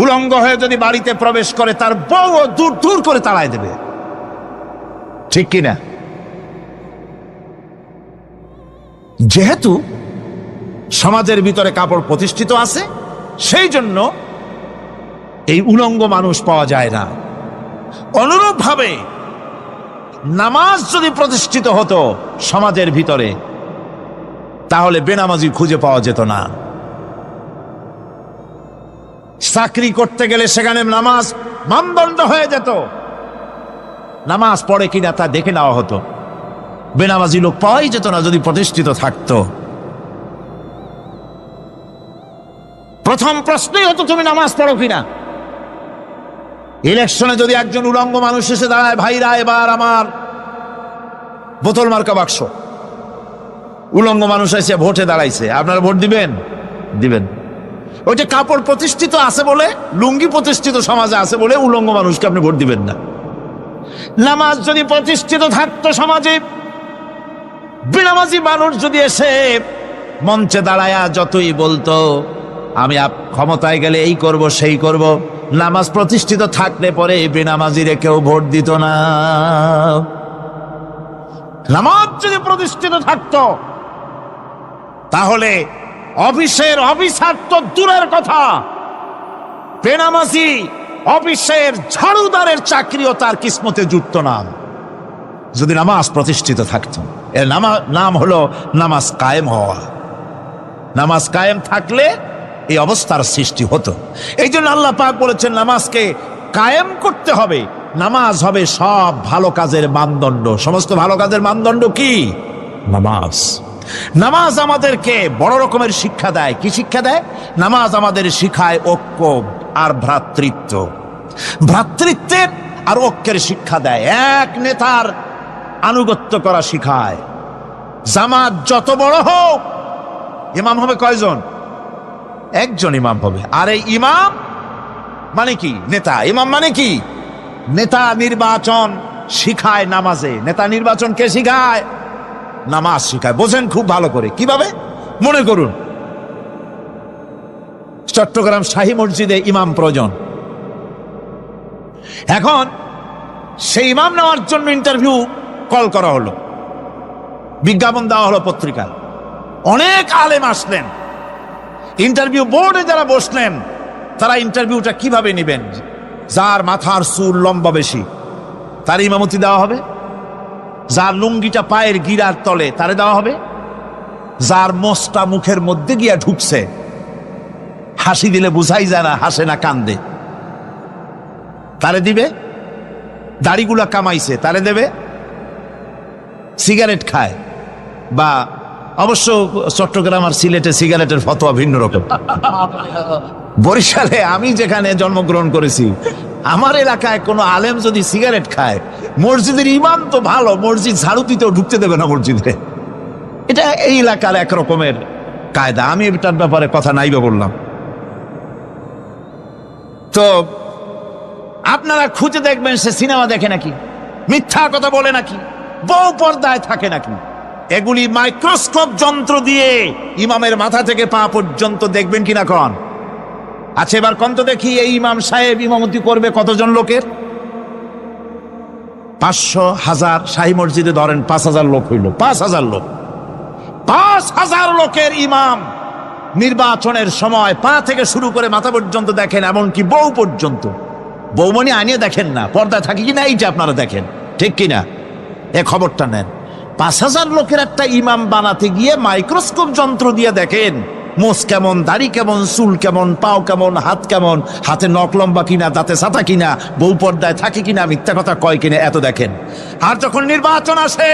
উলঙ্গ হয়ে যদি বাড়িতে প্রবেশ করে তার বউ দূর দূর করে তাড়ায় দেবে। ঠিক কিনা? যেহেতু সমাজের ভিতরে কাপড় প্রতিষ্ঠিত আছে সেই জন্য এই উলঙ্গ মানুষ পাওয়া যায় না। অনুরূপভাবে নামাজ যদি প্রতিষ্ঠিত হতো সমাজের ভিতরে, তাহলে বেনামাজি খুঁজে পাওয়া যেত না। চাকরি করতে গেলে সেখানে নামাজ মানদণ্ড হয়ে যেত, নামাজ পড়ে কিনা তা দেখে নেওয়া হতো। বেনামাজি লোক পাওয়াই যেত না যদি প্রতিষ্ঠিত থাকতো। প্রথম প্রশ্নই হতো তুমি নামাজ পড়ো কিনা। ইলেকশনে যদি একজন উলঙ্গ মানুষ এসে দাঁড়ায়, ভাইরা এবার আমার বোতল মার্কা বাক্স, উলঙ্গ মানুষ এসে ভোটে দাঁড়াইছে, আপনারা ভোট দিবেন? দিবেন। ওই যে কাপড় প্রতিষ্ঠিত আছে বলে, লুঙ্গি প্রতিষ্ঠিত সমাজে আছে বলে উলঙ্গ মানুষকে আপনি ভোট দিবেন না। নামাজ যদি প্রতিষ্ঠিত থাকতো সমাজে, বেনামাজি মানুষ যদি এসে মঞ্চে দাঁড়ায়া যতই বলতো আমি ক্ষমতায় গেলে এই করব সেই করব, নামাজ প্রতিষ্ঠিত থাকলে পরে বেনামাজিরে কেউ ভোট দিত না। নামাজ যদি প্রতিষ্ঠিত থাকতো তাহলে অফিসের অফিসার তো দূরের কথা, বেনামাজি অফিসের ঝাড়ুদারের চাকরিও তার কিসমতে জুটত না যদি নামাজ প্রতিষ্ঠিত থাকতো। এর নাম হলো নামাজ কায়েম হওয়া। নামাজ কায়েম থাকলে এই অবস্থার সৃষ্টি হতো। এই জন্য আল্লাহ পাক বলেছেন নামাজকে কায়েম করতে হবে। নামাজ হবে সব ভালো কাজের মানদণ্ড। সমস্ত ভালো কাজের মানদণ্ড কি? নামাজ। নামাজ আমাদেরকে বড় রকমের শিক্ষা দেয়। কি শিক্ষা দেয়? নামাজ আমাদের শিখায় ঐক্য আর ভ্রাতৃত্ব, ভ্রাতৃত্বের আর ঐক্যের শিক্ষা দেয়। এক নেতার আনুগত্য করা শিখায়। জামাত যত বড় হোক ইমাম হবে কয়জন? একজন ইমাম হবে। আর এই ইমাম মানে কি? নেতা। ইমাম মানে কি? নেতা নির্বাচন শিখায় নামাজে। নেতা নির্বাচন কে শিখায়? নামাজ শিখায়। বোঝেন খুব ভালো করে। কিভাবে? মনে করুন চট্টগ্রাম শাহী মসজিদে ইমাম প্রয়োজন। এখন সেই ইমাম নেওয়ার জন্য ইন্টারভিউ কল করা হলো, বিজ্ঞাপন দেওয়া হলো পত্রিকায়। অনেক আলেম আসলেন। ইন্টারভিউ বোর্ডে যারা বসলেন তারা ইন্টারভিউটা কিভাবে নেবেন? যার মাথার চুল লম্বা বেশি তার ইমামতি দেওয়া হবে, যার লুঙ্গিটা পায়ের গিরার তলে তারে দেওয়া হবে, যার মোষটা মুখের মধ্যে গিয়া ঢুকছে, হাসি দিলে বুঝাই যায় না হাসে না কান্দে, তারে দিবে। দাড়িগুলা কামাইছে তারে দেবে। সিগারেট খায় বা অবশ্য চট্টগ্রাম আর সিলেটে সিগারেটের ফতোয়া ভিন্ন রকম। বরিশালে আমি যেখানে জন্মগ্রহণ করেছি, আমার এলাকায় কোনো আলেম যদি সিগারেট খায়, মসজিদের ইমাম তো ভালো, মসজিদ ঝাড়ু দিতেও ঢুকতে দেবে না মসজিদে। এটা এই এলাকার এক রকমের কায়দা। আমি এটার ব্যাপারে কথা নাইবে বললাম। তো আপনারা খুঁজে দেখবেন সে সিনেমা দেখে নাকি, মিথ্যা কথা বলে নাকি, বউ পর্দায় থাকে নাকি। এগুলি মাইক্রোস্কোপ যন্ত্র দিয়ে ইমামের মাথা থেকে পা পর্যন্ত দেখবেন কিনা কন? আচ্ছা এবার কন তো দেখি, এই ইমাম সাহেব ইমামতি করবে কতজন লোকের? 500, 1000। শাহী মসজিদে ধরেন 5000 লোক হইল। 5000 লোক, 5000 লোকের ইমাম নির্বাচনের সময় পা থেকে শুরু করে মাথা পর্যন্ত দেখেন, এমনকি বউ পর্যন্ত। বৌমনি আনিয়ে দেখেন না, পর্দায় থাকি কিনা এইটা আপনারা দেখেন, ঠিক কিনা? এ খবরটা নেন। 5000 লোকের একটা ইমাম বানাতে গিয়ে মাইক্রোস্কোপ যন্ত্র দিয়ে দেখেন মোষ কেমন, দাড়ি কেমন, চুল কেমন, পাও কেমন, হাত কেমন, হাতে নখ লম্বা কিনা, দাঁতে ছাতা কিনা, বউ পর্দায় থাকে কিনা, মিথ্যা কথা কয় কিনা, এত দেখেন। আর যখন নির্বাচন আসে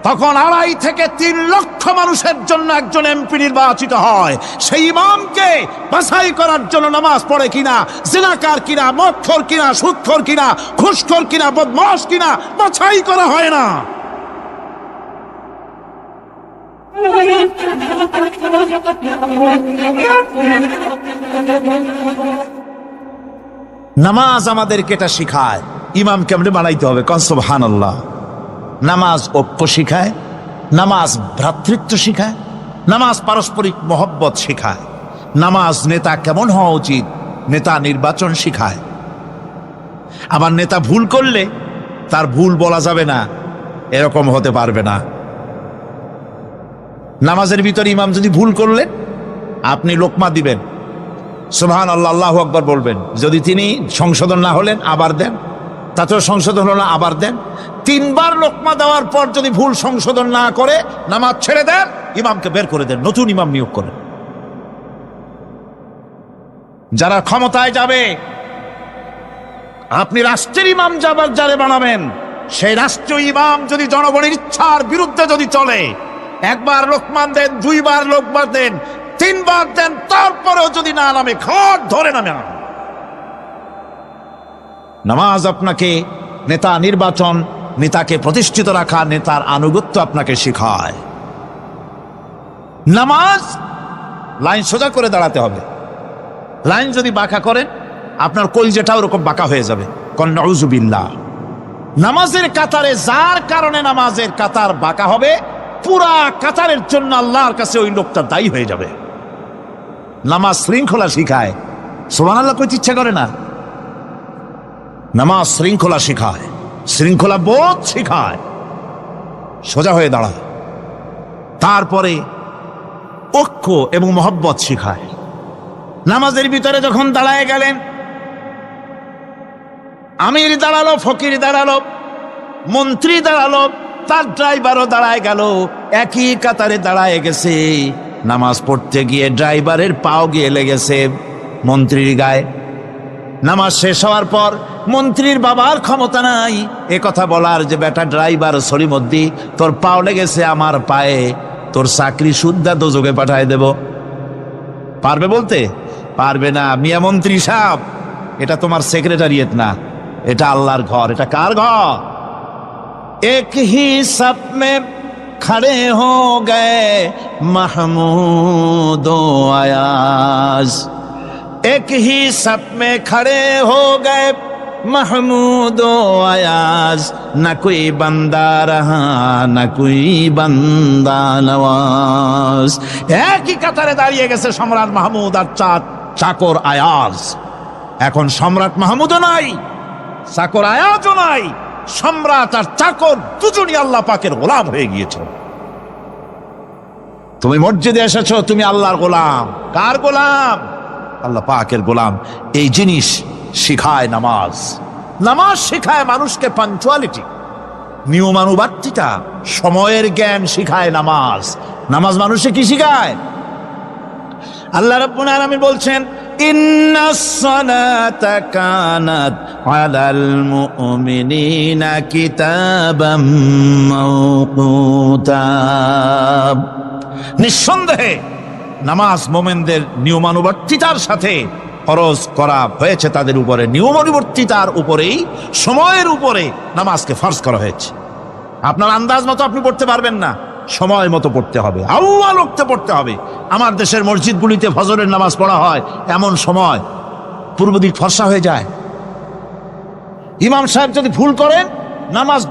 তখন 2.5 থেকে 3 লক্ষ মানুষের জন্য একজন এমপি নির্বাচিত হয়। সেই ইমামকে বাছাই করার জন্য নামাজ পড়ে কিনা, জিনাকার কিনা, মদখোর কিনা, সুদখোর কিনা, ঘুষখোর কিনা, বদমাশ কিনা বাছাই করা হয় না। নামাজ আমাদেরকে এটা শিখায় ইমাম কেমনে বানাইতে হবে। কন সুবহানাল্লাহ। নামাজ ঐক্য শিখায়, নামাজ ভ্রাতৃত্ব শিখায়, নামাজ পারস্পরিক মহব্বত শিখায়, নামাজ নেতা কেমন হওয়া উচিত, নেতা নির্বাচন শিখায়। আবার নেতা ভুল করলে তার ভুল বলা যাবে না, এরকম হতে পারবে না। নামাজের ভিতরে ইমাম যদি ভুল করলেন, আপনি লোকমা দিবেন, সুবহানাল্লাহ, আল্লাহু আকবার বলবেন। যদি তিনি সংশোধন না হলেন আবার দেন, তাতেও সংশোধন হলো না আবার দেন। 3 বার লোকমা দেওয়ার পর যদি ভুল সংশোধন না করে নামাজ ছেড়ে দেন, ইমামকে বের করে দেন, নতুন ইমাম নিয়োগ করেন। যারা ক্ষমতায় যাবে, আপনি রাষ্ট্রের ইমাম যারে বানাবেন, সেই রাষ্ট্রীয় ইমাম যদি জনগণের ইচ্ছার বিরুদ্ধে যদি চলে, 1 বার লোকমান দেন, 2 বার লোকমান দেন, 3 বার দেন, তারপরেও যদি না নামে, ঘট ধরে নামে। নামাজ আপনাকে নেতা নির্বাচন, নেতাকে প্রতিষ্ঠিত রাখা, নেতার আনুগত্য আপনাকে শেখায়। নামাজ লাইন সোজা করে দাঁড়াতে হবে। লাইন যদি বাঁকা করেন, আপনার কলজেটা ওরকম বাঁকা হয়ে যাবে। কন নাউযুবিল্লাহ। নামাজের কাতারে যার কারণে নামাজের কাতার বাঁকা হবে, পুরা কাতারের জন্য আল্লাহর কাছে ওই লোকটা দায়ী হয়ে যাবে। নামাজ শৃঙ্খলা শিখায়। সুবহানাল্লাহ কইতে ইচ্ছা করে না? নামাজ শৃঙ্খলা শিখায়, শৃঙ্খলা বোধ শিখায়, সোজা হয়ে দাঁড়ায়। তারপরে ঐক্য এবং মহব্বত শিখায়। নামাজের ভিতরে যখন দাঁড়ায় গেলেন, আমির দাঁড়ালো, ফকির দাঁড়ালো, মন্ত্রী দাঁড়ালো, তার ড্রাইভারও দাঁড়ায় গেল, একই কাতারে দাঁড়ায় গেছে। নামাজ পড়তে গিয়ে ড্রাইভারের পাও গিয়ে লেগেছে মন্ত্রীর গায়ে। নামাজ শেষ হওয়ার পর মন্ত্রীর বাবার ক্ষমতা নাই এ কথা বলার যে, বেটা ড্রাইভার সলিমদ্দি, তোর পাও লেগেছে আমার পায়ে, তোর চাকরি শুদ্ধা দোজকে পাঠায় দেব। পারবে বলতে? পারবে না। মিয়া মন্ত্রী সাহেব, এটা তোমার সেক্রেটারিয়েট না, এটা আল্লাহর ঘর। এটা কার ঘর? এক হি সব মে खड़े हो गए महमूद व अयाज, एक ही सफ में खड़े हो गए महमूद व अयाज, न कोई बंदा रहा न कोई बंदा नवाज। एक ही কাতারে দাঁড়িয়ে গেছে সম্রাট মাহমুদ আর চাকর আয়াজ। এখন সম্রাট মাহমুদও নাই, চাকর আয়াজও নাই, সম্রাট আর চাকর দুজনই আল্লাহ পাকের গোলাম হয়ে গিয়েছে। তুমি মসজিদে এসেছো, তুমি আল্লাহর গোলাম। কার গোলাম? আল্লাহ পাকের গোলাম। এই জিনিস শিখায় নামাজ। নামাজ শিখায় মানুষকে পাঞ্চুয়ালিটি, নিয়মানুবর্তিতা, সময়ের জ্ঞান শিখায় নামাজ। নামাজ মানুষকে কি শিখায়? আল্লাহ রাব্বুল আলামিন বলছেন, ইন্নাস সালাতা কানাত আলাল মুমিনিনা কিতাবাম মাওকুতা। নিঃসন্দেহে নামাজ মোমেনদের নিয়মানুবর্তিতার সাথে ফরজ করা হয়েছে, তাদের উপরে নিয়মানুবর্তিতার উপরেই, সময়ের উপরে নামাজকে ফরজ করা হয়েছে। আপনার আন্দাজ মতো আপনি পড়তে পারবেন না, সময় মতো পড়তে হবে, আউয়াল ওয়াক্তে পড়তে হবে। আমার দেশের মসজিদগুলিতে ফজরের নামাজ পড়া হয় এমন সময় পূর্ব দিক ফর্সা হয়ে যায়। ইমাম সাহেব যদি ভুল করেন, নামাজ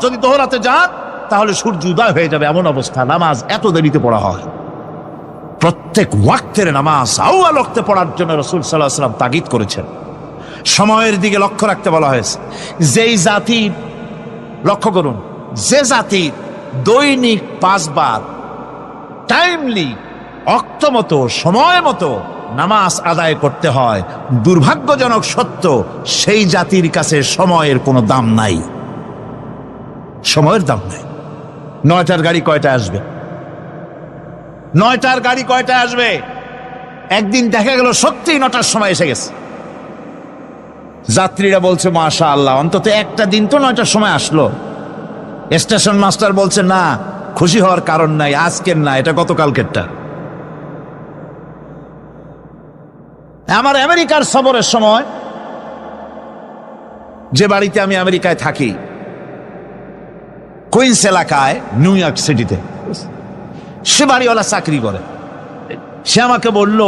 যদি দোহরাতে যান তাহলে সূর্য উদয় হয়ে যাবে, এমন অবস্থা। নামাজ এত দেরিতে পড়া হয়। প্রত্যেক ওয়াক্তের নামাজ আউয়াল ওয়াক্তে পড়ার জন্য রাসূল সাল্লাল্লাহু আলাইহি ওয়াসাল্লাম তাগিদ করেছেন। সময়ের দিকে লক্ষ্য রাখতে বলা হয়েছে। যেই জাতি, লক্ষ্য করুন, যে জাতি দৈনিক 5 বার টাইমলি, অক্ত মতো, সময় মতো নামাজ আদায় করতে হয়, দুর্ভাগ্যজনক সত্য, সেই জাতির কাছে সময়ের কোনো দাম নাই। সময়ের দাম নাই। 9টার গাড়ি কয়টায় আসবে? 9টার গাড়ি কয়টায় আসবে? একদিন দেখা গেল সত্যি 9টার সময় এসে গেছে। যাত্রীরা বলছে মাশাআল্লাহ, অন্তত একটা দিন তো 9টার সময় আসলো। স্টেশন মাস্টার বলছে না, খুশি হওয়ার কারণ নাই, আজকের না, এটা গতকালকেরটা। আমার আমেরিকার সফরের সময়, যে বাড়িতে আমি আমেরিকায় থাকি, কুইন্স এলাকায়, নিউ ইয়র্ক সিটিতে, সে বাড়িওয়ালা চাকরি করে। সে আমাকে বলল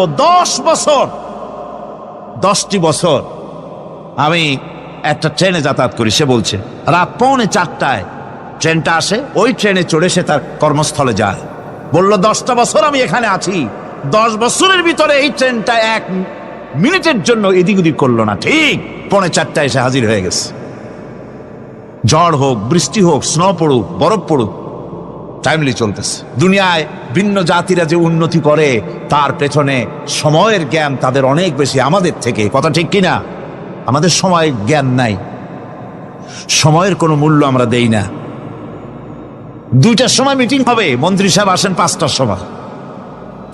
10টি বছর আমি একটা ট্রেনে যাতায়াত করি। সে বলছে রাত 3:45 ট্রেনটা আসে, ওই ট্রেনে চড়ে সে তার কর্মস্থলে যায়। বলল 10টা বছর আমি এখানে আছি, 10 বছরের ভিতরে এই ট্রেনটা 1 মিনিটের জন্য এদিক ওদিক করলো না, ঠিক 3:45 এসে হাজির হয়ে গেছে। ঝড় হোক, বৃষ্টি হোক, স্নো পড়ুক, বরফ পড়ুক, টাইমলি চলতেছে। দুনিয়ায় ভিন্ন জাতিরা যে উন্নতি করে তার পেছনে সময়ের জ্ঞান তাদের অনেক বেশি আমাদের থেকে। কথা ঠিক কিনা? আমাদের সময় জ্ঞান নাই, সময়ের কোনো মূল্য আমরা দেই না। 2টার সময় মিটিং হবে, মন্ত্রী সাহেব আসেন 5টার সময়,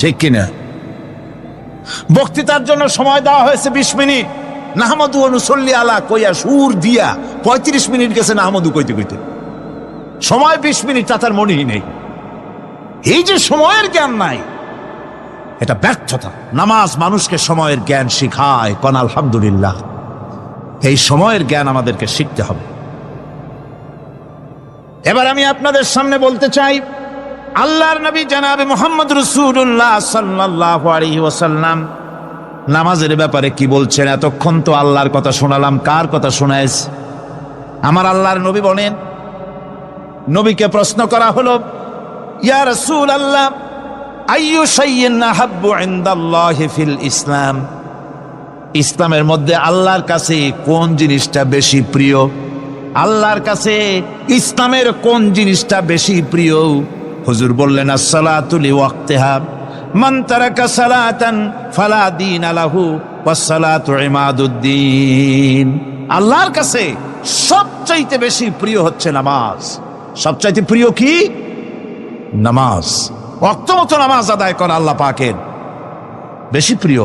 ঠিক কিনা? বক্তৃতার জন্য সময় দেওয়া হয়েছে 20 মিনিট, নাহমাদু ওয়া নুসাল্লি আলা কইয়া সুর দিয়া 35 মিনিট গেছে নাহমাদু কইতে কইতে। সময় 20 মিনিট, তার মনেই নেই। এই যে সময়ের জ্ঞান নাই, এটা ব্যর্থতা। নামাজ মানুষকে সময়ের জ্ঞান শিখায়। কোন আলহামদুলিল্লাহ। এই সময়ের জ্ঞান আমাদেরকে শিখতে হবে। এবার আমি আপনাদের সামনে বলতে চাই, আল্লাহর নবী জনাবে মুহাম্মদ রাসূলুল্লাহ সাল্লাল্লাহু আলাইহি ওয়াসাল্লাম নামাজের ব্যাপারে কি বলছেন। এতক্ষণ তো আল্লাহর কথা শোনালাম, কার কথা শোনাইছে? আমার আল্লাহর নবী বলেন, নবীকে প্রশ্ন করা হলো, ইয়া রাসূলুল্লাহ, আইয়ু শাইইন আহাব্বু ইনদাল্লাহি ফিল ইসলাম, ইসলামের মধ্যে আল্লাহর কাছে কোন জিনিসটা বেশি প্রিয়? আল্লাহর কাছে ইসলামের কোন জিনিসটা বেশি প্রিয়? হুজুর বললেন, as-salatu li waqtiha, মান তারাকা সালাতান ফালা দীনা লাহু ওয়াস-সালাতু ইমাদুদ্দিন। আল্লাহর কাছে সবচাইতে বেশি প্রিয় হচ্ছে নামাজ। সবচাইতে প্রিয় কি? নামাজ। ওয়াক্ত মতো নামাজ আদায় করা আল্লাহ পাকের বেশি প্রিয়।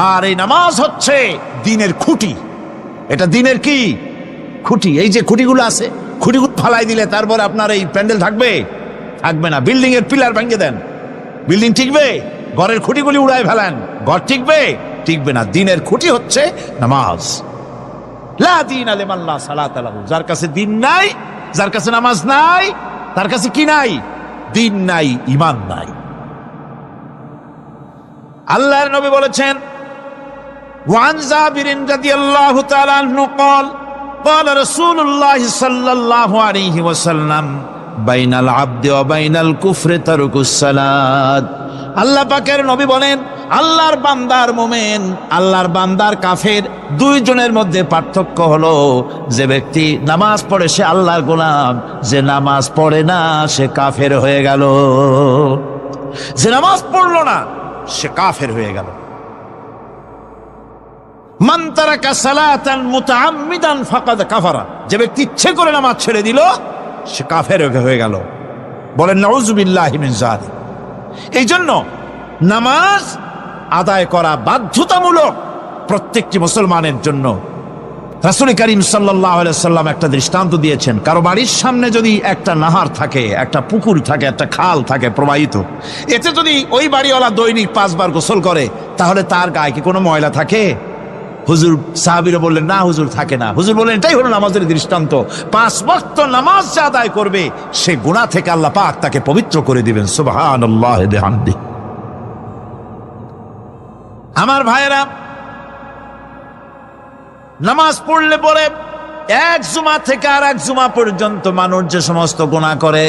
আর এই নামাজ হচ্ছে দ্বীনের খুঁটি। এটা দ্বীনের কি? খুঁটি। এই যে খুঁটিগুলো আছে, খুঁটিগুলো ফালাই দিলে তারপরে আপনার এই প্যান্ডেল থাকবে? থাকবে না। বিল্ডিং এর পিলার ভেঙে দেন, বিল্ডিং টিকবে? ঘরের খুঁটিগুলি উড়াই ফেলেন, ঘর টিকবে? টিকবে না। দ্বীনের খুঁটি হচ্ছে নামাজ। লা দীনা লিমান লা সালাতা লাহু, যার কাছে দ্বীন নাই, যার কাছে নামাজ নাই, তার কাছে কি নাই? দিন নাই, ঈমান নাই। আল্লাহর নবী বলেছেন, ওয়ান জাবির রাদিয়াল্লাহু তাআলা আনহু قال قال رسول الله صلى الله عليه وسلم بين العبد وبين الكفر ترك الصلاة। আল্লাহ পাকের নবী বলেন, আল্লাহর বান্দার মুমিন, আল্লাহর বান্দার কাফের, দুইজনের মধ্যে পার্থক্য হলো যে ব্যক্তি নামাজ পড়ে সে আল্লাহর গোলাম, যে নামাজ পড়ে না সে কাফের হয়ে গেল। যে নামাজ পড়লো না সে কাফের হয়ে গেল। মান তারাকা সালাতান মুতাআম্মিদান ফাকাদ কাফারা, যে ব্যক্তি ইচ্ছে করে নামাজ ছেড়ে দিল সে কাফের হয়ে গেল। বলেন নাউযুবিল্লাহি মিন যালিক। এই জন্য নামাজ আদায় করা বাধ্যতামূলক প্রত্যেকটি মুসলমানের জন্য। রাসূল করিম সাল্লাল্লাহু আলাইহি সাল্লাম একটা দৃষ্টান্ত দিয়েছেন, কারো বাড়ির সামনে যদি একটা নাহার থাকে, একটা পুকুর থাকে, একটা খাল থাকে প্রবাহিত, এতে যদি ওই বাড়িওয়ালা দৈনিক 5 বার গোসল করে তাহলে তার গায়ে কি কোনো ময়লা থাকে? হুজুর, সাহাবীরা বললেন না হুজুর, থাকে না। হুজুর বললেন এটাই হলো নামাজের দৃষ্টান্ত। 5 ওয়াক্ত নামাজ যে আদায় করবে সে গুনাহ থেকে আল্লাহ পাক তাকে পবিত্র করে দিবেন। সুবহানাল্লাহ ওয়া বিহামদিহি। আমার ভাইয়েরা, নামাজ পড়লে পরে এক জুমা থেকে আর এক জুমা পর্যন্ত মানুষ যে সমস্ত গুনাহ করে,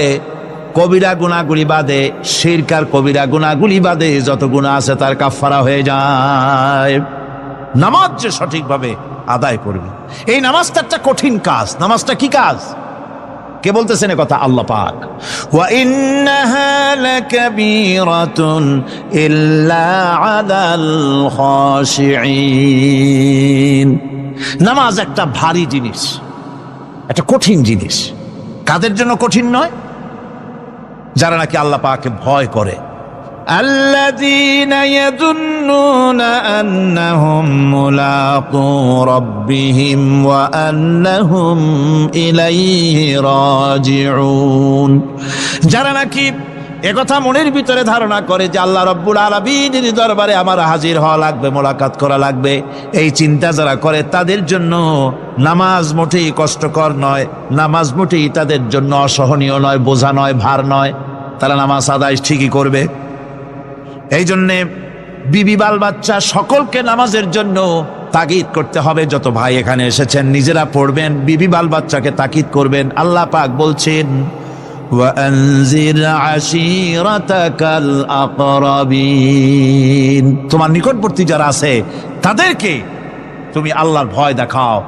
কবিরা গুনাহগুলি বাদে, শিরক আর কবিরা গুনাহগুলি বাদে যত গুনাহ আছে তার কাফারা হয়ে যায়। নামাজ যে সঠিকভাবে আদায় করবে, এই নামাজটা একটা কঠিন কাজ। নামাজটা কি কাজ? কে বলতেছেন এ কথা? আল্লাহ পাক। ওয়া ইন্নাহা লাকাবীরাতুন ইল্লা আলাল খাশিঈন। নামাজ একটা ভারী জিনিস, একটা কঠিন জিনিস। কাদের জন্য কঠিন নয়? যারা নাকি আল্লাহ পাককে ভয় করে। আল্লাযীনা ইয়াযুন্নুনা আন্নাহুম মুলাকু রাব্বিহিম ওয়া আন্নাহুম ইলাইহি রাজিউন। যারা নাকি একথা মনের ভিতরে ধারণা করে যে আল্লাহ রাব্বুল আলামিনের দরবারে আমার হাজির হওয়া লাগবে, মোলাকাত করা লাগবে, এই চিন্তা যারা করে তাদের জন্য নামাজ মোটেই কষ্টকর নয়, নামাজ মোটেই তাদের জন্য অসহনীয় নয়, বোঝা নয়, ভার নয়। তারা নামাজ আদায় ঠিকই করবে। এই জন্যে বিবি, বাল বাচ্চা সকলকে নামাজের জন্য তাকিদ করতে হবে। যত ভাই এখানে এসেছেন নিজেরা পড়বেন, বিবি বাল বাচ্চাকে তাকিদ করবেন। আল্লাহ পাক বলছেন, ওয়ানজির আশীরাতাকাল আকরাবিন, তোমার নিকটবর্তী যারা আছে তাদেরকে তুমি আল্লাহর ভয় দেখাও।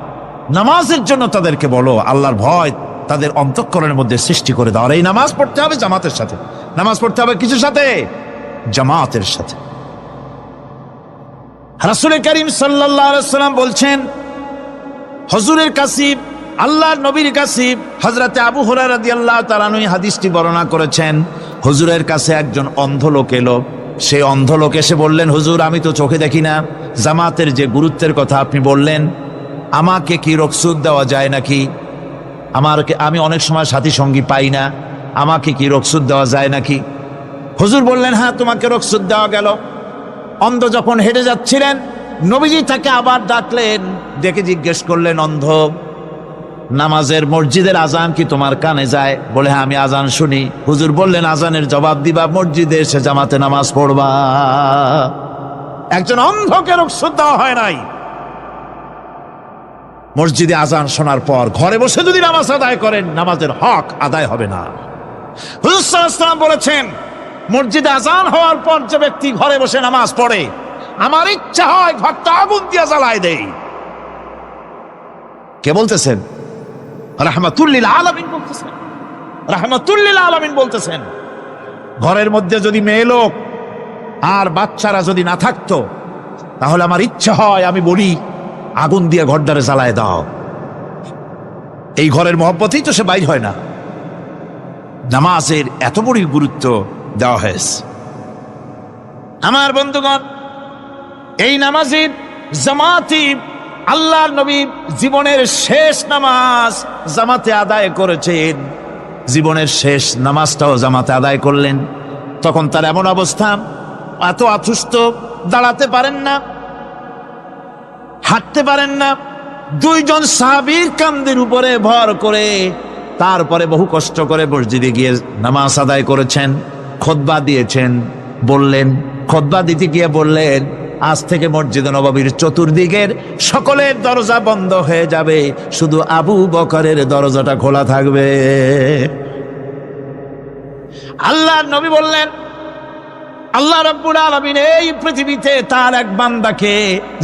নামাজের জন্য তাদেরকে বলো, আল্লাহর ভয় তাদের অন্তঃকরণের মধ্যে সৃষ্টি করে দাও। আর এই নামাজ পড়তে হবে জামাতের সাথে। নামাজ পড়তে হবে কিছুর সাথে? জামাতের সাথে। রাসূল করিম সাল্লাল্লাহু আলাইহি ওয়াসাল্লাম বলছেন, হুজুরের কাছে, আল্লাহর নবীর কাছে, হযরতে আবু হুরায়রা রাদিয়াল্লাহু তাআলা আনহু হাদিসটি বর্ণনা করেছেন। হুজুরের কাছে একজন অন্ধ লোক এলো। সেই অন্ধ লোক এসে বললেন, হুজুর আমি তো চোখে দেখি না, জামাতের যে গুরুত্বের কথা আপনি বললেন, আমাকে কি রুখসত দেওয়া যায় নাকি? আমি অনেক সময় সাথী সঙ্গী পাই না, আমাকে কি রুখসত দেওয়া যায় নাকি? হুজুর বললেন, হ্যাঁ তোমাকে রুখসত দেওয়া গেল। অন্ধ যখন হেঁটে যাচ্ছিলেন নবীজি তাকে আবার ডাকলেন, ডেকে জিজ্ঞেস করলেন, অন্ধ, নামাজের মসজিদের আজান কি তোমার কানে যায়? বলে হ্যাঁ আমি আজান শুনি। হুজুর বললেন, আজানের জবাব দিবা, মসজিদে এসে জামাতে নামাজ পড়বা। একজন অন্ধকে রুখসত দেওয়া হয় নাই। মসজিদে আজান শোনার পর ঘরে বসে যদি নামাজ আদায় করেন, নামাজের হক আদায় হবে না। হুজুর সাল্লাল্লাহু আলাইহি ওয়াসাল্লাম বলেছেন, মসজিদে আজান হওয়ার পর যে ব্যক্তি ঘরে বসে নামাজ পড়ে, আমার ইচ্ছা হয় ঘরটা আগুন দিয়ে জ্বালায় দেই। কে বলতেছেন? রাহমাতুল লিল আলামিন বলতেছেন। রাহমাতুল লিল আলামিন বলতেছেন, ঘরের মধ্যে যদি মেয়ে লোক আর বাচ্চারা যদি না থাকতো তাহলে আমার ইচ্ছা হয় আমি বলি আগুন দিয়ে ঘরটারে জ্বালায় দাও। এই ঘরের মহব্বতেই তো সে বাইর হয় না। নামাজের এত বড় গুরুত্ব দেওয়া হয়েছে। আমার বন্ধুগণ, এই নামাজের জামাতি আল্লাহর নবী জীবনের শেষ নামাজ জামাতে আদায় করেছেন। জীবনের শেষ নামাজটাও জামাতে আদায় করলেন। তখন তার এমন অবস্থা, এত অসুস্থ, দাঁড়াতে পারেন না, হাঁটতে পারেন না। দুইজন সাহাবীর কাঁধের উপরে ভর করে তারপরে বহু কষ্ট করে মসজিদে গিয়ে নামাজ আদায় করেছেন, খুতবা দিয়েছেন। বললেন, খুতবা দিতে গিয়ে বললেন, আজ থেকে মসজিদে নববীর চতুর্দিকের সকলের দরজা বন্ধ হয়ে যাবে, শুধু আবু বকরের দরজাটা খোলা থাকবে। আল্লাহর নবী বললেন, আল্লাহ রাব্বুল আলামিন এই পৃথিবীতে তার এক বান্দাকে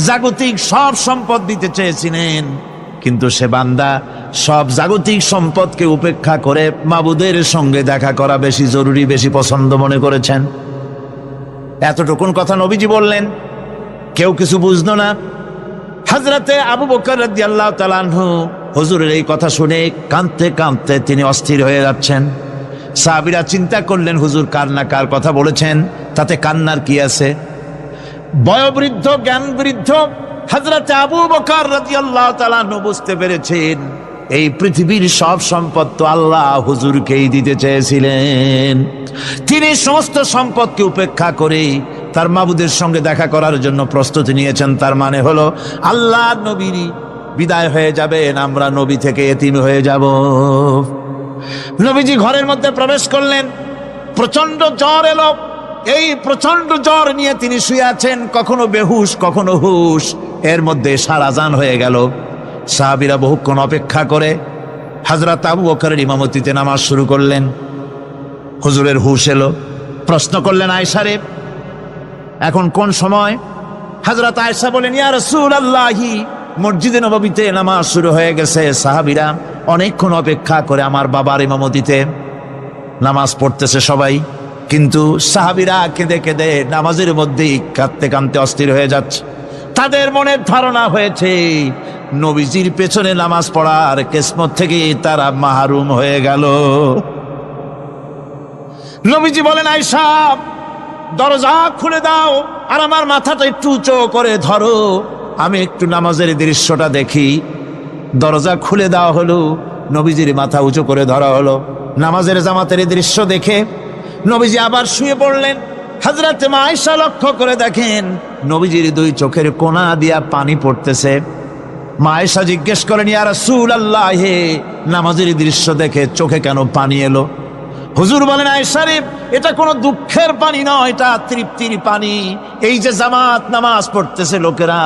জাগতিক সব সম্পদ দিতে চেয়েছিলেন, কিন্তু সে বান্দা সব জাগতিক সম্পদকে উপেক্ষা করে মাবুদের সঙ্গে দেখা করা বেশি জরুরি, বেশি পছন্দ মনে করেছেন। এতটুকুন কথা নবীজি বললেন, কেউ কিছু বুঝলো না। হযরতে আবু বকর রাদিয়াল্লাহু তাআলা আনহু হুজুরের এই কথা শুনে কাঁদতে কাঁদতে তিনি অস্থির হয়ে যাচ্ছেন। সাহাবীরা চিন্তা করলেন, হুজুর কার না কার কথা বলেছেন, তাতে কান্নার কি আছে? বয়োবৃদ্ধ জ্ঞান বৃদ্ধ হযরতে আবু বকর রাদিয়াল্লাহু তাআলা আনহু বুঝতে পেরেছেন এই পৃথিবীর সব সম্পদ তো আল্লাহ হুজুরকেই দিতে চেয়েছিলেন। তিনি সমস্ত সম্পদকে উপেক্ষা করে তার মাবুদের সঙ্গে দেখা করার জন্য প্রস্তুতি নিয়েছেন। তার মানে হলো আল্লাহ নবীর বিদায় হয়ে যাবেন, আমরা নবী থেকে এতিম হয়ে যাব। নবীজি ঘরের মধ্যে প্রবেশ করলেন, প্রচন্ড জ্বর এলো। এই প্রচন্ড জ্বর নিয়ে তিনি শুয়ে আছেন, কখনো বেহুশ কখনো হুশ। এর মধ্যে সারাজান হয়ে গেল। সাহাবীরা বহুক্ষণ অপেক্ষা করে হযরত আবু বকরের ইমামতিতে নামাজ শুরু করলেন। হুজুরের হুশ এলো, প্রশ্ন করলেন, আয়েশা রে, এখন কোন সময়? হযরত আয়েশা বলেন, ইয়া রাসূলুল্লাহি, মসজিদে নববীতে নামাজ শুরু হয়ে গেছে। সাহাবীরা অনেকক্ষণ অপেক্ষা করে আমার বাবার ইমামতিতে নামাজ পড়তেছে সবাই, কিন্তু সাহাবীরা কেঁদে কেঁদে নামাজের মধ্যেই কাঁদতে কাঁদতে অস্থির হয়ে যাচ্ছে। তাদের মনের ধারণা হয়েছে নবীজির পেছনে নামাজ পড়ার কিসমত থেকে তারা মাহরুম হয়ে গেল। নবীজি বলেন, আয়েশা দরজা খুলে দাও আর আমার মাথাটা একটু উঁচু করে ধরো, আমি একটু নামাজের দৃশ্যটা দেখি। দরজা খুলে দেওয়া হলো, নবীজির মাথা উঁচু করে ধরা হলো। নামাজের জামাতের দৃশ্য দেখে নবীজি আবার শুয়ে পড়লেন। হযরতে মা আয়েশা লক্ষ্য করে দেখেন নবীজির দুই চোখের কোনা দিয়া পানি পড়তেছে। মা আয়েশা জিজ্ঞেস করেন, ইয়া রাসূলুল্লাহ, হে নামাজের দৃশ্য দেখে চোখে কেন পানি এলো? হুজুর বলেন, আয়েশা রে, এটা কোনো দুঃখের পানি নয়, এটা তৃপ্তির পানি। এই যে জামাত নামাজ পড়তেছে লোকেরা,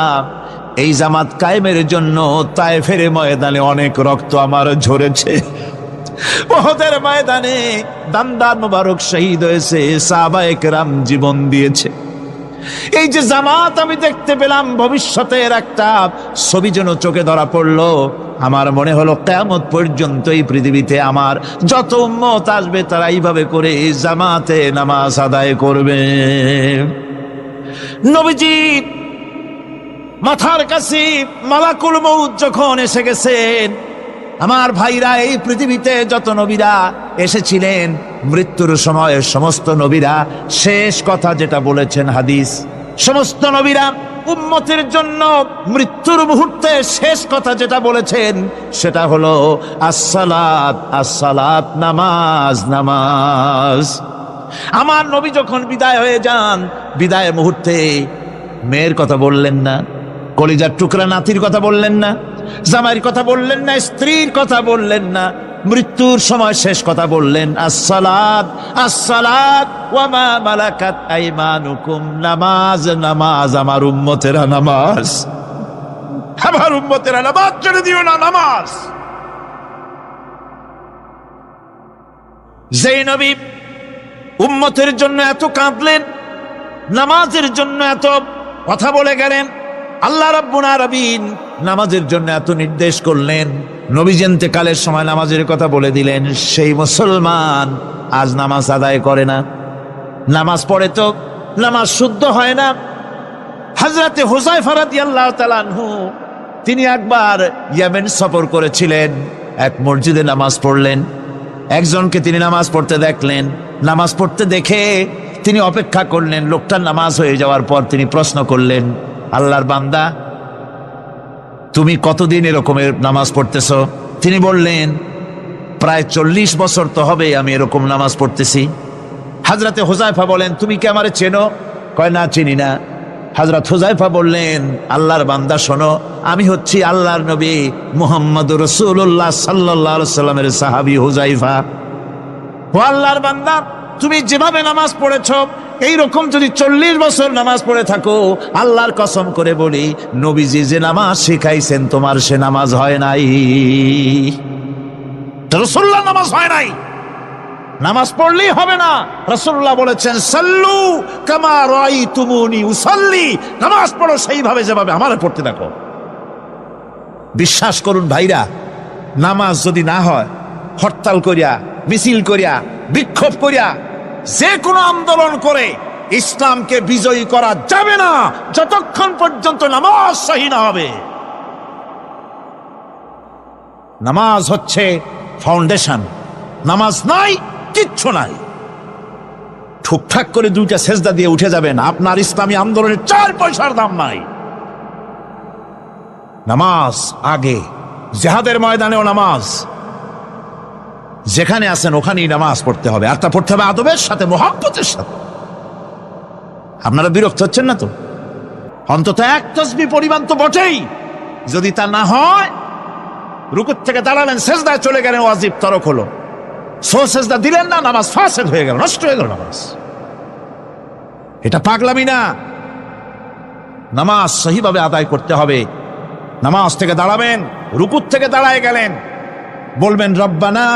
এই জামাত কায়েমের জন্য তায়েফের ময়দানে অনেক রক্ত আমার ঝরেছে। উহুদের ময়দানে দান্দান মোবারক শহীদ হয়েছে, সাহাবায়ে কেরাম জীবন দিয়েছে। এই যে জামাত আমি দেখতে পেলাম, ভবিষ্যতের একটা ছবি যেন চোখে ধরা পড়লো। আমার মনে হলো কিয়ামত পর্যন্ত এই পৃথিবীতে আমার যত উম্মত আসবে তারা এইভাবে করে জামাতে নামাজ আদায় করবে। নবীজি মাথার কাছে মালাকুল মউত যখন এসে গেছেন, আমার ভাইরা, এই পৃথিবীতে যত নবীরা এসেছিলেন মৃত্যুর সময় সমস্ত নবীরা শেষ কথা যেটা বলেছেন, হাদিস, সমস্ত নবীরা উম্মতের জন্য মৃত্যুর মুহূর্তে শেষ কথা যেটা বলেছেন সেটা হলো আসসালাত, আসসালাত, নামাজ, নামাজ। আমার নবী যখন বিদায় হয়ে যান, বিদায় মুহূর্তে মেয়ের কথা বললেন না, কলিজার টুকরা নাতির কথা বললেন না, জামাইয়ের কথা বললেন না, স্ত্রীর কথা বললেন না। মৃত্যুর সময় শেষ কথা বললেন, আসসালাত, আসসালাত ওয়া মা মালাকাত আইমানুকুম, নামাজ, নামাজ, আমার উম্মতেরা নামাজ, আমার উম্মতেরা নামাজ ছেড়ে দিও না, নামাজ। যেই নবী উম্মতের জন্য এত কাঁদলেন, নামাজের জন্য এত কথা বলে গেলেন, আল্লাহ রাব্বুল আলামিন নামাজের জন্য এত নির্দেশ করলেন, নবীজি ইন্তেকালের সময় নামাজের কথা বলে দিলেন, সেই মুসলমান আজ নামাজ আদায় করে না, নামাজ পড়ে তো নামাজ শুদ্ধ হয় না। হযরতে হুযায়ফা রাদিয়াল্লাহু তাআলা আনহু তিনি একবার ইয়েমেন সফর করেছিলেন, এক মসজিদে নামাজ পড়লেন। একজনকে তিনি নামাজ পড়তে দেখলেন, নামাজ পড়তে দেখে তিনি অপেক্ষা করলেন। লোকটার নামাজ হয়ে যাওয়ার পর তিনি প্রশ্ন করলেন, আল্লাহর বান্দা, তুমি কতদিন এরকমের নামাজ পড়তেছ? তিনি বললেন, প্রায় 40 বছর তো হবে আমি এরকম নামাজ পড়তেছি। হযরতে হুযায়ফা বলেন, তুমি কি আমারে চেনো? কয়, না চিনি না। হযরত হুযায়ফা বললেন, আল্লাহর বান্দা শোনো, আমি হচ্ছি আল্লাহর নবী মুহাম্মদুর রাসূলুল্লাহ সাল্লাল্লাহু আলাইহি সাল্লামের সাহাবী হুযায়ফা। ও আল্লাহর বান্দা, তুমি যেভাবে নামাজ পড়েছো এইরকম যদি 40 বছর নামাজ পড়ে থাকো, আল্লাহর কসম করে বলি, নবীজি যে নামাজ শিখাইছেন তোমার সে নামাজ হয় নাই। রাসূলুল্লাহ নামাজ হয় নাই, নামাজ পড়লেই হবে না। রাসূলুল্লাহ বলেছেন, সাল্লু কামা রাআইতুমুনি উসাল্লি, নামাজ পড়ো সেইভাবে যেভাবে আমারে পড়তে দেখো। বিশ্বাস করুন ভাইরা, নামাজ যদি না হয়, হরতাল করিয়া, মিছিল করিয়া, বিক্ষোভ করিয়া, যে কোনো আন্দোলন করে ইসলামকে বিজয়ী করা যাবে না যতক্ষণ পর্যন্ত নামাজ সহি না হবে। নামাজ হচ্ছে ফাউন্ডেশন, নামাজ নাই কিচ্ছু নাই। ঠুকঠাক করে 2টা সেজদা দিয়ে উঠে যাবেন, আপনার ইসলামী আন্দোলনের 4 পয়সার দাম নাই। নামাজ আগে, জিহাদের ময়দানেও নামাজ, যেখানে আছেন ওখানেই নামাজ পড়তে হবে, আর তা পড়তে হবে আদবের সাথে, মুহাব্বতের সাথে। আপনারা বিরক্ত হচ্ছেন না তো? অন্তত 1 তাসবিহ পরিমাণ তো বটেই। যদি তা না হয়, রুকুর থেকে দাঁড়ালেন, সেজদায় চলে গেলেন, ওয়াজিব তরক হলো। সেজদা দিলেন না, নামাজ ফাসেদ হয়ে গেল, নষ্ট হয়ে গেল নামাজ। এটা পাগলামি না। নামাজ সহিভাবে আদায় করতে হবে। নামাজ থেকে দাঁড়াবেন, রুকুর থেকে দাঁড়ায় গেলেন, বলবেন রব্বানা